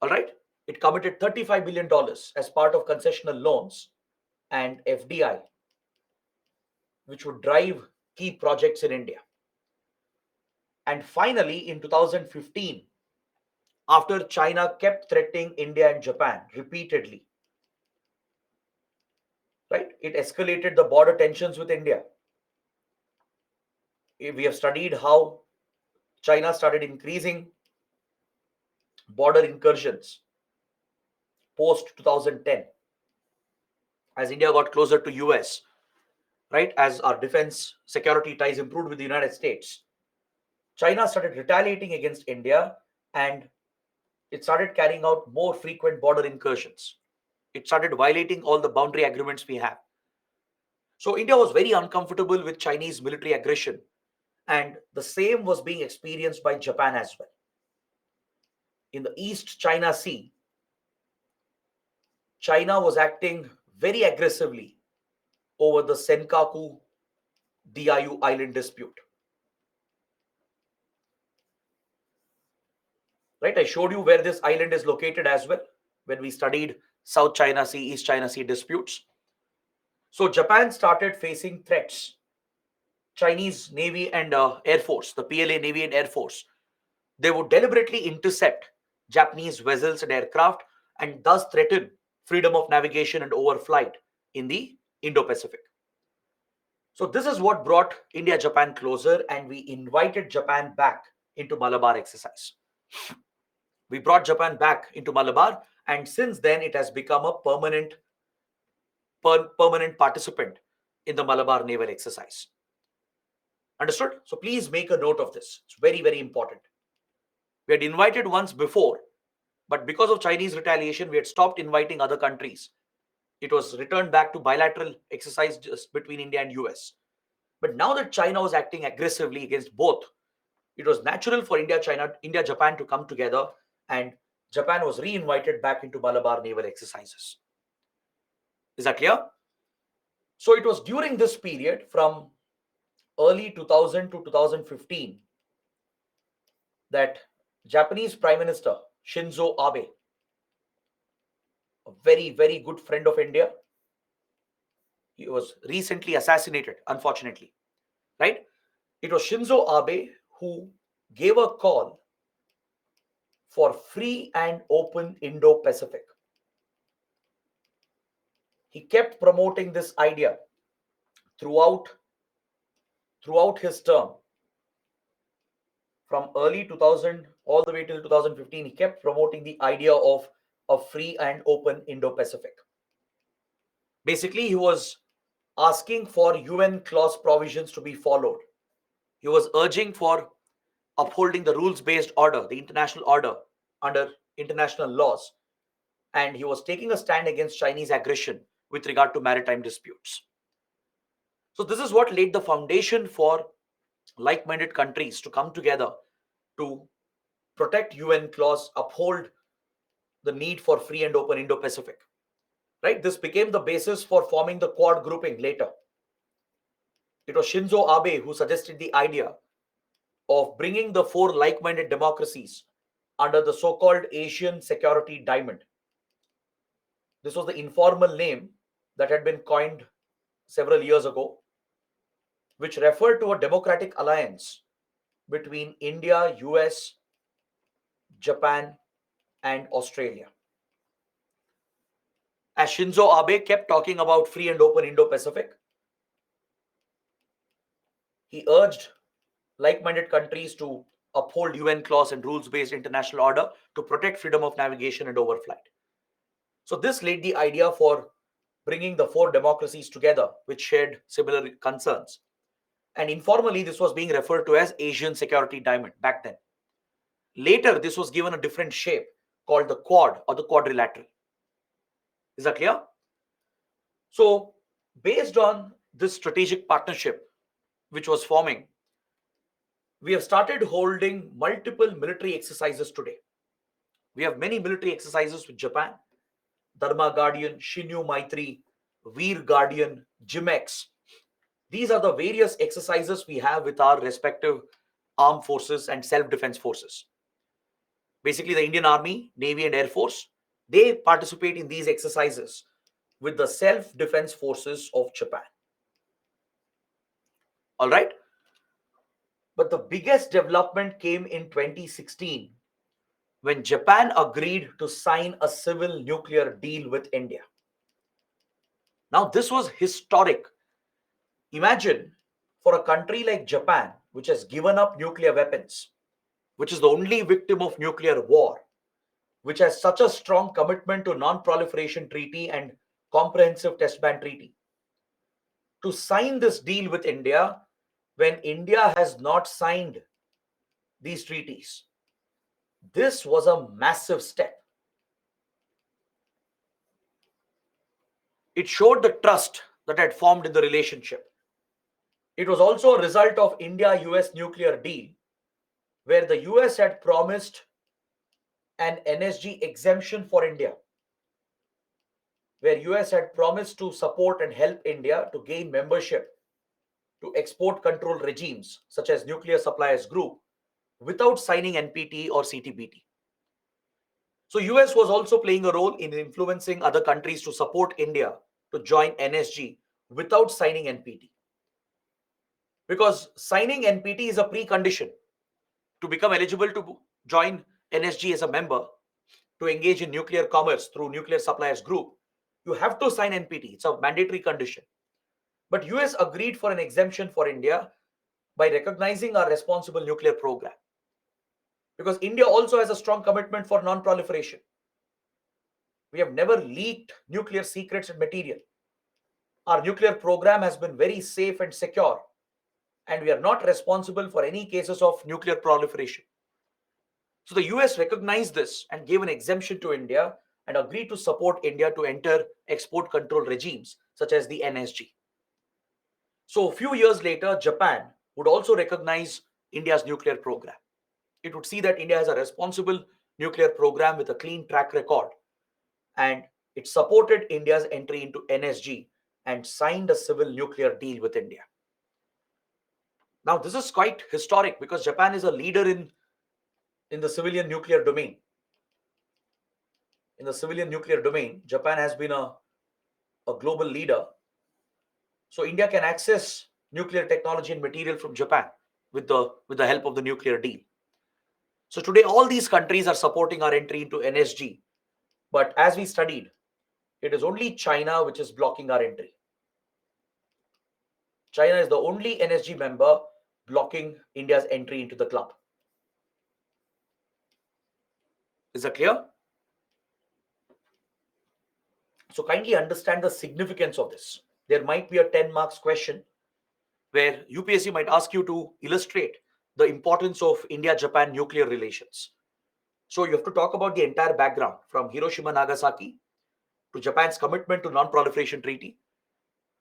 S1: All right? It committed $35 billion as part of concessional loans and FDI, which would drive key projects in India. And finally, in 2015, after China kept threatening India and Japan repeatedly, right? It escalated the border tensions with India. We have studied how China started increasing border incursions post 2010. as India got closer to US, right? As our defense security ties improved with the United States, China started retaliating against India, and it started carrying out more frequent border incursions. It started violating all the boundary agreements we have. So India was very uncomfortable with Chinese military aggression, and the same was being experienced by Japan as well. In the East China Sea, China was acting very aggressively over the Senkaku Diaoyu Island dispute. Right? I showed you where this island is located as well when we studied South China Sea, East China Sea disputes. So Japan started facing threats. Chinese Navy and Air Force, the PLA Navy and Air Force, they would deliberately intercept Japanese vessels and aircraft and thus threaten freedom of navigation and overflight in the Indo-Pacific. So this is what brought India-Japan closer, and we invited Japan back into Malabar exercise. We brought Japan back into Malabar, and since then it has become a permanent participant in the Malabar naval exercise. Understood? So please make a note of this. It's very, very important. We had invited once before, but because of Chinese retaliation, we had stopped inviting other countries. It was returned back to bilateral exercise just between India and US. But now that China was acting aggressively against both, it was natural for India, Japan to come together, and Japan was re-invited back into Malabar naval exercises. Is that clear? So it was during this period from early 2000 to 2015 that Japanese Prime Minister Shinzo Abe, a very, very good friend of India, he was recently assassinated, unfortunately, right? It was Shinzo Abe who gave a call for free and open Indo-Pacific. He kept promoting this idea throughout his term. From early 2000 all the way till 2015, he kept promoting the idea of a free and open Indo-Pacific. Basically, he was asking for UN clause provisions to be followed. He was urging for upholding the rules-based order, the international order under international laws, and he was taking a stand against Chinese aggression with regard to maritime disputes. So this is what laid the foundation for like-minded countries to come together to protect UN clause, uphold the need for free and open Indo-Pacific. Right? This became the basis for forming the Quad grouping later. It was Shinzo Abe who suggested the idea of bringing the four like-minded democracies under the so-called Asian Security Diamond. This was the informal name that had been coined several years ago, which referred to a democratic alliance between India, US, Japan, and Australia. As Shinzo Abe kept talking about free and open Indo-Pacific, he urged like-minded countries to uphold UN clause and rules-based international order to protect freedom of navigation and overflight. So this laid the idea for bringing the four democracies together which shared similar concerns. And informally, this was being referred to as Asian Security Diamond back then. Later, this was given a different shape called the Quad or the Quadrilateral. Is that clear? So, based on this strategic partnership which was forming, we have started holding multiple military exercises today. We have many military exercises with Japan: Dharma Guardian, Shinyu Maitri, Veer Guardian, Jimex. These are the various exercises we have with our respective armed forces and self-defense forces. Basically, the Indian Army, Navy, and Air Force, they participate in these exercises with the self-defense forces of Japan. All right? But the biggest development came in 2016 when Japan agreed to sign a civil nuclear deal with India. Now, this was historic. Imagine for a country like Japan, which has given up nuclear weapons, which is the only victim of nuclear war, which has such a strong commitment to non-proliferation treaty and Comprehensive Test Ban Treaty, to sign this deal with India when India has not signed these treaties. This was a massive step. It showed the trust that had formed in the relationship. It was also a result of India-US nuclear deal, where the US had promised an NSG exemption for India, where US had promised to support and help India to gain membership to export control regimes such as Nuclear Suppliers Group without signing NPT or CTBT. So US was also playing a role in influencing other countries to support India to join NSG without signing NPT. Because signing NPT is a precondition to become eligible to join NSG as a member, to engage in nuclear commerce through Nuclear Suppliers Group. You have to sign NPT. It's a mandatory condition. But US agreed for an exemption for India by recognizing our responsible nuclear program. Because India also has a strong commitment for non-proliferation. We have never leaked nuclear secrets and material. Our nuclear program has been very safe and secure, and we are not responsible for any cases of nuclear proliferation. So the US recognized this and gave an exemption to India and agreed to support India to enter export control regimes such as the NSG. So a few years later, Japan would also recognize India's nuclear program. It would see that India has a responsible nuclear program with a clean track record, and it supported India's entry into NSG and signed a civil nuclear deal with India. Now, this is quite historic because Japan is a leader in the civilian nuclear domain. In the civilian nuclear domain, Japan has been a global leader. So India can access nuclear technology and material from Japan with the help of the nuclear deal. So today, all these countries are supporting our entry into NSG. But as we studied, it is only China which is blocking our entry. China is the only NSG member blocking India's entry into the club. Is that clear? So kindly understand the significance of this. There might be a 10 marks question where UPSC might ask you to illustrate the importance of India-Japan nuclear relations. So you have to talk about the entire background from Hiroshima, Nagasaki to Japan's commitment to non-proliferation treaty,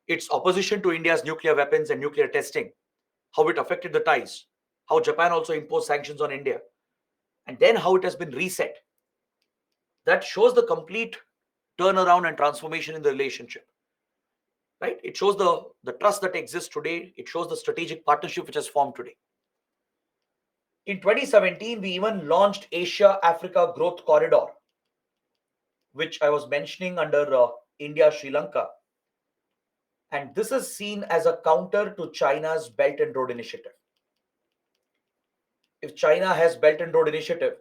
S1: its opposition to India's nuclear weapons and nuclear testing, how it affected the ties, how Japan also imposed sanctions on India, and then how it has been reset. That shows the complete turnaround and transformation in the relationship. Right? It shows the trust that exists today. It shows the strategic partnership which has formed today. In 2017, we even launched Asia-Africa Growth Corridor, which I was mentioning under India-Sri Lanka. And this is seen as a counter to China's Belt and Road Initiative. If China has Belt and Road Initiative,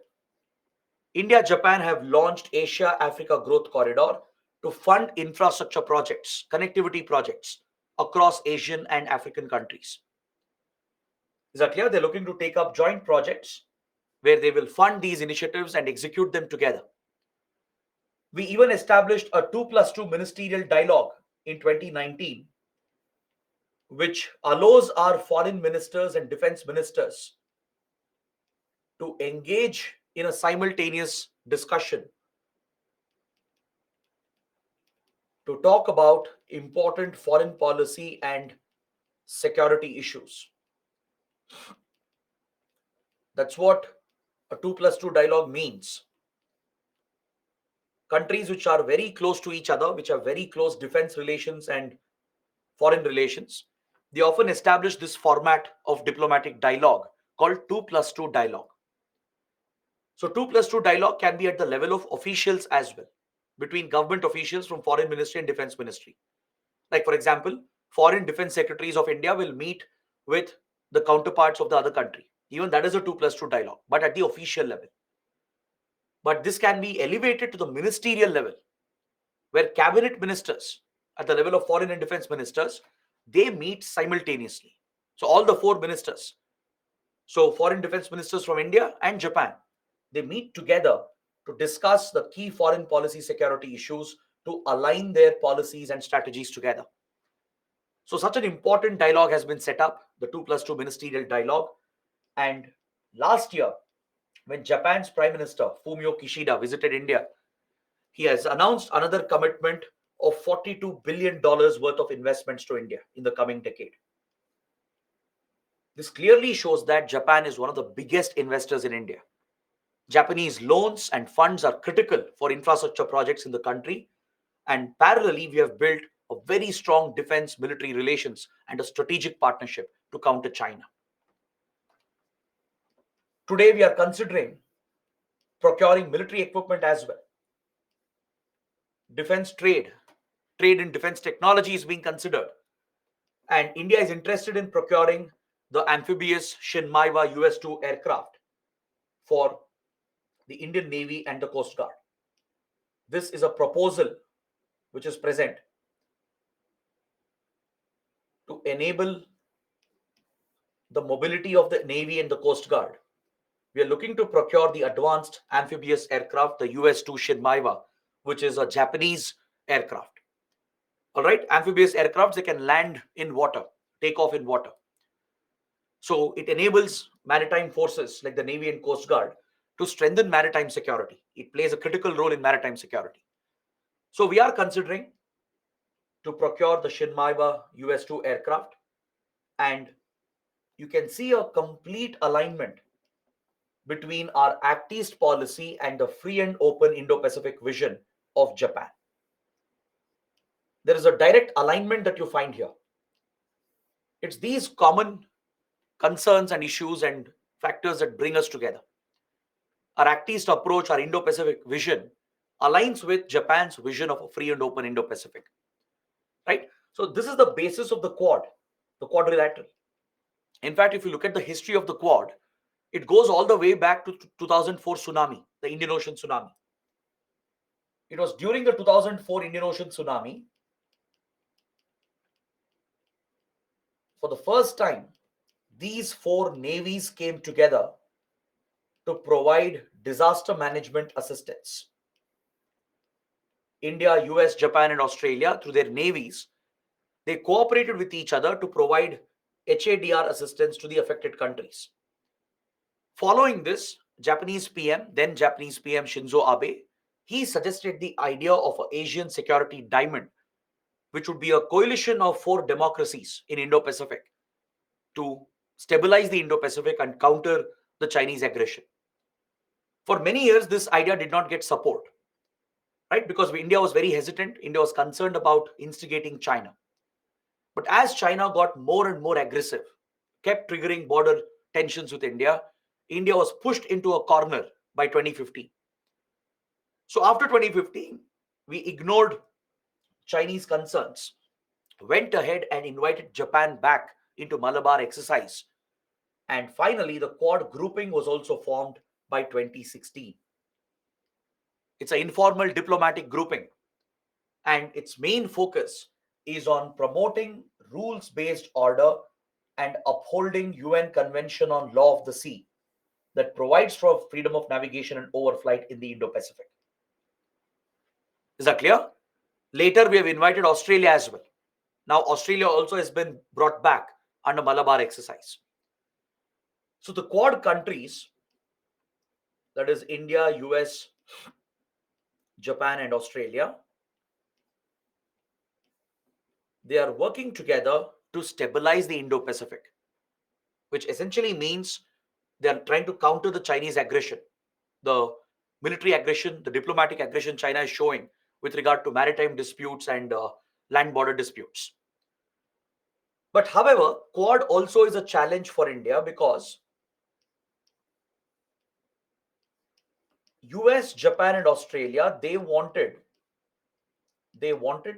S1: India, Japan have launched Asia-Africa Growth Corridor to fund infrastructure projects, connectivity projects across Asian and African countries. Is that clear? They're looking to take up joint projects where they will fund these initiatives and execute them together. We even established a 2+2 ministerial dialogue in 2019, which allows our foreign ministers and defense ministers to engage in a simultaneous discussion to talk about important foreign policy and security issues. That's what a 2+2 dialogue means. Countries which are very close to each other, which have very close defense relations and foreign relations, they often establish this format of diplomatic dialogue called 2+2 dialogue. So 2+2 dialogue can be at the level of officials as well, between government officials from foreign ministry and defense ministry. Like for example, foreign defense secretaries of India will meet with the counterparts of the other country. Even that is a 2+2 dialogue, but at the official level. But this can be elevated to the ministerial level, where cabinet ministers at the level of foreign and defense ministers, they meet simultaneously. So all the four ministers, so foreign defense ministers from India and Japan, they meet together to discuss the key foreign policy security issues, to align their policies and strategies together. So such an important dialogue has been set up, the 2+2 ministerial dialogue. And last year, when Japan's Prime Minister Fumio Kishida visited India, he has announced another commitment of $42 billion worth of investments to India in the coming decade. This clearly shows that Japan is one of the biggest investors in India. Japanese loans and funds are critical for infrastructure projects in the country, and parallelly, we have built a very strong defense military relations and a strategic partnership to counter China. Today, we are considering procuring military equipment as well. Defense trade in defense technology is being considered, and India is interested in procuring the amphibious Shinmaiwa US-2 aircraft for the Indian Navy and the Coast Guard. This is a proposal which is present to enable the mobility of the Navy and the Coast Guard. We are looking to procure the advanced amphibious aircraft, the US-2 Shinmaiwa, which is a Japanese aircraft. All right, amphibious aircrafts, they can land in water, take off in water. So it enables maritime forces like the Navy and Coast Guard to strengthen maritime security. It plays a critical role in maritime security. So we are considering to procure the Shinmaiwa US-2 aircraft, and you can see a complete alignment between our Act East policy and the free and open Indo-Pacific vision of Japan. There is a direct alignment that you find here. It's these common concerns and issues and factors that bring us together. Our Act East approach, our Indo-Pacific vision, aligns with Japan's vision of a free and open Indo-Pacific. Right? So this is the basis of the Quad, the quadrilateral. In fact, if you look at the history of the Quad, it goes all the way back to 2004 tsunami, the Indian Ocean tsunami. It was during the 2004 Indian Ocean tsunami, for the first time, these four navies came together to provide disaster management assistance. India, US, Japan, and Australia, through their navies, they cooperated with each other to provide HADR assistance to the affected countries. Following this, then Japanese PM Shinzo Abe, he suggested the idea of an Asian security diamond, which would be a coalition of four democracies in Indo-Pacific to stabilize the Indo-Pacific and counter the Chinese aggression. For many years, this idea did not get support, right? Because India was very hesitant. India was concerned about instigating China. But as China got more and more aggressive, kept triggering border tensions with India, India was pushed into a corner by 2015. So after 2015, we ignored Chinese concerns, went ahead and invited Japan back into Malabar exercise. And finally, the Quad grouping was also formed by 2016. It's an informal diplomatic grouping, and its main focus is on promoting rules-based order and upholding UN Convention on Law of the Sea that provides for freedom of navigation and overflight in the Indo-Pacific. Is that clear? Later, we have invited Australia as well. Now, Australia also has been brought back under Malabar exercise. So the Quad countries, that is India, US, Japan, and Australia, they are working together to stabilize the Indo-Pacific, which essentially means they are trying to counter the Chinese aggression, the military aggression, the diplomatic aggression China is showing with regard to maritime disputes and land border disputes. But however, Quad also is a challenge for India because US, Japan, and Australia, they wanted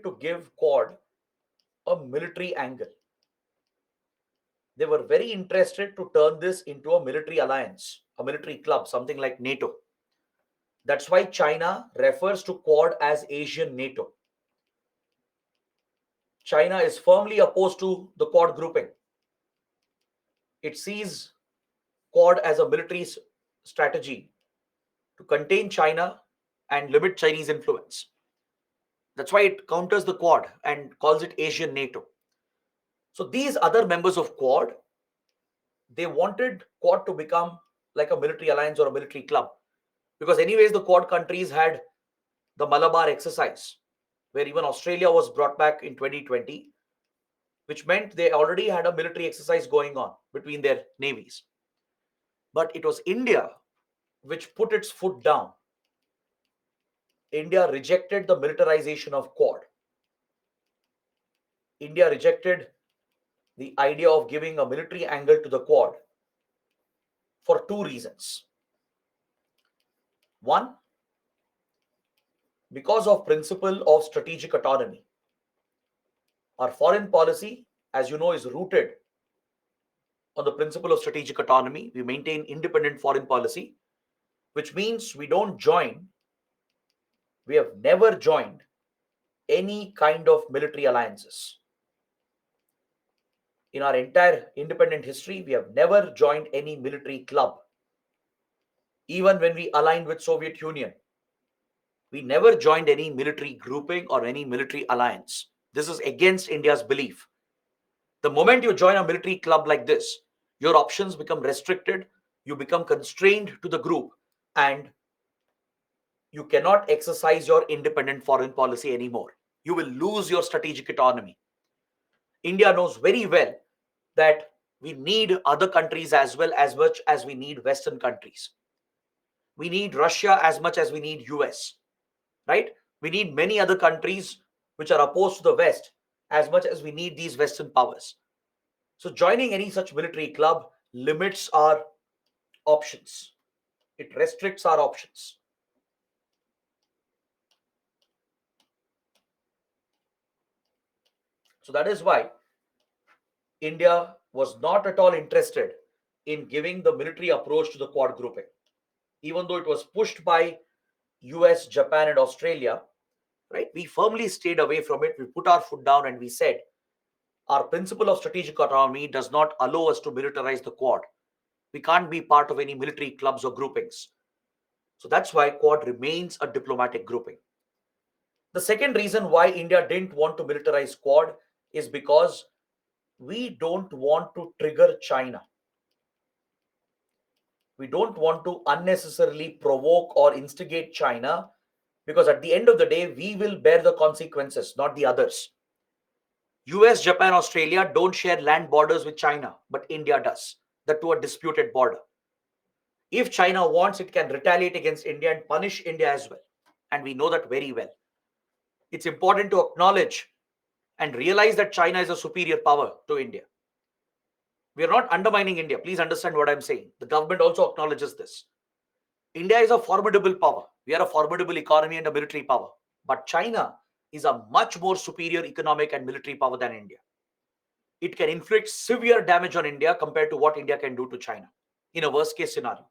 S1: to give Quad a military angle. They were very interested to turn this into a military alliance, a military club, something like NATO. That's why China refers to Quad as Asian NATO. China is firmly opposed to the Quad grouping. It sees Quad as a military strategy to contain China and limit Chinese influence. That's why it counters the Quad and calls it Asian NATO. So these other members of Quad, they wanted Quad to become like a military alliance or a military club, because anyways the Quad countries had the Malabar exercise, where even Australia was brought back in 2020, which meant they already had a military exercise going on between their navies. But it was India which put its foot down. India rejected the militarization of Quad. India rejected the idea of giving a military angle to the Quad for two reasons. One, because of principle of strategic autonomy. Our foreign policy, as you know, is rooted on the principle of strategic autonomy. We maintain independent foreign policy, which means we have never joined any kind of military alliances. In our entire independent history, we have never joined any military club. Even when we aligned with Soviet Union, we never joined any military grouping or any military alliance. This is against India's belief. The moment you join a military club like this, your options become restricted, you become constrained to the group, and you cannot exercise your independent foreign policy anymore. You will lose your strategic autonomy. India knows very well that we need other countries as well, as much as we need Western countries. We need Russia as much as we need US, right? We need many other countries which are opposed to the West as much as we need these Western powers. So joining any such military club limits our options. It restricts our options. So that is why India was not at all interested in giving the military approach to the Quad grouping. Even though it was pushed by US, Japan, and Australia, right? We firmly stayed away from it. We put our foot down and we said, our principle of strategic autonomy does not allow us to militarize the Quad. We can't be part of any military clubs or groupings. So that's why Quad remains a diplomatic grouping. The second reason why India didn't want to militarize Quad is because we don't want to trigger China. We don't want to unnecessarily provoke or instigate China, because at the end of the day, we will bear the consequences, not the others. US, Japan, Australia don't share land borders with China, but India does. The two are disputed border. If China wants, it can retaliate against India and punish India as well. And we know that very well. It's important to acknowledge and realize that China is a superior power to India. We are not undermining India. Please understand what I'm saying. The government also acknowledges this. India is a formidable power. We are a formidable economy and a military power. But China is a much more superior economic and military power than India. It can inflict severe damage on India compared to what India can do to China in a worst case scenario.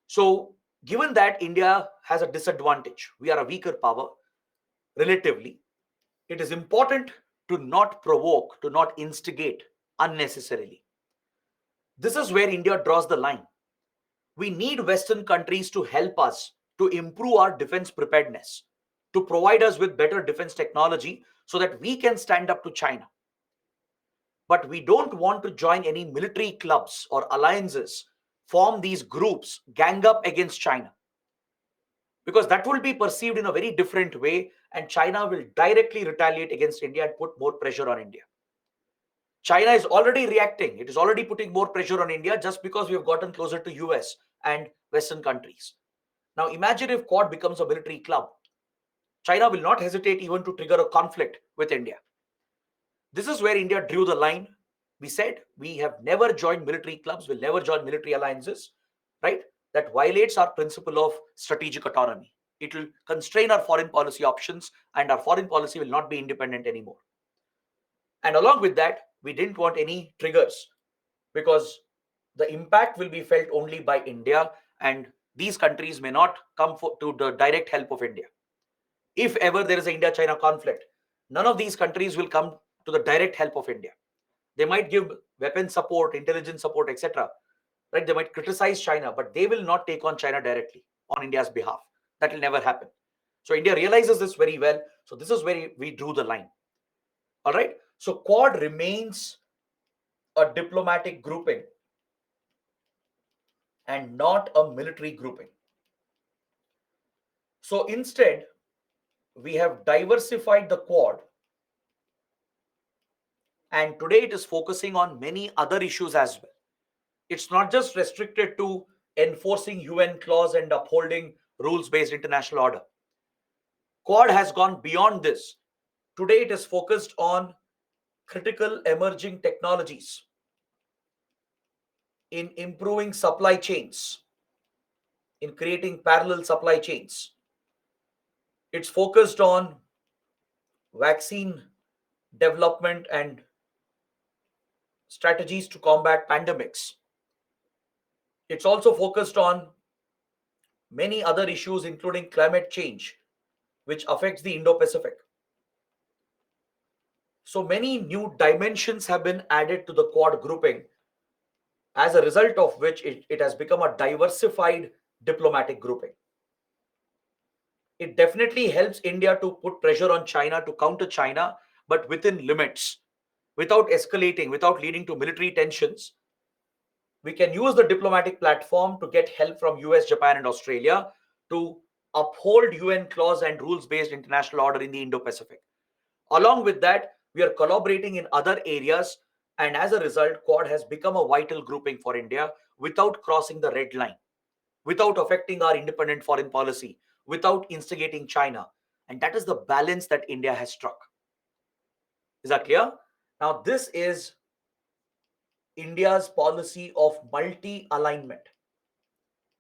S1: So, given that India has a disadvantage, we are a weaker power relatively, it is important to not provoke, to not instigate unnecessarily. This is where India draws the line. We need Western countries to help us to improve our defense preparedness, to provide us with better defense technology so that we can stand up to China. But we don't want to join any military clubs or alliances, form these groups, gang up against China, because that will be perceived in a very different way, and China will directly retaliate against India and put more pressure on India. China is already reacting. It is already putting more pressure on India just because we have gotten closer to US and Western countries. Now imagine if Quad becomes a military club. China will not hesitate even to trigger a conflict with India. This is where India drew the line. We said we have never joined military clubs, will never join military alliances, right? That violates our principle of strategic autonomy. It will constrain our foreign policy options, and our foreign policy will not be independent anymore. And along with that, we didn't want any triggers, because the impact will be felt only by India, and these countries may not come to the direct help of India. If ever there is an India-China conflict, none of these countries will come to the direct help of India. They might give weapon support, intelligence support, etc. Right? They might criticize China, but they will not take on China directly on India's behalf. That will never happen. So India realizes this very well. So this is where we drew the line. All right. So Quad remains a diplomatic grouping and not a military grouping. So instead, we have diversified the Quad, and today it is focusing on many other issues as well. It's not just restricted to enforcing UN clause and upholding rules-based international order. Quad has gone beyond this. Today it is focused on critical emerging technologies, in improving supply chains, in creating parallel supply chains. It's focused on vaccine development and strategies to combat pandemics. It's also focused on many other issues, including climate change, which affects the Indo-Pacific. So many new dimensions have been added to the Quad grouping, as a result of which it has become a diversified diplomatic grouping. It definitely helps India to put pressure on China, to counter China, but within limits, without escalating, without leading to military tensions. We can use the diplomatic platform to get help from US, Japan, and Australia to uphold UN clause and rules-based international order in the Indo-Pacific. Along with that, we are collaborating in other areas, and as a result, Quad has become a vital grouping for India without crossing the red line, without affecting our independent foreign policy, without instigating China. And that is the balance that India has struck. Is that clear? Now, this is India's policy of multi-alignment.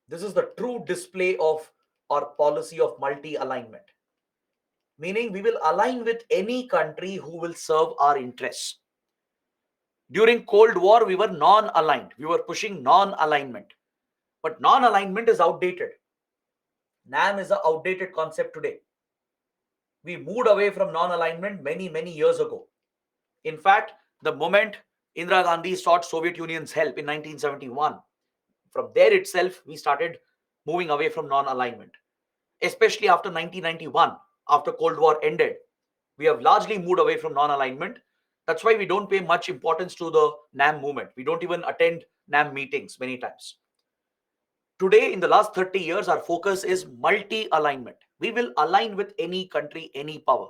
S1: This is the true display of our policy of multi-alignment, meaning we will align with any country who will serve our interests. During Cold War, we were non-aligned. We were pushing non-alignment. But non-alignment is outdated. NAM is an outdated concept today. We moved away from non-alignment many, many years ago. In fact, the moment Indira Gandhi sought Soviet Union's help in 1971, from there itself, we started moving away from non-alignment. Especially after 1991, after Cold War ended, we have largely moved away from non-alignment. That's why we don't pay much importance to the NAM movement. We don't even attend NAM meetings many times. Today, in the last 30 years, our focus is multi-alignment. We will align with any country, any power,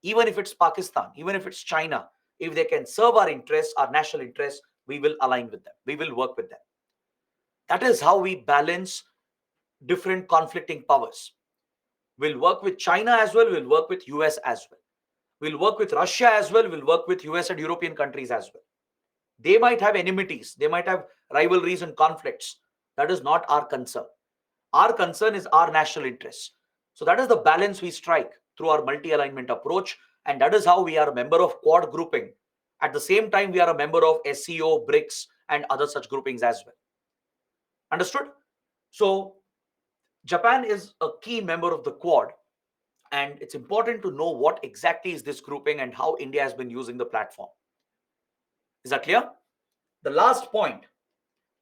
S1: even if it's Pakistan, even if it's China. If they can serve our interests, our national interests, we will align with them. We will work with them. That is how we balance different conflicting powers. We'll work with China as well. We'll work with US as well. We'll work with Russia as well. We'll work with US and European countries as well. They might have enmities. They might have rivalries and conflicts. That is not our concern. Our concern is our national interests. So that is the balance we strike through our multi-alignment approach. And that is how we are a member of Quad grouping. At the same time, we are a member of SCO, BRICS, and other such groupings as well. Understood? So Japan is a key member of the Quad. And it's important to know what exactly is this grouping and how India has been using the platform. Is that clear? The last point,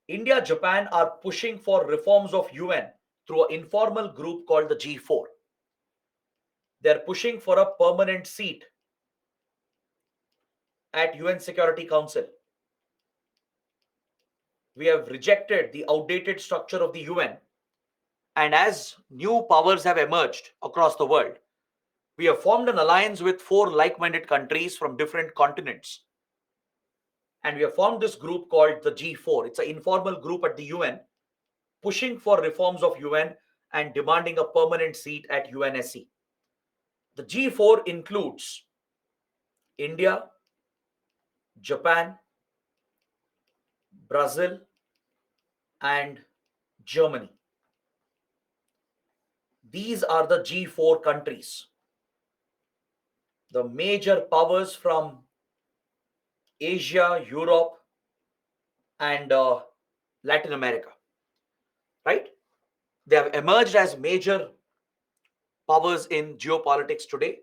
S1: India, Japan are pushing for reforms of UN through an informal group called the G4. They're pushing for a permanent seat at UN Security Council. We have rejected the outdated structure of the UN. And as new powers have emerged across the world, we have formed an alliance with 4 like-minded countries from different continents. And we have formed this group called the G4. It's an informal group at the UN pushing for reforms of UN and demanding a permanent seat at UNSC. The G4 includes India, Japan, Brazil, and Germany. These are the G4 countries, the major powers from Asia, Europe, and Latin America, right? They have emerged as major powers in geopolitics today,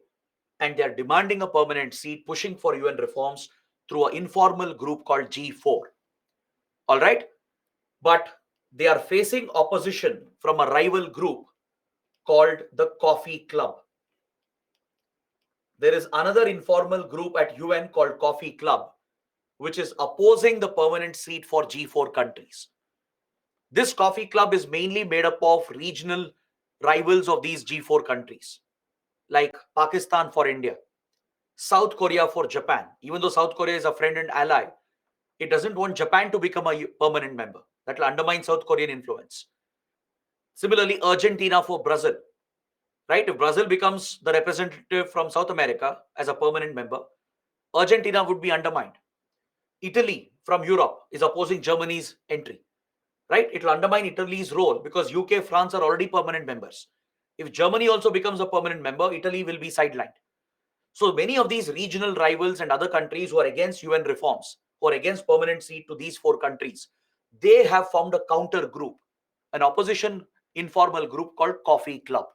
S1: and they are demanding a permanent seat, pushing for UN reforms through an informal group called G4. All right? But they are facing opposition from a rival group called the Coffee Club. There is another informal group at UN called Coffee Club, which is opposing the permanent seat for G4 countries. This Coffee Club is mainly made up of regional rivals of these G4 countries, like Pakistan for India, South Korea for Japan. Even though South Korea is a friend and ally, it doesn't want Japan to become a permanent member. That will undermine South Korean influence. Similarly, Argentina for Brazil, right? If Brazil becomes the representative from South America as a permanent member, Argentina would be undermined. Italy from Europe is opposing Germany's entry, right? It will undermine Italy's role because UK, France are already permanent members. If Germany also becomes a permanent member, Italy will be sidelined. So many of these regional rivals and other countries who are against UN reforms, who are against permanent seat to these four countries, they have formed a counter group, an opposition informal group called Coffee Club.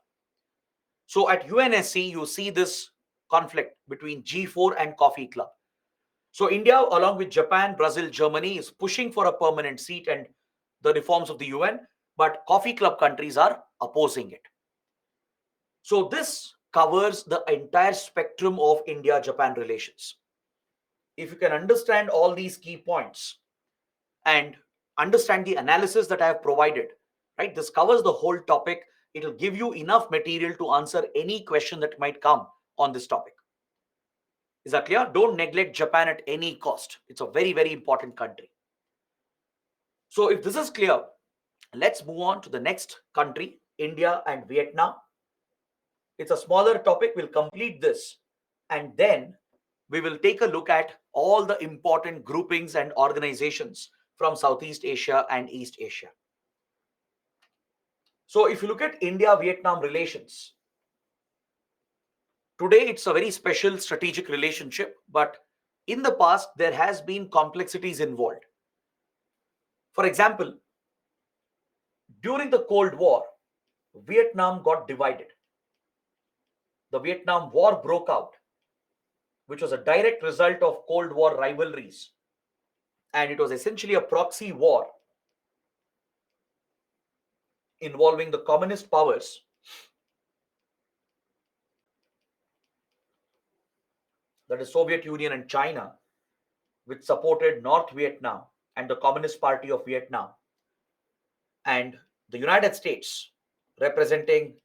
S1: So at UNSC, you see this conflict between G4 and Coffee Club. So India, along with Japan, Brazil, Germany, is pushing for a permanent seat and the reforms of the UN, but Coffee Club countries are opposing it. So this covers the entire spectrum of India-Japan relations. If you can understand all these key points and understand the analysis that I have provided, right, this covers the whole topic. It will give you enough material to answer any question that might come on this topic. Is that clear? Don't neglect Japan at any cost. It's a very, very important country. So if this is clear, let's move on to the next country, India and Vietnam. It's a smaller topic. We'll complete this. And then we will take a look at all the important groupings and organizations from Southeast Asia and East Asia. So if you look at India-Vietnam relations, today it's a very special strategic relationship, but in the past, there has been complexities involved. For example, during the Cold War, Vietnam got divided. The Vietnam War broke out, which was a direct result of Cold War rivalries. And it was essentially a proxy war involving the communist powers, that is Soviet Union and China, which supported North Vietnam and the Communist Party of Vietnam, and the United States representing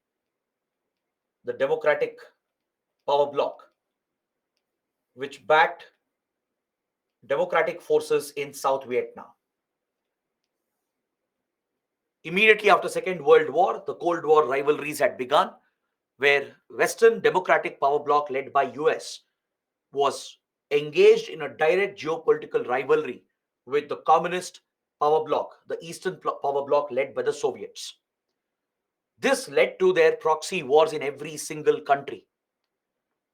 S1: the Democratic Power Bloc, which backed democratic forces in South Vietnam. Immediately after Second World War, the Cold War rivalries had begun, where Western Democratic Power Bloc led by US was engaged in a direct geopolitical rivalry with the Communist Power Bloc, the Eastern Power Bloc led by the Soviets. This led to their proxy wars in every single country,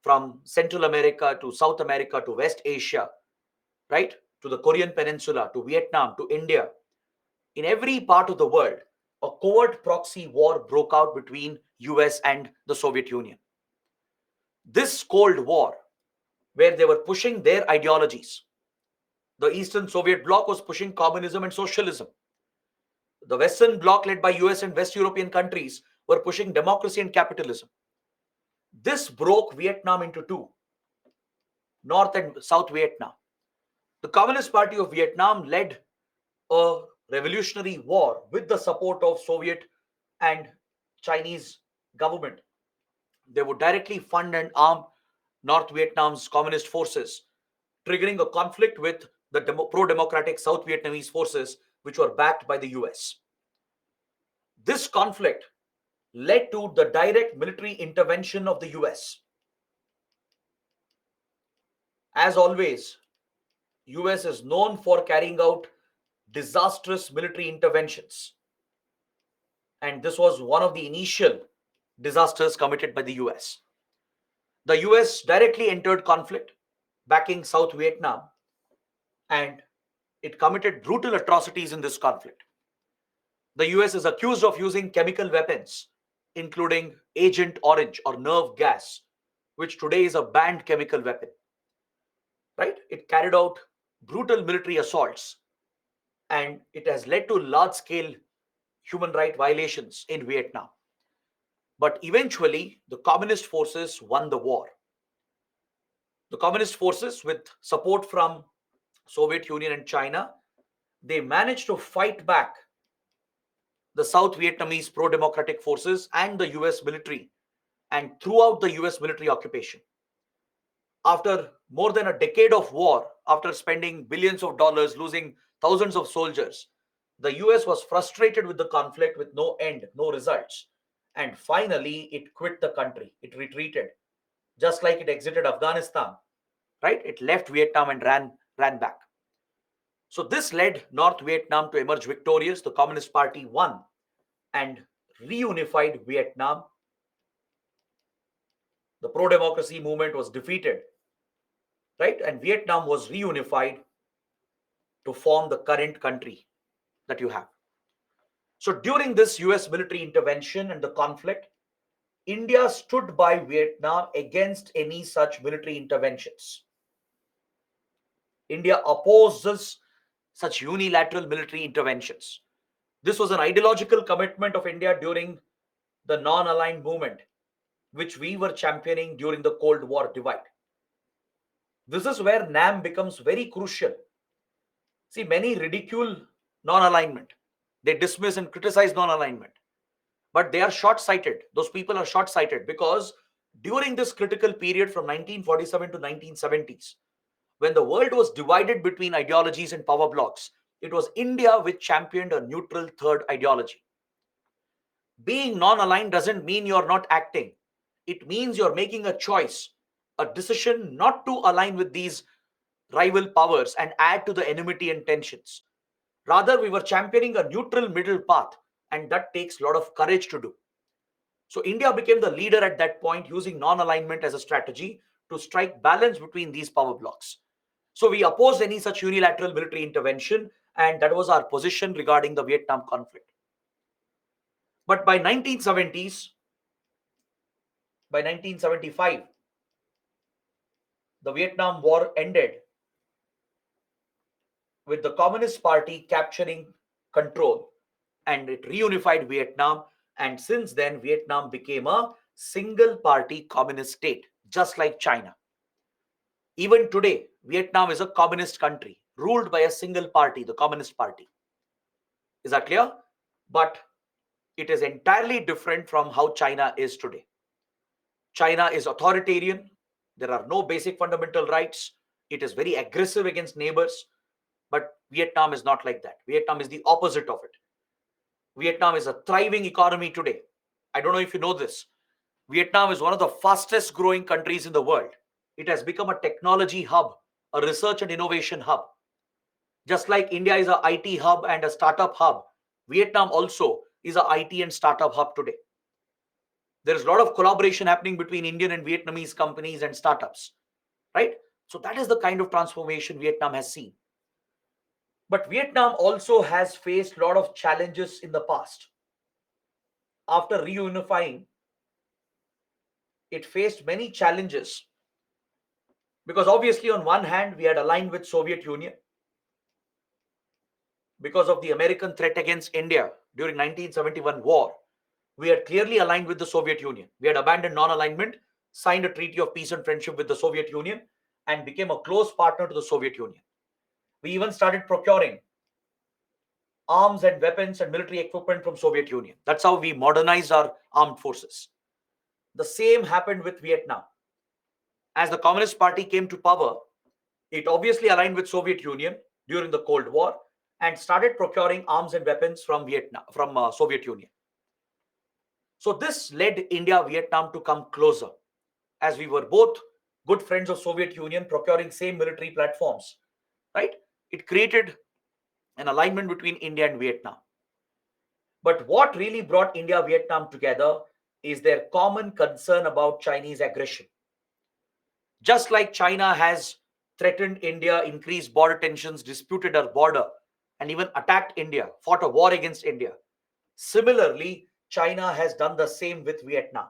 S1: from Central America to South America to West Asia, right? To the Korean Peninsula, to Vietnam, to India. In every part of the world, a covert proxy war broke out between US and the Soviet Union. This Cold War, where they were pushing their ideologies, the Eastern Soviet Bloc was pushing communism and socialism. The Western Bloc, led by US and West European countries, were pushing democracy and capitalism. This broke Vietnam into two, North and South Vietnam. The Communist Party of Vietnam led a revolutionary war with the support of Soviet and Chinese government. They would directly fund and arm North Vietnam's communist forces, triggering a conflict with the pro-democratic South Vietnamese forces, which were backed by the US. This conflict led to the direct military intervention of the US. As always, US is known for carrying out disastrous military interventions. And this was one of the initial disasters committed by the US. The US directly entered conflict, backing South Vietnam, and it committed brutal atrocities in this conflict. The US is accused of using chemical weapons, including Agent Orange or nerve gas, which today is a banned chemical weapon. Right? It carried out brutal military assaults, and it has led to large-scale human rights violations in Vietnam. But eventually, the communist forces won the war. The communist forces, with support from Soviet Union and China, they managed to fight back the South Vietnamese pro-democratic forces and the US military, and throughout the US military occupation. After more than a decade of war, after spending billions of dollars, losing thousands of soldiers, the US was frustrated with the conflict with no end, no results. And finally, it quit the country. It retreated, just like it exited Afghanistan, right? It left Vietnam and ran back. So this led North Vietnam to emerge victorious. The Communist Party won and reunified Vietnam. The pro-democracy movement was defeated, right? And Vietnam was reunified to form the current country that you have. So during this US military intervention and the conflict, India stood by Vietnam against any such military interventions. India opposes such unilateral military interventions. This was an ideological commitment of India during the non-aligned movement, which we were championing during the Cold War divide. This is where NAM becomes very crucial. See, many ridicule non-alignment. They dismiss and criticize non-alignment. But they are short-sighted. Those people are short-sighted because during this critical period from 1947 to 1970s, when the world was divided between ideologies and power blocks, it was India which championed a neutral third ideology. Being non-aligned doesn't mean you're not acting. It means you're making a choice, a decision not to align with these rival powers and add to the enmity and tensions. Rather, we were championing a neutral middle path, and that takes a lot of courage to do. So India became the leader at that point, using non-alignment as a strategy to strike balance between these power blocks. So we opposed any such unilateral military intervention, and that was our position regarding the Vietnam conflict. But by 1970s, by 1975, the Vietnam War ended with the Communist Party capturing control, and it reunified Vietnam. And since then, Vietnam became a single party communist state, just like China. Even today, Vietnam is a communist country ruled by a single party, the Communist Party. Is that clear? But it is entirely different from how China is today. China is authoritarian. There are no basic fundamental rights. It is very aggressive against neighbors. But Vietnam is not like that. Vietnam is the opposite of it. Vietnam is a thriving economy today. I don't know if you know this. Vietnam is one of the fastest growing countries in the world. It has become a technology hub, a research and innovation hub. Just like India is a IT hub and a startup hub, Vietnam also is a IT and startup hub today. There is a lot of collaboration happening between Indian and Vietnamese companies and startups, right? So that is the kind of transformation Vietnam has seen. But Vietnam also has faced a lot of challenges in the past. After reunifying, it faced many challenges because obviously on one hand we had aligned with Soviet Union because of the American threat against India during 1971 war. We had clearly aligned with the Soviet Union. We had abandoned non-alignment, signed a treaty of peace and friendship with the Soviet Union, and became a close partner to the Soviet Union. We even started procuring arms and weapons and military equipment from Soviet Union. That's how we modernized our armed forces. The same happened with Vietnam. As the Communist Party came to power, it obviously aligned with Soviet Union during the Cold War and started procuring arms and weapons from Soviet Union. So this led India Vietnam to come closer, as we were both good friends of Soviet Union, procuring same military platforms, right? It created an alignment between India and Vietnam. But what really brought India Vietnam together is their common concern about Chinese aggression. Just like China has threatened India, increased border tensions, disputed our border, and even attacked India, fought a war against India. Similarly, China has done the same with Vietnam.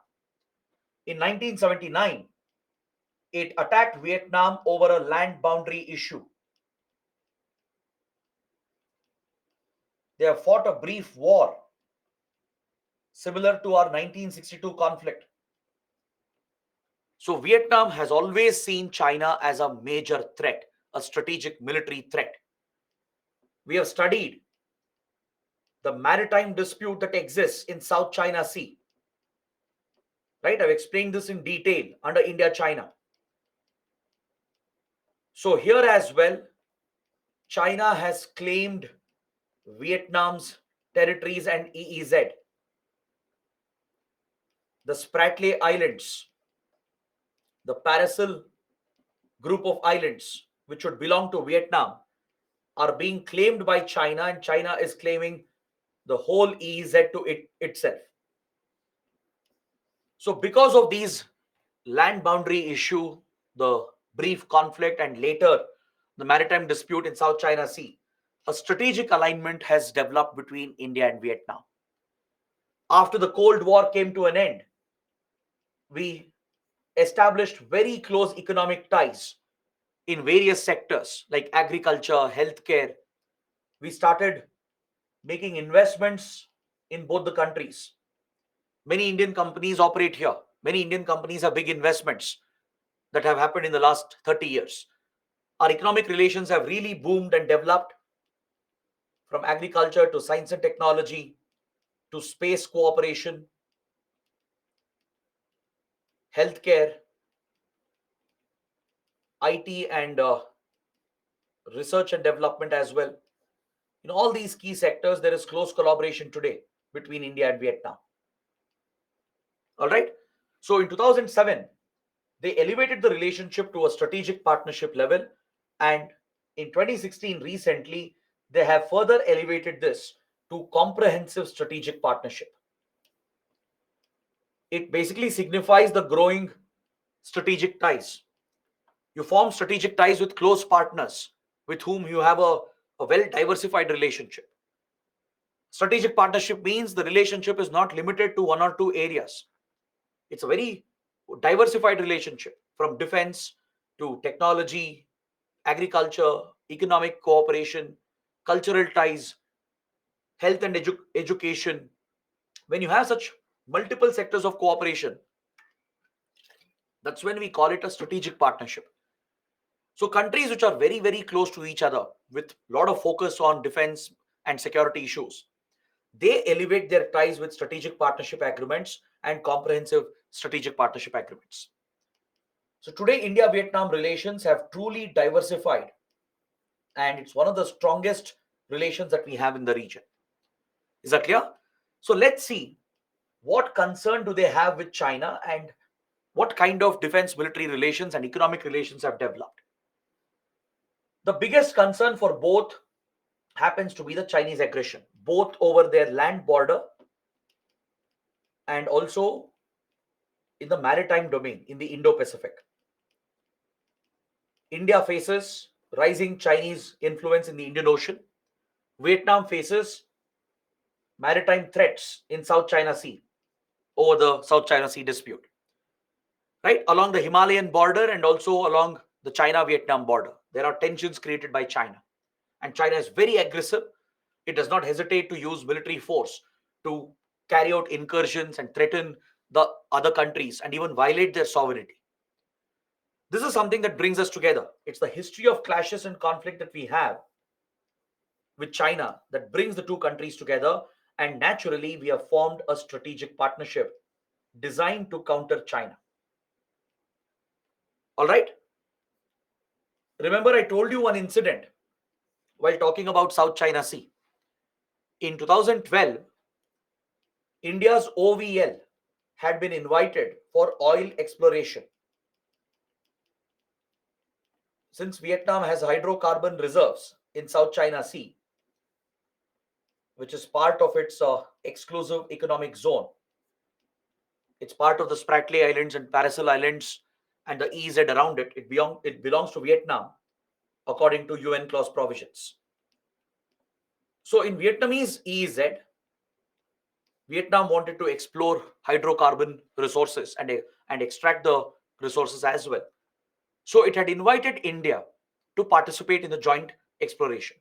S1: In 1979, it attacked Vietnam over a land boundary issue. They have fought a brief war. similar to our 1962 conflict. So Vietnam has always seen China as a major threat, a strategic military threat. We have studied the maritime dispute that exists in South China Sea. Right? I've explained this in detail under India China. So here as well, China has claimed Vietnam's territories and EEZ, the Spratly Islands, the Paracel group of islands, which would belong to Vietnam, are being claimed by China, and China is claiming the whole EEZ to itself. So, because of these land boundary issue, the brief conflict, and later the maritime dispute in South China Sea, a strategic alignment has developed between India and Vietnam. After the Cold War came to an end, we established very close economic ties in various sectors like agriculture, healthcare. We started making investments in both the countries. Many Indian companies operate here. Many Indian companies have big investments that have happened in the last 30 years. Our economic relations have really boomed and developed, from agriculture to science and technology to space cooperation, healthcare, IT, and research and development as well. In all these key sectors, there is close collaboration today between India and Vietnam. All right. So in 2007, they elevated the relationship to a strategic partnership level. And in 2016, recently, they have further elevated this to comprehensive strategic partnership. It basically signifies the growing strategic ties. You form strategic ties with close partners with whom you have a well diversified relationship. Strategic partnership means the relationship is not limited to one or two areas. It's a very diversified relationship, from defense to technology, agriculture, economic cooperation, cultural ties, health and education. When you have such multiple sectors of cooperation, that's when we call it a strategic partnership. So countries which are very, very close to each other with a lot of focus on defense and security issues, they elevate their ties with strategic partnership agreements and comprehensive strategic partnership agreements. So today, India-Vietnam relations have truly diversified, and it's one of the strongest relations that we have in the region. Is that clear? So let's see, what concern do they have with China, and what kind of defense military relations and economic relations have developed. The biggest concern for both happens to be the Chinese aggression, both over their land border and also in the maritime domain in the Indo-Pacific. India faces rising Chinese influence in the Indian Ocean. Vietnam faces maritime threats in South China Sea over the South China Sea dispute, right? Along the Himalayan border and also along the China-Vietnam border, there are tensions created by China. And China is very aggressive. It does not hesitate to use military force to carry out incursions and threaten the other countries and even violate their sovereignty. This is something that brings us together. It's the history of clashes and conflict that we have with China that brings the two countries together. And naturally, we have formed a strategic partnership designed to counter China. All right. Remember, I told you one incident while talking about South China Sea. In 2012, India's OVL had been invited for oil exploration. Since Vietnam has hydrocarbon reserves in South China Sea, which is part of its exclusive economic zone, it's part of the Spratly Islands and Paracel Islands and the EZ around it. It belongs to Vietnam according to UN clause provisions. So in Vietnamese EEZ, Vietnam wanted to explore hydrocarbon resources and extract the resources as well. So it had invited India to participate in the joint exploration.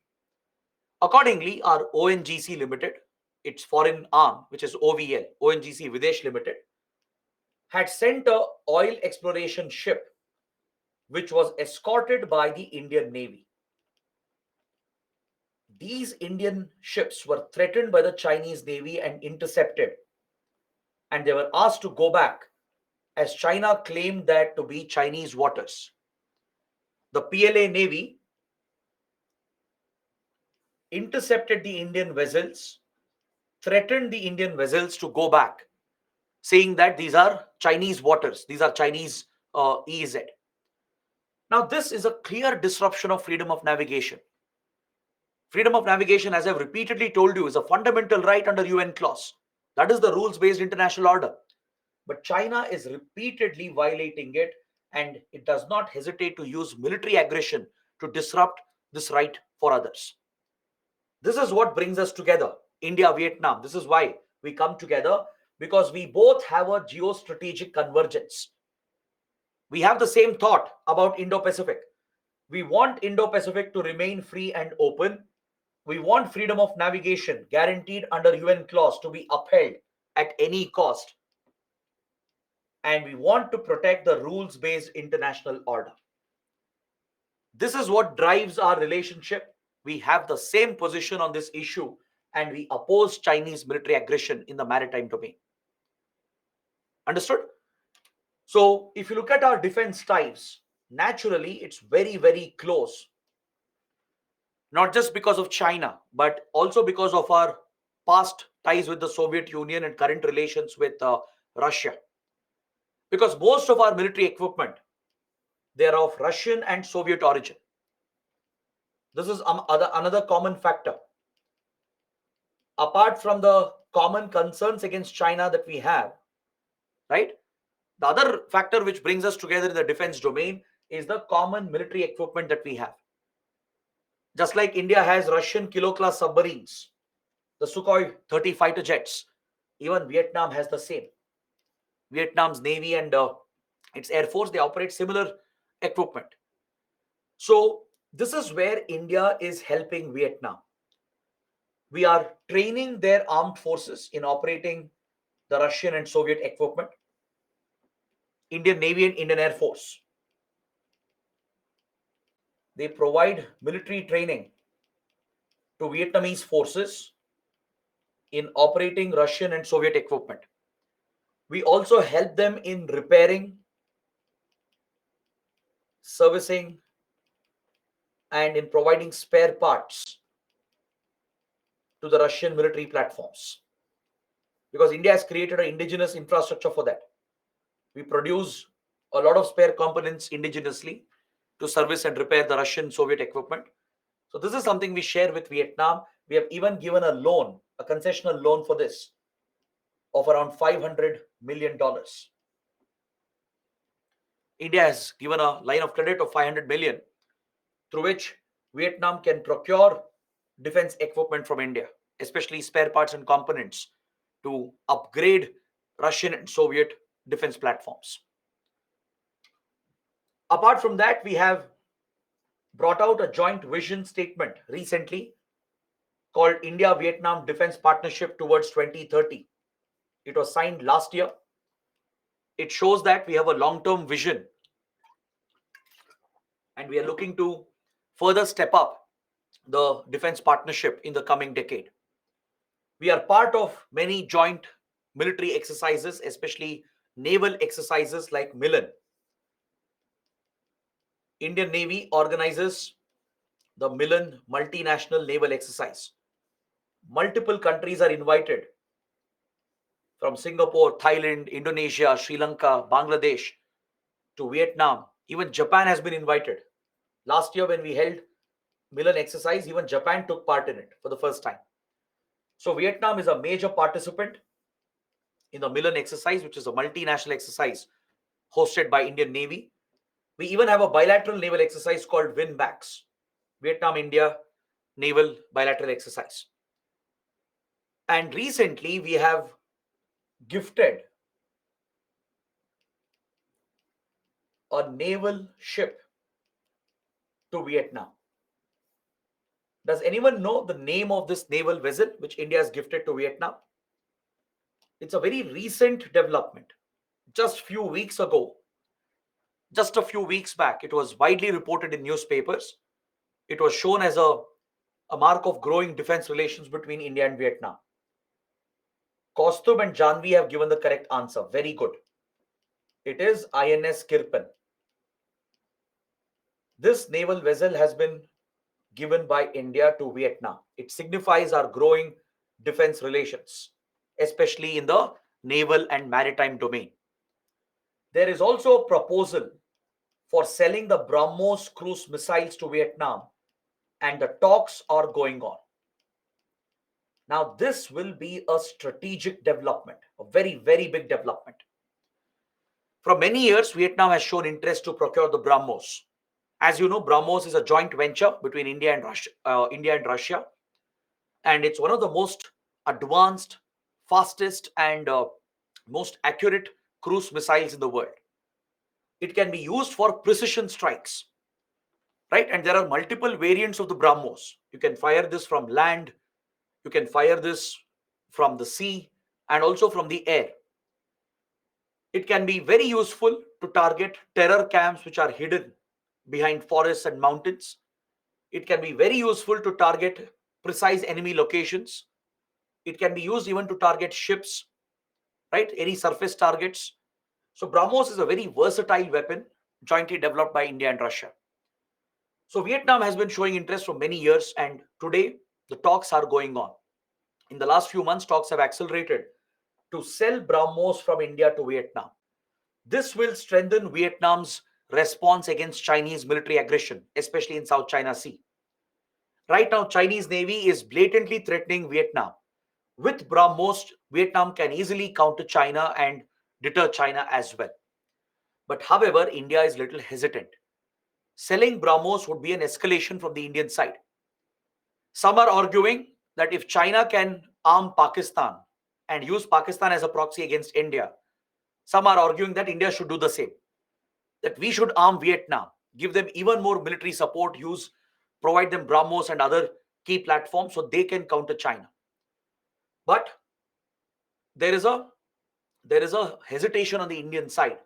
S1: Accordingly, our ONGC Limited, its foreign arm, which is OVL, ONGC Videsh Limited, had sent a oil exploration ship which was escorted by the Indian Navy. These Indian ships were threatened by the Chinese Navy and intercepted, and they were asked to go back as China claimed that to be Chinese waters. The PLA Navy intercepted the Indian vessels, threatened the Indian vessels to go back, saying that these are Chinese waters, these are Chinese EEZ. Now, this is a clear disruption of freedom of navigation. Freedom of navigation, as I've repeatedly told you, is a fundamental right under UN clause. That is the rules-based international order. But China is repeatedly violating it, and it does not hesitate to use military aggression to disrupt this right for others. This is what brings us together, India, Vietnam. This is why we come together, because we both have a geostrategic convergence. We have the same thought about Indo-Pacific. We want Indo-Pacific to remain free and open. We want freedom of navigation guaranteed under UN clause to be upheld at any cost. And we want to protect the rules-based international order. This is what drives our relationship. We have the same position on this issue, and we oppose Chinese military aggression in the maritime domain. Understood? So if you look at our defense ties, naturally it's very, very close. Not just because of China, but also because of our past ties with the Soviet Union and current relations with Russia. Because most of our military equipment, they are of Russian and Soviet origin. This is another common factor. Apart from the common concerns against China that we have, right? The other factor which brings us together in the defense domain is the common military equipment that we have. Just like India has Russian kilo-class submarines, the Sukhoi 30 fighter jets, even Vietnam has the same. Vietnam's Navy and its Air Force, they operate similar equipment. So this is where India is helping Vietnam. We are training their armed forces in operating the Russian and Soviet equipment, Indian Navy and Indian Air Force. They provide military training to Vietnamese forces in operating Russian and Soviet equipment. We also help them in repairing, servicing, and in providing spare parts to the Russian military platforms. Because India has created an indigenous infrastructure for that. We produce a lot of spare components indigenously to service and repair the Russian Soviet equipment. So this is something we share with Vietnam. We have even given a loan, a concessional loan for this of around $500 million. India has given a line of credit of 500 million through which Vietnam can procure defense equipment from India, especially spare parts and components to upgrade Russian and Soviet defense platforms. Apart from that, we have brought out a joint vision statement recently called India-Vietnam Defense Partnership Towards 2030. It was signed last year. It shows that we have a long-term vision and we are looking to further step up the defense partnership in the coming decade. We are part of many joint military exercises, especially naval exercises like Milan. Indian Navy organizes the Milan multinational naval exercise. Multiple countries are invited from Singapore, Thailand, Indonesia, Sri Lanka, Bangladesh to Vietnam. Even Japan has been invited. Last year when we held Milan exercise, even Japan took part in it for the first time. So Vietnam is a major participant in the Milan exercise, which is a multinational exercise hosted by Indian Navy. We even have a bilateral naval exercise called WinBAX, Vietnam-India Naval Bilateral Exercise. And recently we have gifted a naval ship to Vietnam. Does anyone know the name of this naval vessel which India has gifted to Vietnam? It's a very recent development. Just few weeks ago, just a few weeks back, it was widely reported in newspapers. It was shown as a mark of growing defense relations between India and Vietnam. Kostub and Janvi have given the correct answer. Very good. It is INS Kirpan. This naval vessel has been given by India to Vietnam. It signifies our growing defense relations, especially in the naval and maritime domain. There is also a proposal for selling the BrahMos cruise missiles to Vietnam, and the talks are going on. Now, this will be a strategic development, a very, very big development. For many years, Vietnam has shown interest to procure the BrahMos. As you know, BrahMos is a joint venture between India and Russia, and it's one of the most advanced, fastest, and most accurate cruise missiles in the world. It can be used for precision strikes, right? And there are multiple variants of the BrahMos. You can fire this from land, you can fire this from the sea, and also from the air. It can be very useful to target terror camps which are hidden behind forests and mountains. It can be very useful to target precise enemy locations. It can be used even to target ships, right? Any surface targets. So BrahMos is a very versatile weapon jointly developed by India and Russia. So Vietnam has been showing interest for many years, and today the talks are going on. In the last few months, talks have accelerated to sell BrahMos from India to Vietnam. This will strengthen Vietnam's response against Chinese military aggression, especially in South China Sea. Right now, Chinese Navy is blatantly threatening Vietnam. With BrahMos, Vietnam can easily counter China and deter China as well. But however, India is little hesitant. Selling BrahMos would be an escalation from the Indian side. Some are arguing that if China can arm Pakistan and use Pakistan as a proxy against India, some are arguing that India should do the same. That we should arm Vietnam, give them even more military support, provide them BrahMos and other key platforms so they can counter China. But there is a hesitation on the Indian side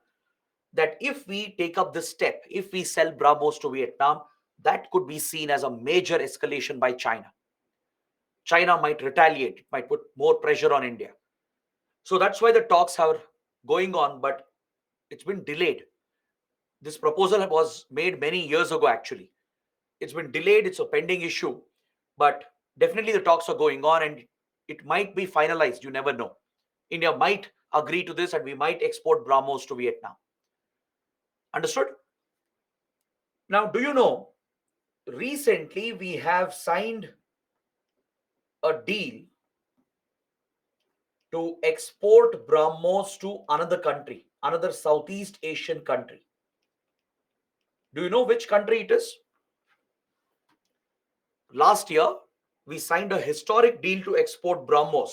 S1: that if we take up this step, if we sell BrahMos to Vietnam, that could be seen as a major escalation by China. China might retaliate, it might put more pressure on India. So that's why the talks are going on, but it's been delayed. This proposal was made many years ago, actually. It's been delayed, it's a pending issue, but definitely the talks are going on and it might be finalized. You never know. India might agree to this and we might export BrahMos to Vietnam. Understood? Now, do you know, recently we have signed a deal to export BrahMos to another country, another Southeast Asian country. Do you know which country it is? Last year, we signed a historic deal to export BrahMos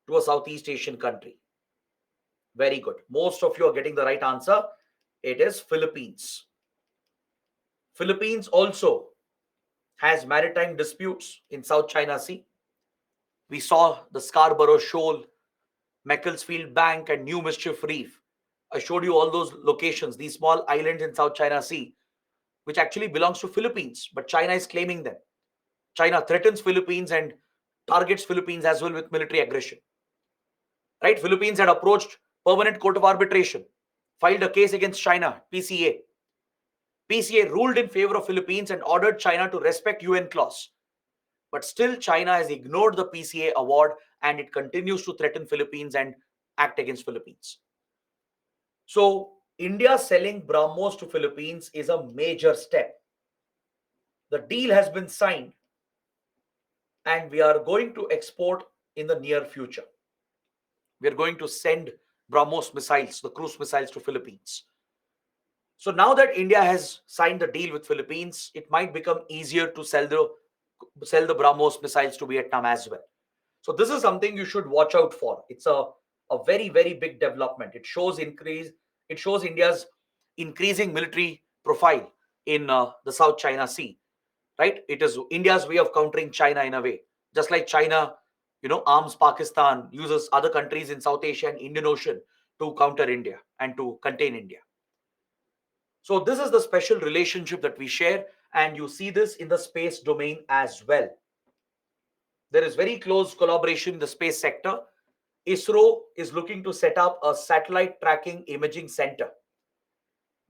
S1: to a Southeast Asian country. Very good. Most of you are getting the right answer. It is Philippines. Philippines also has maritime disputes in South China Sea. We saw the Scarborough Shoal, Macclesfield Bank, and New Mischief Reef. I showed you all those locations, these small islands in South China Sea, which actually belongs to Philippines, but China is claiming them. China threatens Philippines and targets Philippines as well with military aggression. Right? Philippines had approached Permanent Court of Arbitration, filed a case against China, PCA. PCA ruled in favor of Philippines and ordered China to respect UN clause. But still, China has ignored the PCA award and it continues to threaten Philippines and act against Philippines. So, India selling BrahMos to Philippines is a major step. The deal has been signed and we are going to export in the near future. We are going to send BrahMos missiles, the cruise missiles, to Philippines. So now that India has signed the deal with Philippines, it might become easier to sell the BrahMos missiles to Vietnam as well. So this is something you should watch out for. It's a very, very big development. It shows India's increasing military profile in the South China Sea. right? It is India's way of countering China in a way. Just like China, arms Pakistan, uses other countries in South Asia and Indian Ocean to counter India and to contain India. So this is the special relationship that we share, and you see this in the space domain as well. There is very close collaboration in the space sector. ISRO is looking to set up a satellite tracking imaging center,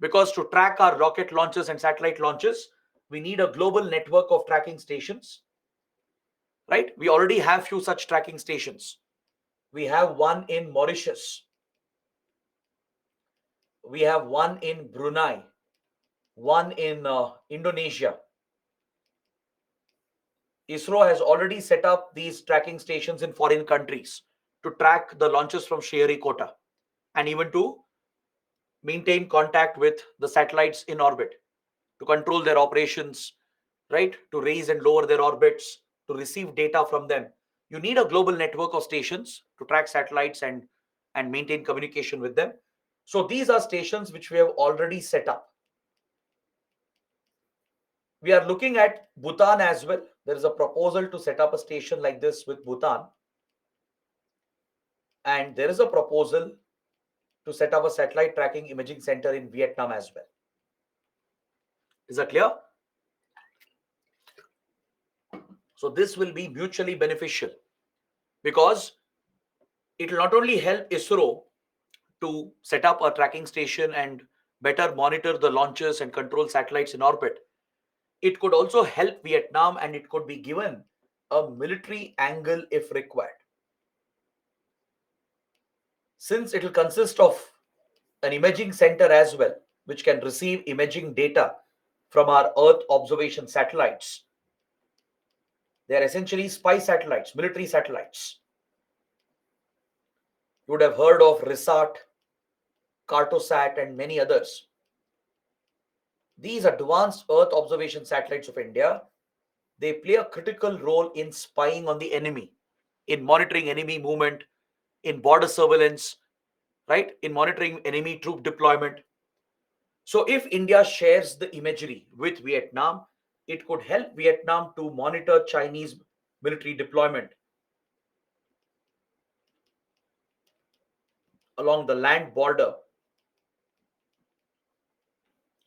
S1: because to track our rocket launches and satellite launches, we need a global network of tracking stations, right? We already have few such tracking stations. We have one in Mauritius, we have one in Brunei, one in Indonesia. ISRO has already set up these tracking stations in foreign countries to track the launches from Sriharikota and even to maintain contact with the satellites in orbit, to control their operations, right? To raise and lower their orbits, to receive data from them. You need a global network of stations to track satellites and maintain communication with them. So these are stations which we have already set up. We are looking at Bhutan as well. There is a proposal to set up a station like this with Bhutan. And there is a proposal to set up a satellite tracking imaging center in Vietnam as well. Is that clear? So this will be mutually beneficial, because it will not only help ISRO to set up a tracking station and better monitor the launches and control satellites in orbit, it could also help Vietnam, and it could be given a military angle if required. Since it will consist of an imaging center as well, which can receive imaging data from our Earth observation satellites. They are essentially spy satellites, military satellites. You would have heard of RISAT, Cartosat, and many others. These advanced Earth observation satellites of India, they play a critical role in spying on the enemy, in monitoring enemy movement, in border surveillance, right? In monitoring enemy troop deployment. So if India shares the imagery with Vietnam, it could help Vietnam to monitor Chinese military deployment along the land border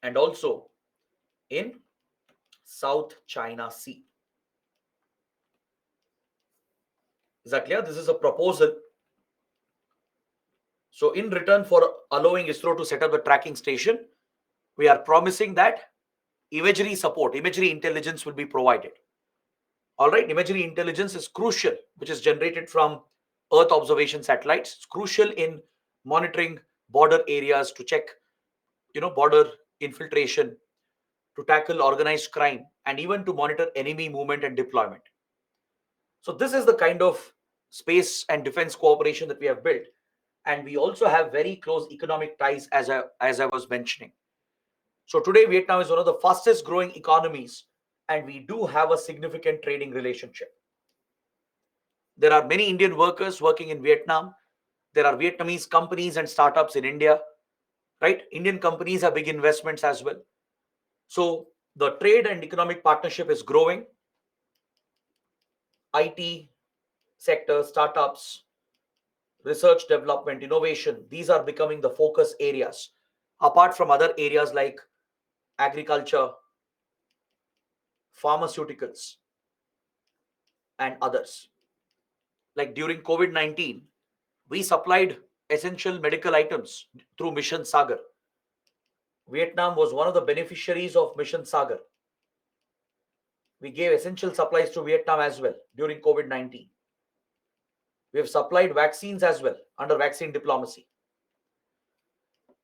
S1: and also in South China Sea. Is that clear? This is a proposal. So in return for allowing ISRO to set up the tracking station, we are promising that imagery support, imagery intelligence will be provided. All right, imagery intelligence is crucial, which is generated from Earth observation satellites. It's crucial in monitoring border areas, to check, border infiltration, to tackle organized crime, and even to monitor enemy movement and deployment. So this is the kind of space and defense cooperation that we have built, and we also have very close economic ties, as I was mentioning. So today Vietnam is one of the fastest growing economies, and we do have a significant trading relationship. There are many Indian workers working in Vietnam. There are Vietnamese companies and startups in India, right? Indian companies have big investments as well. So the trade and economic partnership is growing. IT sector, startups, research, development, innovation, these are becoming the focus areas, apart from other areas like agriculture, pharmaceuticals, and others. Like during COVID-19, we supplied essential medical items through Mission Sagar. Vietnam was one of the beneficiaries of Mission Sagar. We gave essential supplies to Vietnam as well during COVID-19. We have supplied vaccines as well under vaccine diplomacy.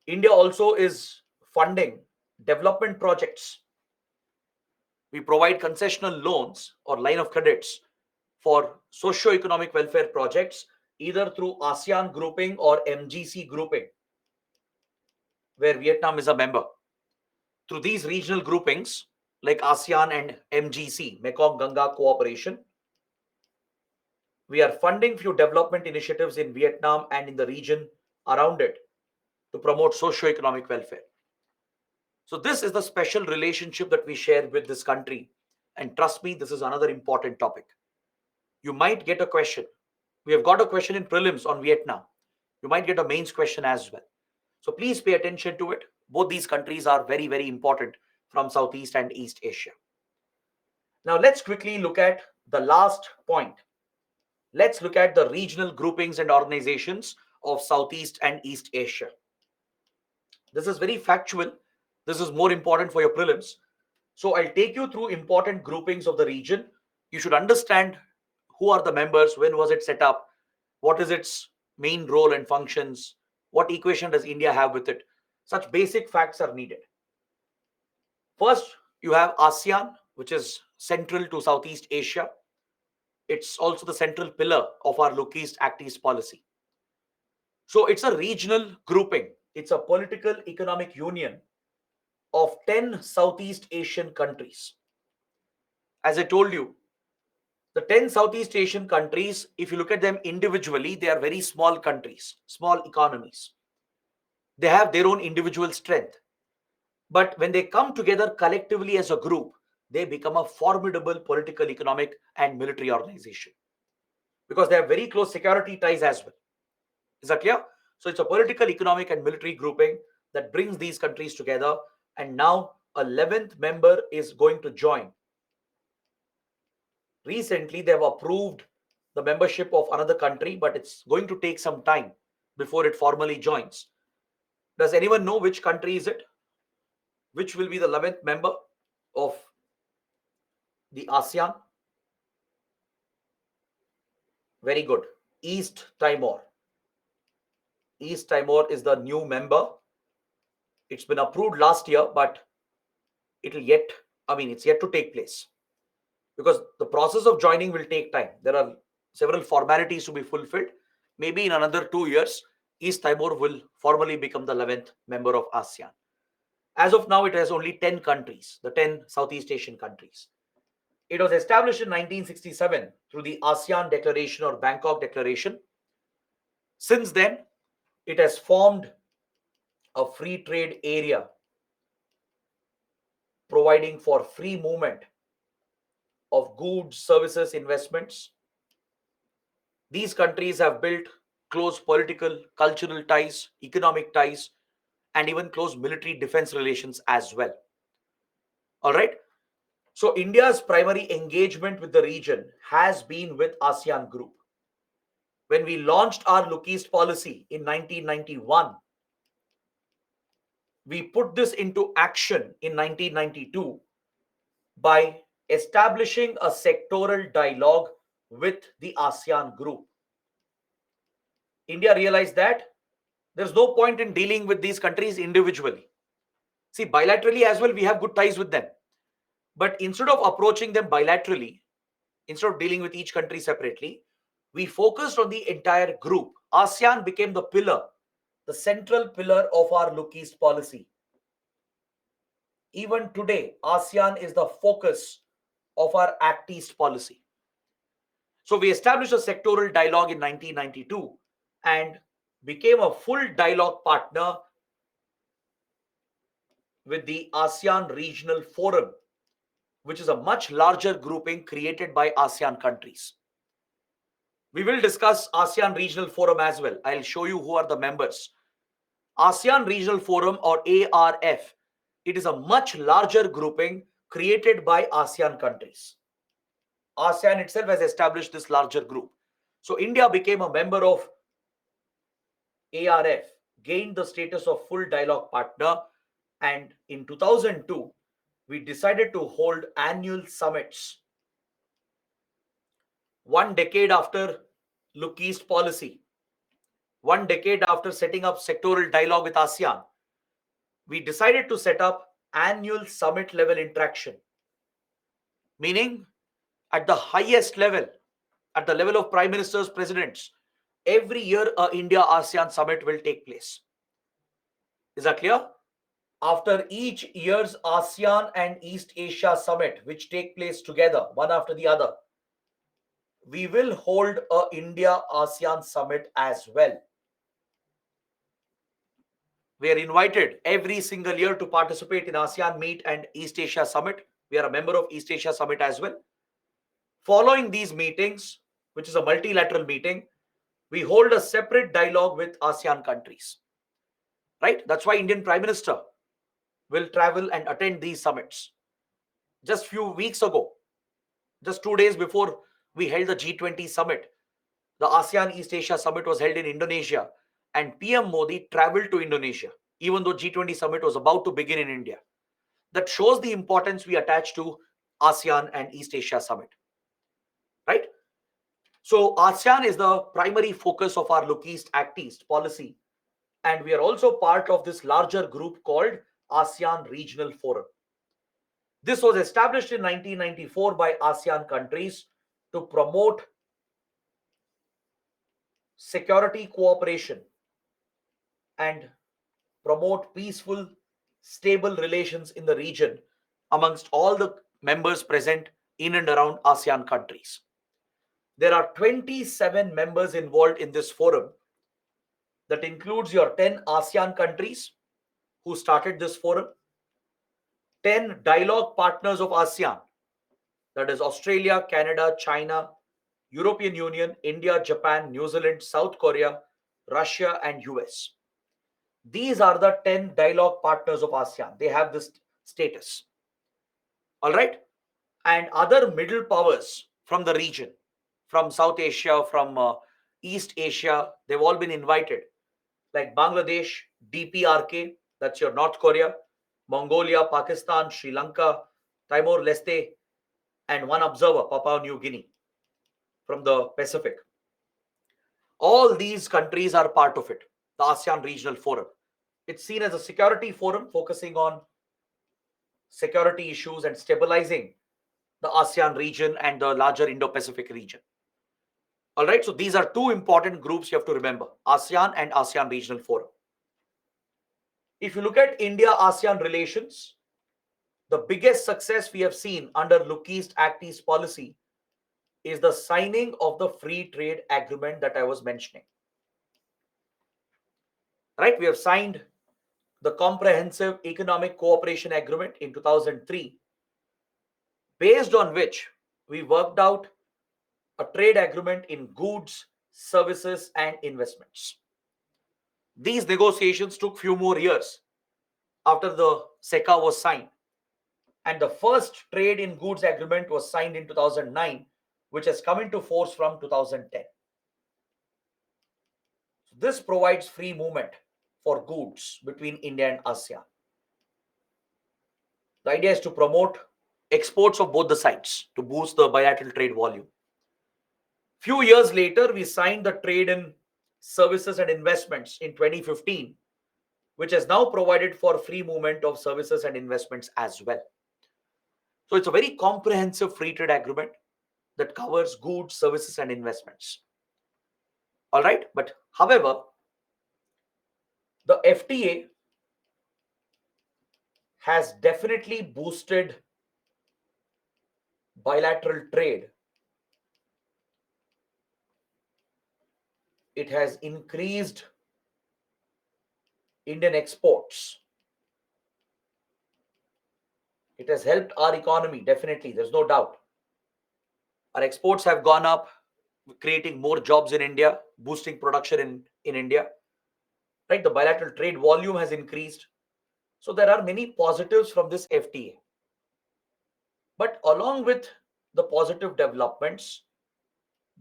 S1: India also is funding development projects. We provide concessional loans or line of credits for socio-economic welfare projects, either through ASEAN grouping or MGC grouping, where Vietnam is a member. Through these regional groupings like ASEAN and MGC, Mekong Ganga Cooperation, we are funding few development initiatives in Vietnam and in the region around it to promote socio-economic welfare. So this is the special relationship that we share with this country. And trust me, this is another important topic. You might get a question. We have got a question in prelims on Vietnam. You might get a mains question as well. So please pay attention to it. Both these countries are very, very important from Southeast and East Asia. Now let's quickly look at the last point. Let's look at the regional groupings and organizations of Southeast and East Asia. This is very factual. This is more important for your prelims. So I'll take you through important groupings of the region. You should understand who are the members, when was it set up, what is its main role and functions, what equation does India have with it. Such basic facts are needed. First, you have ASEAN, which is central to Southeast Asia. It's also the central pillar of our Look East, Act East policy. So it's a regional grouping. It's a political economic union of 10 Southeast Asian countries. As I told you, the 10 Southeast Asian countries, if you look at them individually, they are very small countries, small economies. They have their own individual strength. But when they come together collectively as a group, they become a formidable political, economic, and military organization because they have very close security ties as well. Is that clear? So it's a political, economic, and military grouping that brings these countries together. And now a 11th member is going to join. Recently, they have approved the membership of another country, but it's going to take some time before it formally joins. Does anyone know which country is it? Which will be the 11th member of the ASEAN? Very good. East Timor. East Timor is the new member. It's been approved last year, but it's yet to take place because the process of joining will take time. There are several formalities to be fulfilled. Maybe in another 2 years, East Timor will formally become the 11th member of ASEAN. As of now, it has only 10 countries, the 10 Southeast Asian countries. It was established in 1967 through the ASEAN Declaration or Bangkok Declaration. Since then, it has formed a free trade area providing for free movement of goods, services, investments. These countries have built close political, cultural ties, economic ties, and even close military defense relations as well. All right. So India's primary engagement with the region has been with ASEAN Group. When we launched our Look East policy in 1991, we put this into action in 1992 by establishing a sectoral dialogue with the ASEAN Group. India realized that there's no point in dealing with these countries individually. See, bilaterally as well, we have good ties with them. But instead of approaching them bilaterally, instead of dealing with each country separately, we focused on the entire group. ASEAN became the pillar, the central pillar of our Look East policy. Even today, ASEAN is the focus of our Act East policy. So we established a sectoral dialogue in 1992 and became a full dialogue partner with the ASEAN Regional Forum, which is a much larger grouping created by ASEAN countries. We will discuss ASEAN Regional Forum as well. I'll show you who are the members. ASEAN Regional Forum or ARF, it is a much larger grouping created by ASEAN countries. ASEAN itself has established this larger group. So India became a member of ARF, gained the status of full dialogue partner, and in 2002, we decided to hold annual summits. 1 decade after Look East policy, 1 decade after setting up sectoral dialogue with ASEAN, we decided to set up annual summit level interaction, meaning at the highest level, at the level of prime ministers, presidents, every year a India ASEAN summit will take place. Is that clear? After each year's ASEAN and East Asia summit, which take place together, one after the other, we will hold a India ASEAN summit as well. We are invited every single year to participate in ASEAN Meet and East Asia Summit. We are a member of East Asia Summit as well. Following these meetings, which is a multilateral meeting, we hold a separate dialogue with ASEAN countries. Right? That's why Indian Prime Minister will travel and attend these summits. Just few weeks ago, just 2 days before we held the G20 summit, the ASEAN East Asia Summit was held in Indonesia, and PM Modi traveled to Indonesia, even though G20 summit was about to begin in India. That shows the importance we attach to ASEAN and East Asia Summit. Right? So ASEAN is the primary focus of our Look East, Act East policy, and we are also part of this larger group called ASEAN Regional Forum. This was established in 1994 by ASEAN countries to promote security cooperation and promote peaceful, stable relations in the region amongst all the members present in and around ASEAN countries. There are 27 members involved in this forum. That includes your 10 ASEAN countries who started this forum, 10 dialogue partners of ASEAN, that is Australia, Canada, China, European Union, India, Japan, New Zealand, South Korea, Russia, and US. These are the 10 dialogue partners of ASEAN. They have this status. All right. And other middle powers from the region, from South Asia, from East Asia, they've all been invited, like Bangladesh, DPRK, that's your North Korea, Mongolia, Pakistan, Sri Lanka, Timor-Leste, and one observer, Papua New Guinea, from the Pacific. All these countries are part of it, the ASEAN Regional Forum. It's seen as a security forum focusing on security issues and stabilizing the ASEAN region and the larger Indo-Pacific region. All right, so these are two important groups you have to remember, ASEAN and ASEAN Regional Forum. If you look at India-ASEAN relations, the biggest success we have seen under Look East, Act East policy is the signing of the free trade agreement that I was mentioning. Right, we have signed the Comprehensive Economic Cooperation Agreement in 2003, based on which we worked out a trade agreement in goods, services, and investments. These negotiations took few more years after the SECA was signed, and the first trade in goods agreement was signed in 2009, which has come into force from 2010. So this provides free movement for goods between India and ASEAN. The idea is to promote exports of both the sides to boost the bilateral trade volume. Few years later, we signed the trade in services and investments in 2015, which has now provided for free movement of services and investments as well. So it's a very comprehensive free trade agreement that covers goods, services, and investments. All right, but however, the FTA has definitely boosted bilateral trade. It has increased Indian exports. It has helped our economy, definitely, there's no doubt. Our exports have gone up, creating more jobs in India, boosting production in India. Right, the bilateral trade volume has increased. So there are many positives from this FTA. But along with the positive developments,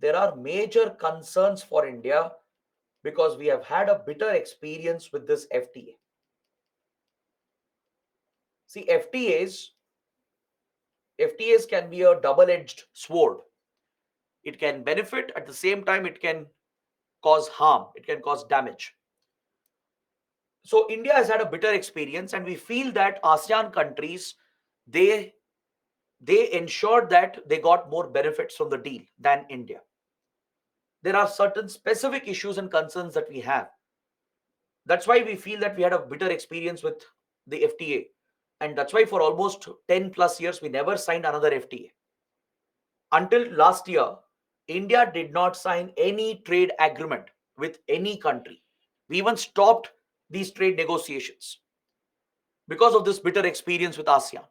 S1: there are major concerns for India because we have had a bitter experience with this FTA. See, FTAs can be a double-edged sword. It can benefit, at the same time it can cause harm, it can cause damage. So India has had a bitter experience, and we feel that ASEAN countries, they ensured that they got more benefits from the deal than India. There are certain specific issues and concerns that we have. That's why we feel that we had a bitter experience with the FTA. And that's why for almost 10 plus years, we never signed another FTA. Until last year, India did not sign any trade agreement with any country. We even stopped these trade negotiations because of this bitter experience with ASEAN.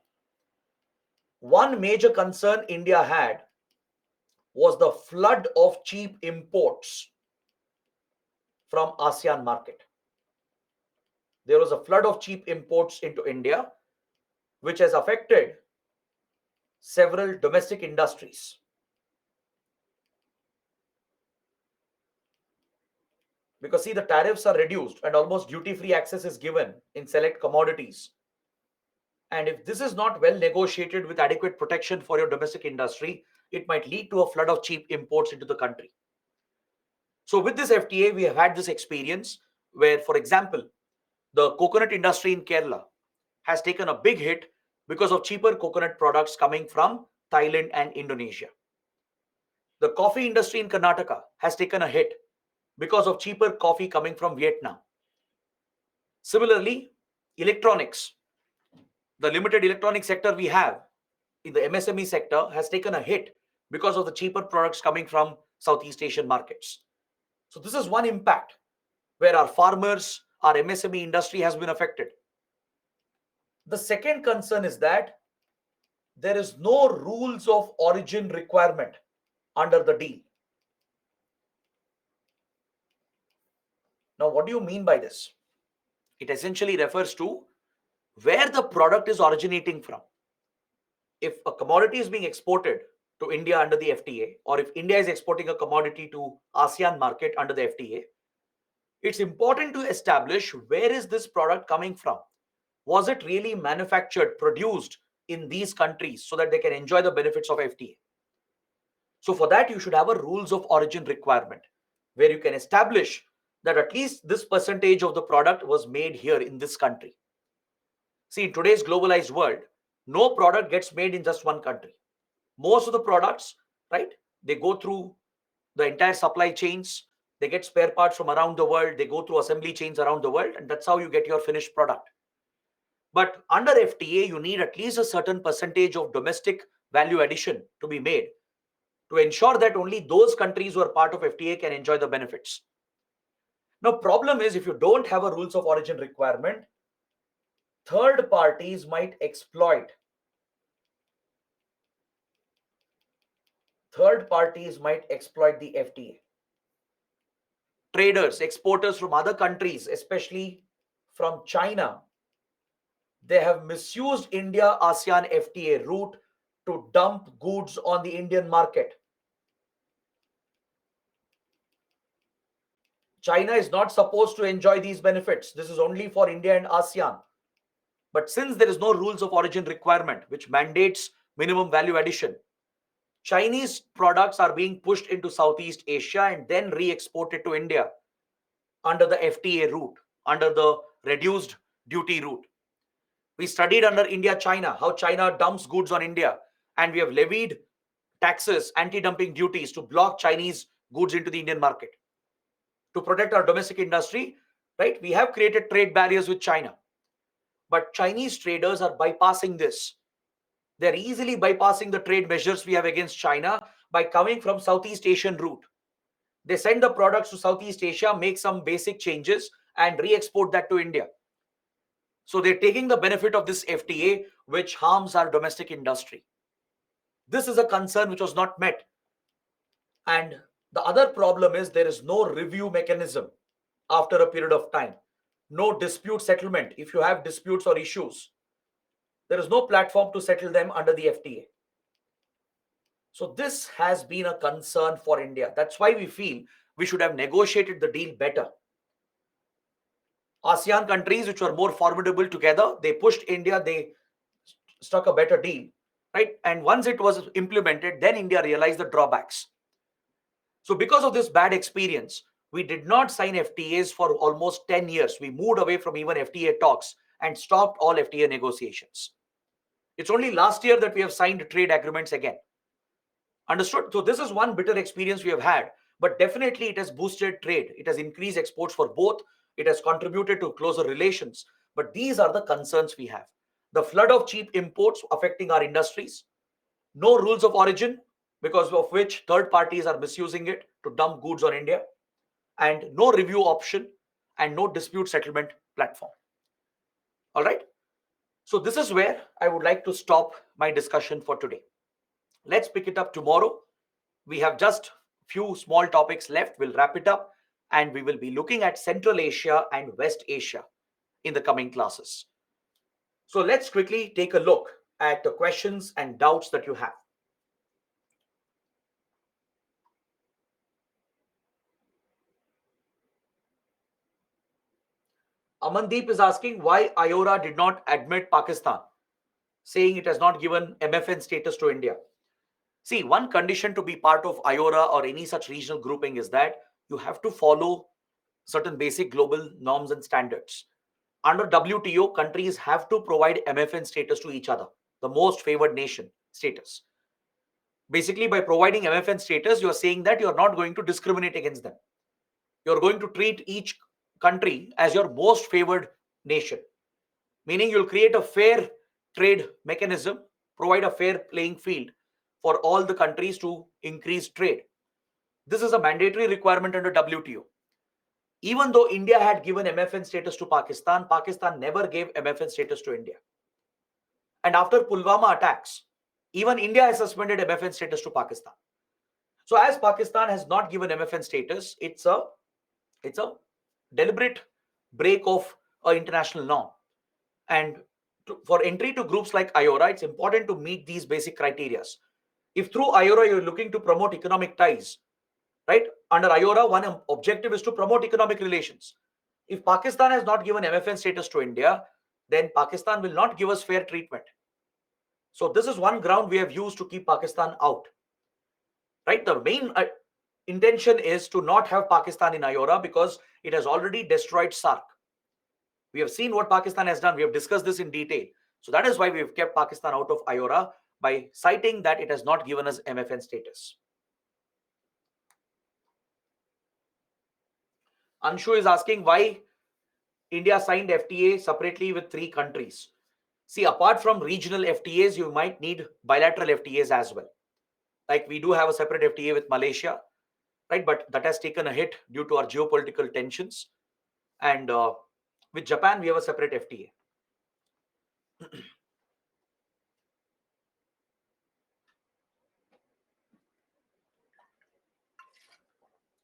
S1: One major concern India had was the flood of cheap imports from ASEAN market. There was a flood of cheap imports into India, which has affected several domestic industries. Because see, the tariffs are reduced and almost duty-free access is given in select commodities. And if this is not well negotiated with adequate protection for your domestic industry, it might lead to a flood of cheap imports into the country. So with this FTA, we have had this experience where, for example, the coconut industry in Kerala has taken a big hit because of cheaper coconut products coming from Thailand and Indonesia. The coffee industry in Karnataka has taken a hit because of cheaper coffee coming from Vietnam. Similarly, electronics, the limited electronic sector we have in the MSME sector has taken a hit because of the cheaper products coming from Southeast Asian markets. So this is one impact where our farmers, our MSME industry has been affected. The second concern is that there is no rules of origin requirement under the deal. Now, what do you mean by this? It essentially refers to where the product is originating from. If a commodity is being exported to India under the FTA, or if India is exporting a commodity to ASEAN market under the FTA, it's important to establish where is this product coming from. Was it really manufactured, produced in these countries so that they can enjoy the benefits of FTA? So for that, you should have a rules of origin requirement where you can establish that at least this percentage of the product was made here in this country. See, in today's globalized world, no product gets made in just one country. Most of the products, right, they go through the entire supply chains, they get spare parts from around the world, they go through assembly chains around the world, and that's how you get your finished product. But under FTA, you need at least a certain percentage of domestic value addition to be made to ensure that only those countries who are part of FTA can enjoy the benefits. Now, problem is if you don't have a rules of origin requirement, third parties might exploit. Third parties might exploit the FTA. Traders, exporters from other countries, especially from China, they have misused India ASEAN FTA route to dump goods on the Indian market. China is not supposed to enjoy these benefits. This is only for India and ASEAN. But since there is no rules of origin requirement which mandates minimum value addition, Chinese products are being pushed into Southeast Asia and then re-exported to India under the FTA route, under the reduced duty route. We studied under India-China how China dumps goods on India, and we have levied taxes, anti-dumping duties to block Chinese goods into the Indian market. To protect our domestic industry, right, we have created trade barriers with China. But Chinese traders are bypassing this. They're easily bypassing the trade measures we have against China by coming from Southeast Asian route. They send the products to Southeast Asia, make some basic changes, and re-export that to India. So they're taking the benefit of this FTA, which harms our domestic industry. This is a concern which was not met. And the other problem is there is no review mechanism after a period of time. No dispute settlement. If you have disputes or issues, there is no platform to settle them under the FTA. So this has been a concern for India. That's why we feel we should have negotiated the deal better. ASEAN countries, which were more formidable together, they pushed India, they struck a better deal, right? And once it was implemented, then India realized the drawbacks. So because of this bad experience, we did not sign FTAs for almost 10 years. We moved away from even FTA talks and stopped all FTA negotiations. It's only last year that we have signed trade agreements again. Understood? So this is one bitter experience we have had, but definitely it has boosted trade. It has increased exports for both. It has contributed to closer relations. But these are the concerns we have. The flood of cheap imports affecting our industries. No rules of origin, because of which third parties are misusing it to dump goods on India. And no review option and no dispute settlement platform. All right. So this is where I would like to stop my discussion for today. Let's pick it up tomorrow. We have just few small topics left. We'll wrap it up and we will be looking at Central Asia and West Asia in the coming classes. So let's quickly take a look at the questions and doubts that you have. Amandeep is asking why IORA did not admit Pakistan, saying it has not given MFN status to India. See, one condition to be part of IORA or any such regional grouping is that you have to follow certain basic global norms and standards. Under WTO, countries have to provide MFN status to each other, the most favored nation status. Basically, by providing MFN status, you are saying that you are not going to discriminate against them. You're going to treat each country as your most favored nation, meaning you'll create a fair trade mechanism, provide a fair playing field for all the countries to increase trade. This is a mandatory requirement under WTO. Even though India had given MFN status to Pakistan, Pakistan never gave MFN status to India. And after Pulwama attacks, even India has suspended MFN status to Pakistan. So as Pakistan has not given MFN status, it's a deliberate break of an international norm. And for entry to groups like IORA, it's important to meet these basic criteria. If through IORA you're looking to promote economic ties, right? Under IORA, one objective is to promote economic relations. If Pakistan has not given MFN status to India, then Pakistan will not give us fair treatment. So this is one ground we have used to keep Pakistan out, right? The main intention is to not have Pakistan in IORA because it has already destroyed SARC. We have seen what Pakistan has done. We have discussed this in detail. So that is why we have kept Pakistan out of IORA by citing that it has not given us MFN status. Anshu is asking why India signed FTA separately with 3 countries. See, apart from regional FTAs, you might need bilateral FTAs as well. Like we do have a separate FTA with Malaysia, right? But that has taken a hit due to our geopolitical tensions. And with Japan, we have a separate FTA.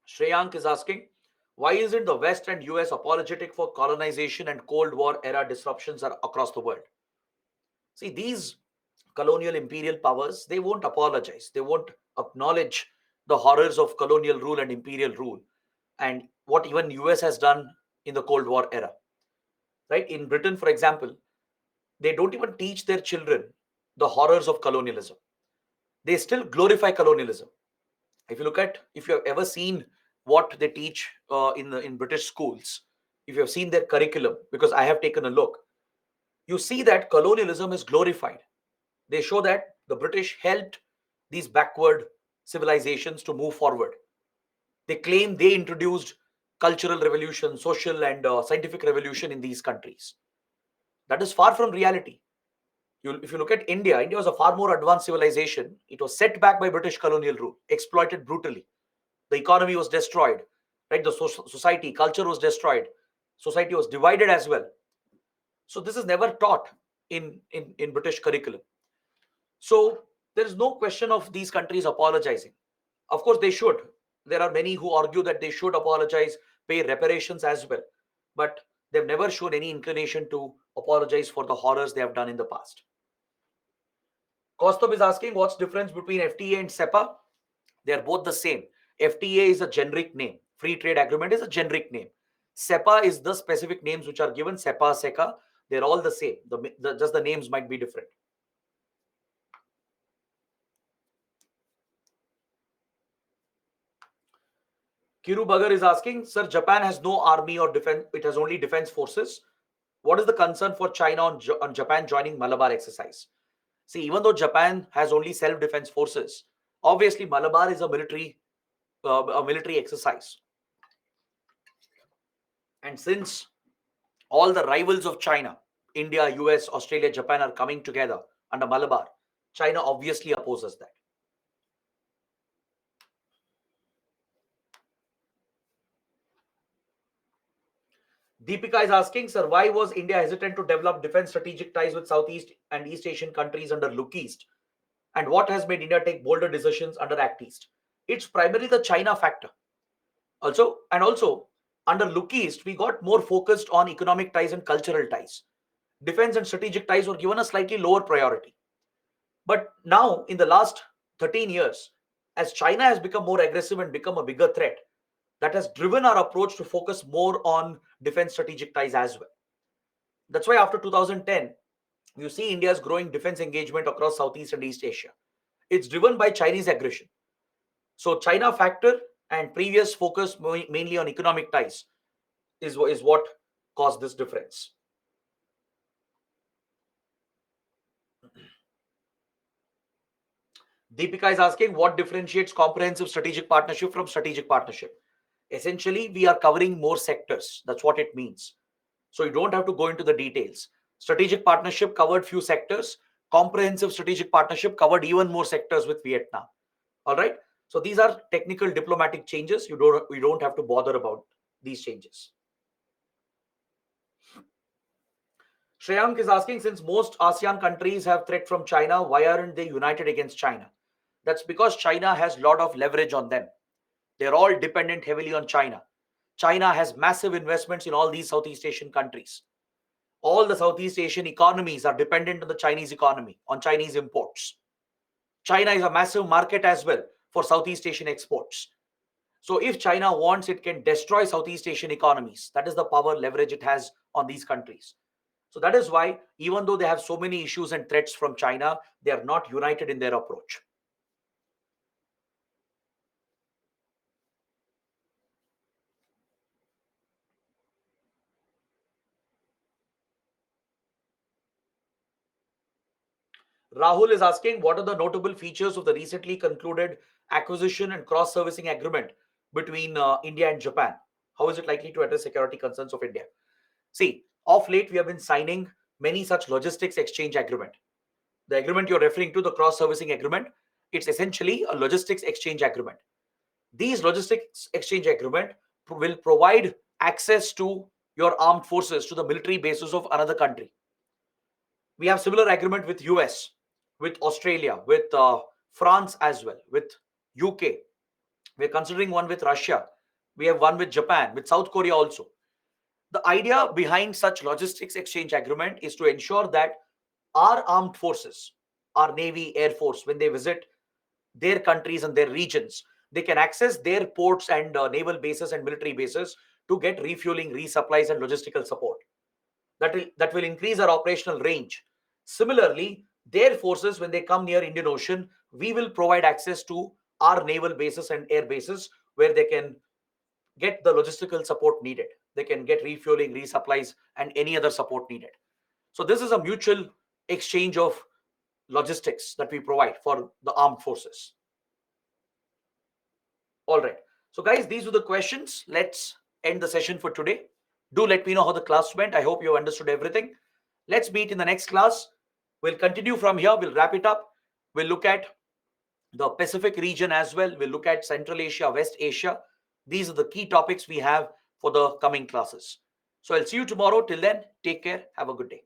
S1: Shreyank is asking, why isn't the West and US apologetic for colonization and Cold War era disruptions across the world? See, these colonial imperial powers, they won't apologize. They won't acknowledge the horrors of colonial rule and imperial rule and what even US has done in the Cold War era. Right? In Britain, for example, they don't even teach their children the horrors of colonialism. They still glorify colonialism. If you look at, if you have ever seen what they teach in British schools, if you have seen their curriculum, because I have taken a look, you see that colonialism is glorified. They show that the British helped these backward civilizations to move forward. They claim they introduced cultural revolution, social and scientific revolution in these countries. That is far from reality. If you look at India, India was a far more advanced civilization. It was set back by British colonial rule, exploited brutally. The economy was destroyed, right? The society, culture was destroyed. Society was divided as well. So this is never taught in British curriculum. So there is no question of these countries apologizing. Of course, they should. There are many who argue that they should apologize, pay reparations as well. But they've never shown any inclination to apologize for the horrors they have done in the past. Kostab is asking what's the difference between FTA and SEPA? They are both the same. FTA is a generic name. Free trade agreement is a generic name. SEPA is the specific names which are given. SEPA, SECA, they're all the same. Just the names might be different. Kiru Bagar is asking, sir, Japan has no army or defense. It has only defense forces. What is the concern for China on Japan joining Malabar exercise? See, even though Japan has only self-defense forces, obviously Malabar is a military exercise. And since all the rivals of China, India, US, Australia, Japan are coming together under Malabar, China obviously opposes that. Deepika is asking, sir, why was India hesitant to develop defense strategic ties with Southeast and East Asian countries under Look East? And what has made India take bolder decisions under Act East? It's primarily the China factor. Also, under Look East, we got more focused on economic ties and cultural ties. Defense and strategic ties were given a slightly lower priority. But now, in the last 13 years, as China has become more aggressive and become a bigger threat, that has driven our approach to focus more on defense strategic ties as well. That's why after 2010, you see India's growing defense engagement across Southeast and East Asia. It's driven by Chinese aggression. So China factor and previous focus mainly on economic ties is what caused this difference. Deepika is asking what differentiates comprehensive strategic partnership from strategic partnership. Essentially, we are covering more sectors. That's what it means. So you don't have to go into the details. Strategic partnership covered few sectors. Comprehensive strategic partnership covered even more sectors with Vietnam. All right. So these are technical diplomatic changes. You don't have to bother about these changes. Shreyank is asking, since most ASEAN countries have threat from China, why aren't they united against China? That's because China has a lot of leverage on them. They're all dependent heavily on China. China has massive investments in all these Southeast Asian countries. All the Southeast Asian economies are dependent on the Chinese economy, on Chinese imports. China is a massive market as well for Southeast Asian exports. So if China wants, it can destroy Southeast Asian economies. That is the power leverage it has on these countries. So that is why, even though they have so many issues and threats from China, they are not united in their approach. Rahul is asking, what are the notable features of the recently concluded acquisition and cross servicing agreement between India and Japan? How is it likely to address security concerns of India? See, of late, we have been signing many such logistics exchange agreement. The agreement you're referring to, the cross servicing agreement, it's essentially a logistics exchange agreement. These logistics exchange agreement will provide access to your armed forces to the military bases of another country. We have similar agreement with US, with Australia, with France as well, with UK. We're considering one with Russia. We have one with Japan, with South Korea also. The idea behind such logistics exchange agreement is to ensure that our armed forces, our Navy, Air Force, when they visit their countries and their regions, they can access their ports and naval bases and military bases to get refueling, resupplies, and logistical support. That will increase our operational range. Similarly, their forces, when they come near Indian Ocean, we will provide access to our naval bases and air bases where they can get the logistical support needed. They can get refueling, resupplies, and any other support needed. So this is a mutual exchange of logistics that we provide for the armed forces. All right. So guys, these are the questions. Let's end the session for today. Do let me know how the class went. I hope you understood everything. Let's meet in the next class. We'll continue from here. We'll wrap it up. We'll look at the Pacific region as well. We'll look at Central Asia, West Asia. These are the key topics we have for the coming classes. So I'll see you tomorrow. Till then, take care. Have a good day.